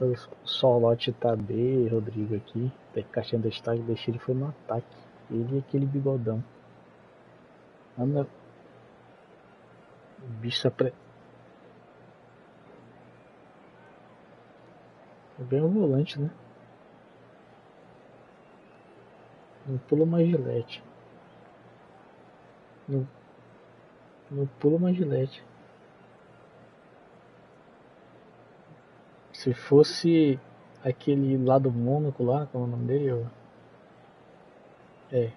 O Solote tá B, Rodrigo aqui. Tem caixinha de destaque, deixei ele foi no ataque. Ele e aquele bigodão. Anda. O bicho é bem o volante, né? Não pula mais gilete. Não, não pula mais gilete. Se fosse aquele lá do Mônaco lá, como é o nome dele? É.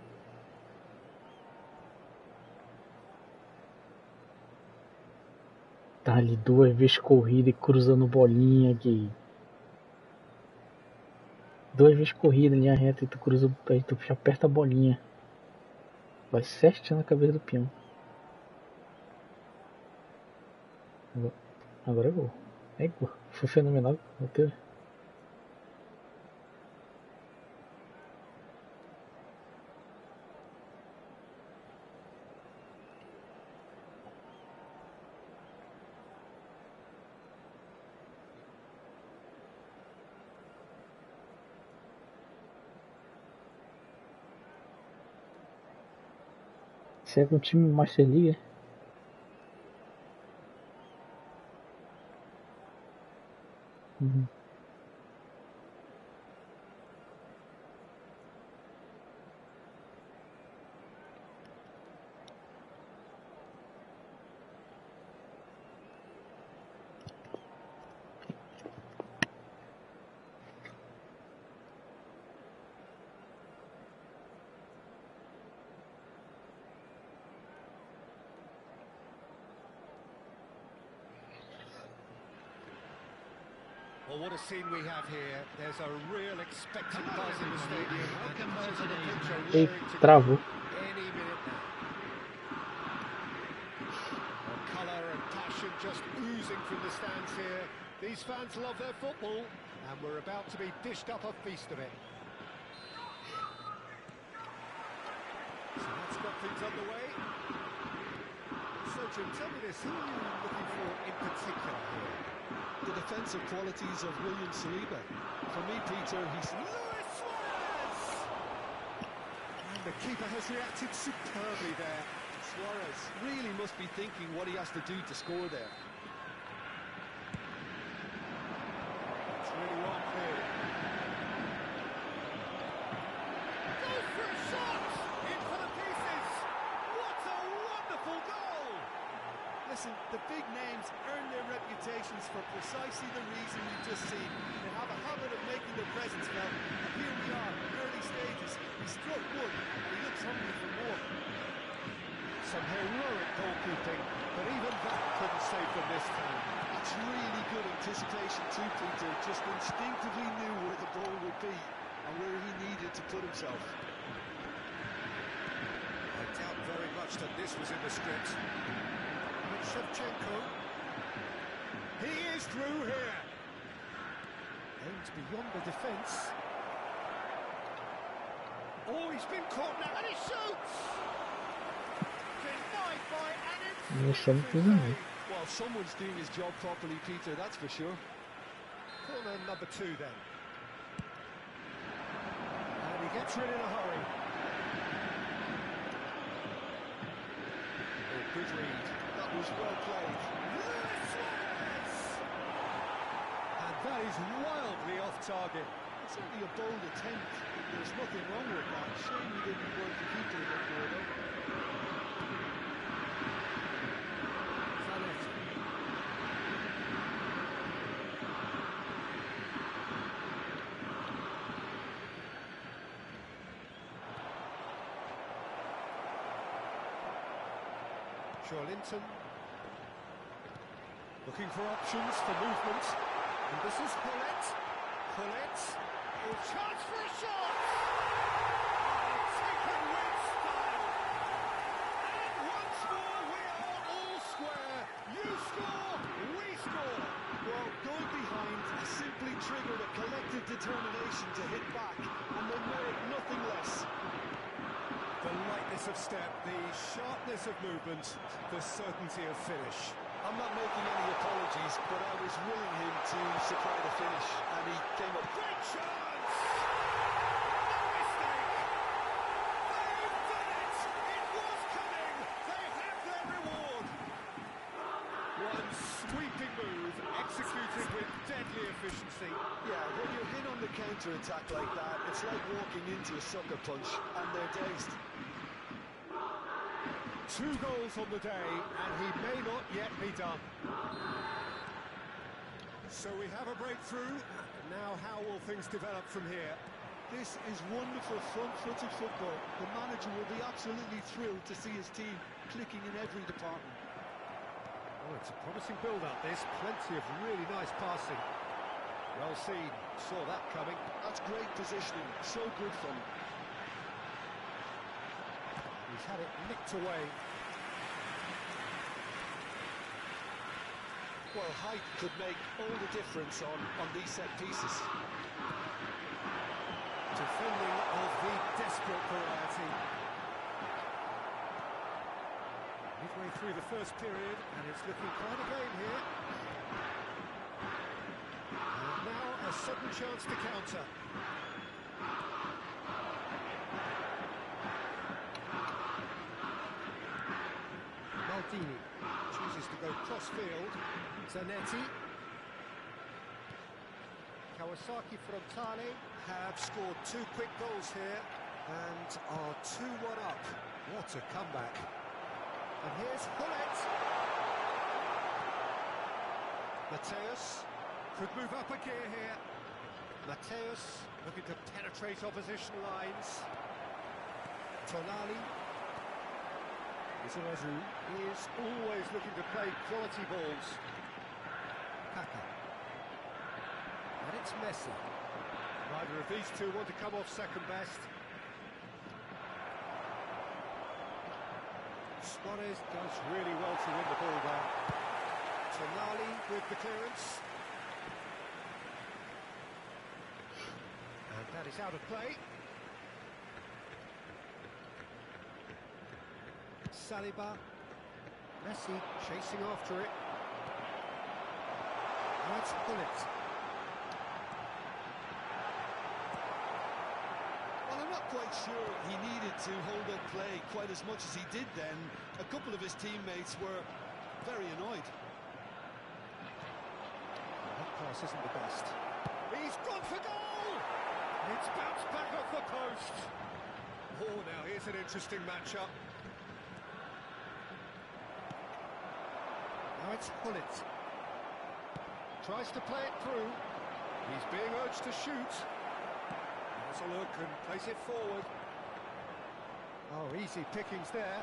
Tá ali 2 vezes corrida e cruzando bolinha aqui. 2 vezes corrida em linha reta e tu cruza, aí tu aperta a bolinha. Vai certinho na cabeça do peão. Agora é gol. É gol. Foi fenomenal. Bateu. Você é um time Master League? Uhum. Well, what a scene we have here. There's a real expectant buzz in the stadium. Welcome to And the pitch are Ei, raring to travou. go any minute now. Well, colour and passion just oozing from the stands here. These fans love their football, and we're about to be dished up a feast of it. So that's got things underway. So, Jim, tell me this, who are you looking for in particular here? The defensive qualities of William Saliba. For me, Peter, he's Luis Suarez! And the keeper has reacted superbly there. Suarez really must be thinking what he has to do to score there. It's really wrong here. Goes for a shot! In for the pieces! What a wonderful goal! Listen, the big names earn their reputations for precisely the reason you've just seen. They have a habit of making their presence felt, and here we are, early stages. He struck one, and he looks hungry for more. Some heroic goalkeeping, but even that couldn't save them this time. It's really good anticipation too, Peter. Just instinctively knew where the ball would be and where he needed to put himself. I doubt very much that this was in the script. But Shevchenko, he is through here. Aims beyond the defence. Oh, he's been caught now, and he shoots! Denied by an Não. Well, someone's doing his job properly, Peter, that's for sure. corner number 2 then. And he gets rid in a hurry. Oh, good read. That was well played. Luis Suarez! And that is wildly off target. It's only a bold attempt. There's nothing wrong with that. Shame he didn't work the keeper a bit more, though. Zanetti. Linton. Looking for options for movement. And this is Paulette. Paulette. A chance for a shot! Taken with style. And once more we are all square. You score, we score. Well, going behind simply triggered a collective determination to hit back, and they merit nothing less. The lightness of step, the sharpness of movement, the certainty of finish. I'm not making any apologies, but I was willing him to supply the finish, and he came up. Great chance! No mistake! They've done it! It was coming! They have their reward! One sweeping move, executed with deadly efficiency. Yeah, when you're hit on the counter-attack like that, it's like walking into a sucker punch, and they're dazed. 2 goals on the day, and he may not yet be done. So we have a breakthrough. Now how will things develop from here? This is wonderful front-footed football. The manager will be absolutely thrilled to see his team clicking in every department. Oh, it's a promising build-up, this. Plenty of really nice passing. Well seen. Saw that coming. That's great positioning. So good from him. He's had it nicked away. Well, height could make all the difference on these set pieces. Defending of the desperate variety. Midway through the first period, and it's looking quite a game here. And now a sudden chance to counter. Maldini chooses to go cross-field. Zanetti. Kawasaki Frontale have scored 2 quick goals here and are 2-1 up. What a comeback. And here's Hullet. Mateus could move up a gear here. Mateus looking to penetrate opposition lines. Tonali. Izarazu is always looking to play quality balls. Kaka. And it's Messi. Neither of these two want to come off second best. Suarez does really well to win the ball there. Tonali with the clearance. And that is out of play. Saliba. Messi chasing after it. That's Hullet. Well, I'm not quite sure he needed to hold up play quite as much as he did then. A couple of his teammates were very annoyed. That pass isn't the best. He's gone for goal! It's bounced back off the post. Oh, now here's an interesting matchup. Now it's Hullet. Tries to play it through. He's being urged to shoot. Has a look and plays it forward. Oh, easy pickings there.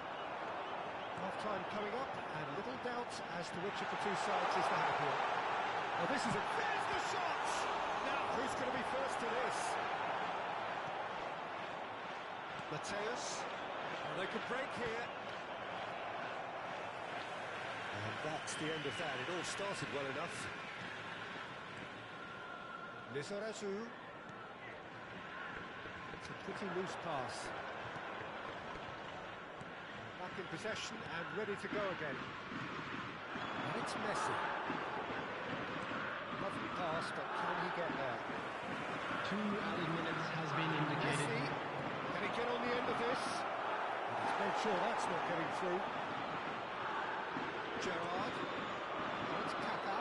Half-time coming up, and little doubt as to which of the two sides is the happier. Oh, this is it. There's the shot! Now, who's going to be first to this? Mateus. Oh, they could break here. And that's the end of that. It all started well enough. Lizarazu. It's a pretty loose pass. Back in possession and ready to go again. And it's Messi. Lovely pass, but can he get there? 2 added minutes has been indicated. Messi. Can he get on the end of this? He's made sure that's not getting through. Gerrard. And it's Kaka.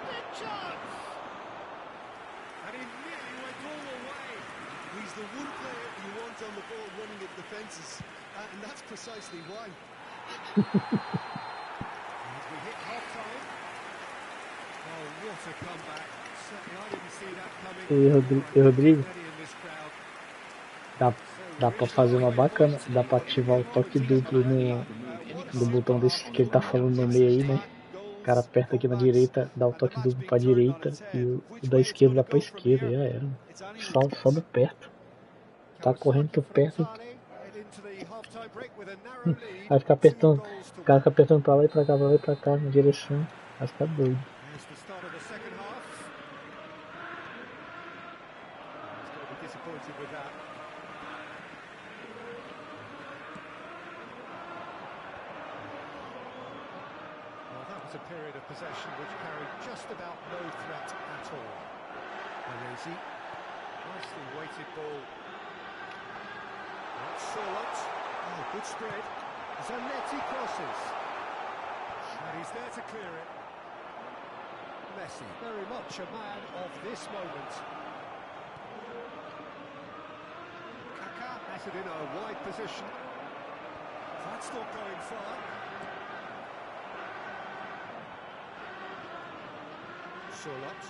Big chance! And he nearly went all the way. He's the one player you want on the ball running at defences, and that's precisely why. And we hit half-time. Oh, what a comeback. Certainly I didn't see that coming. E Rodrigo, Many in this crowd. dá pra fazer uma bacana, dá pra ativar o toque duplo no botão desse que ele tá falando no meio aí, né? O cara aperta aqui na direita, dá o toque duplo pra direita e o da esquerda dá pra esquerda, já era. Só do perto. Tá correndo por perto. Vai ficar apertando, o cara fica apertando pra lá e pra cá, na direção. Vai ficar doido. Here's the start of the second half. He's going to be disappointed with that. Well, that was a period of possession which carried just about no threat at all. Arezi, nicely weighted ball. That's Charlotte. Oh, good spread. Zanetti crosses. And he's there to clear it. Messi, very much a man of this moment. Kaka has it in a wide position. That's not going far. Charlotte.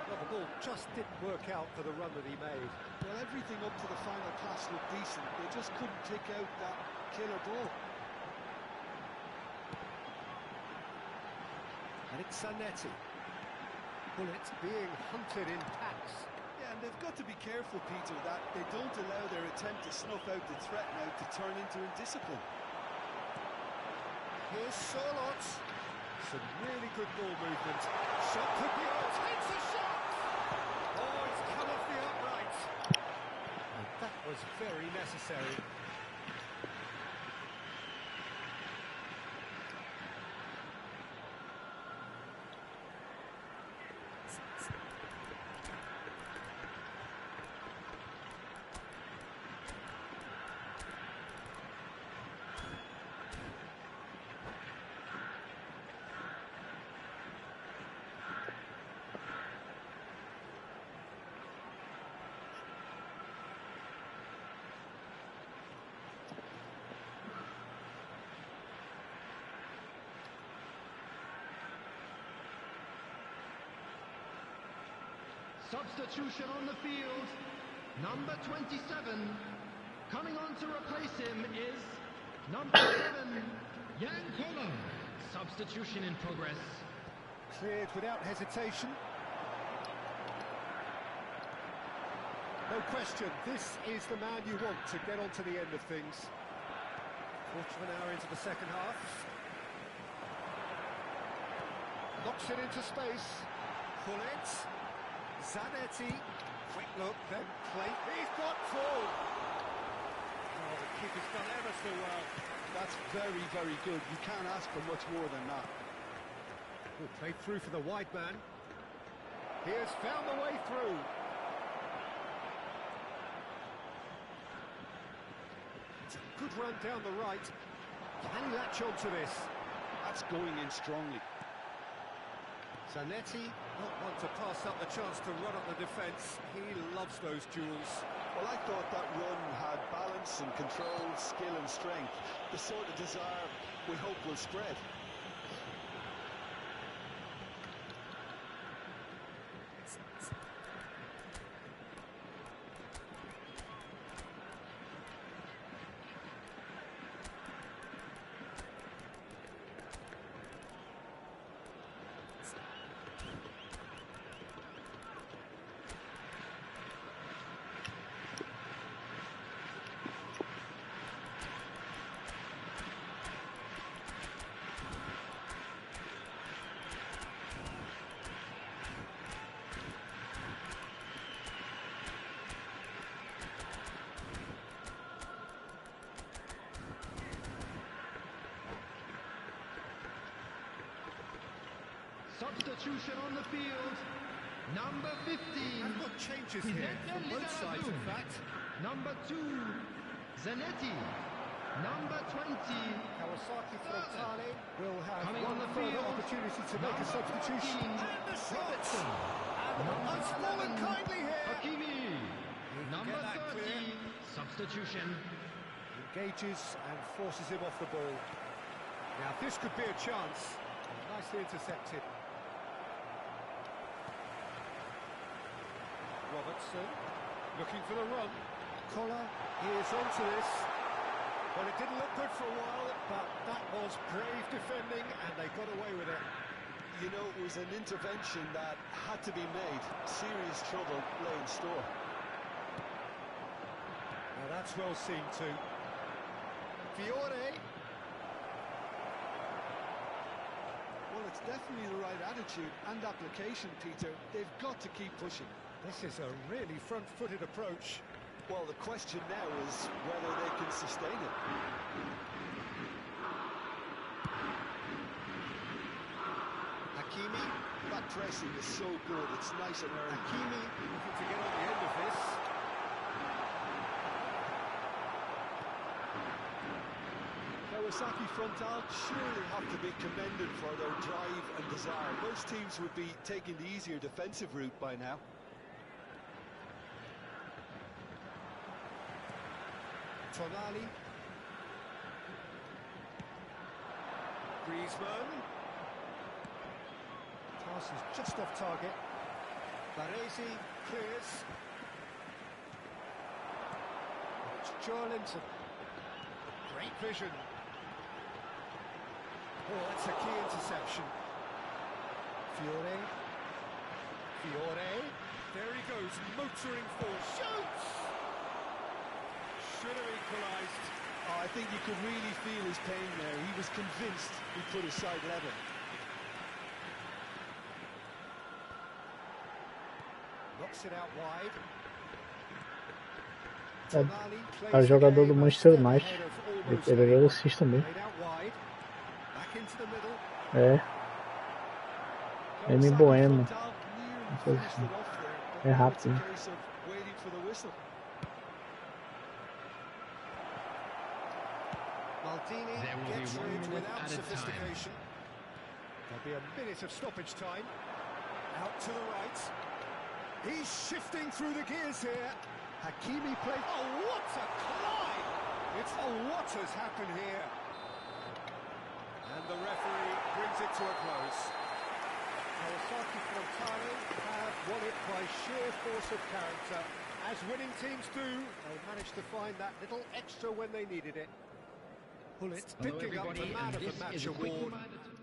Another ball just didn't work out for the run that he made. Well, everything up to the final pass looked decent. They just couldn't pick out that killer ball. And it's Zanetti. Bullets being hunted in packs. Yeah, and they've got to be careful, Peter, that they don't allow their attempt to snuff out the threat now to turn into indiscipline. Here's Charlotte. Some really good ball movement. Shot could be on. Takes a shot! Oh, it's come off the upright. And that was very necessary. Substitution on the field. Number 27. Coming on to replace him is number 7, Jan Koller. Substitution in progress. Cleared without hesitation. No question, this is the man you want to get on to the end of things. Quarter of an hour into the second half. Knocks it into space. Pull it. Zanetti, quick look, then play. He's got full. Oh, the keeper's done ever so well. That's very, very good. You can't ask for much more than that. Good play through for the wide man. He has found the way through. It's a good run down the right. Can he latch on to this? That's going in strongly. Zanetti, not one to pass up the chance to run up the defence. He loves those duels. Well, I thought that run had balance and control, skill and strength. The sort of desire we hope will spread. Substitution on the field. Number 15. I've got changes here from both sides, in fact. Number 2, Zanetti. Number 20. Kawasaki Frontale will have Coming one on the further field. opportunity to make a Number substitution. 14, And the shot! Robertson. And Number it's fallen 11, kindly here. Hakimi. Number get that 30, clear. substitution. Engages and forces him off the ball. Now this could be a chance. Nicely intercepted. Robertson looking for the run. Koller is onto this. Well, it didn't look good for a while, but that was brave defending and they got away with it. You know, it was an intervention that had to be made. Serious trouble lay in store. Now that's well seen too. Fiore. Well, it's definitely the right attitude and application, Peter. They've got to keep pushing. This is a really front-footed approach. Well, the question now is whether they can sustain it. Hakimi. That pressing is so good, it's nice and early. Hakimi looking to get on the end of this. Kawasaki Frontale surely have to be commended for their drive and desire. Most teams would be taking the easier defensive route by now. Tonali. Griezmann. Pass is just off target. Baresi clears. It's Joelinton. Great vision. Oh, that's a key interception. Fiore. There he goes, motoring forward. Shoots! Should have equalised. Oh, I think you could really feel his pain there. He was convinced he put his side level. Knocks it out wide. É o jogador do Manchester United. Ele é velocista mesmo. É. M Bueno. Uma coisa assim. É rápido. Né? There will be 1 minute at a time. There'll be a minute of stoppage time. Out to the right. He's shifting through the gears here. Hakimi plays. Oh, what a climb! What has happened here? And the referee brings it to a close. Kawasaki Frontale have won it by sheer force of character. As winning teams do, they managed to find that little extra when they needed it. Pullet Hello picking up the everybody, man and of the this match is a quick award. reminder to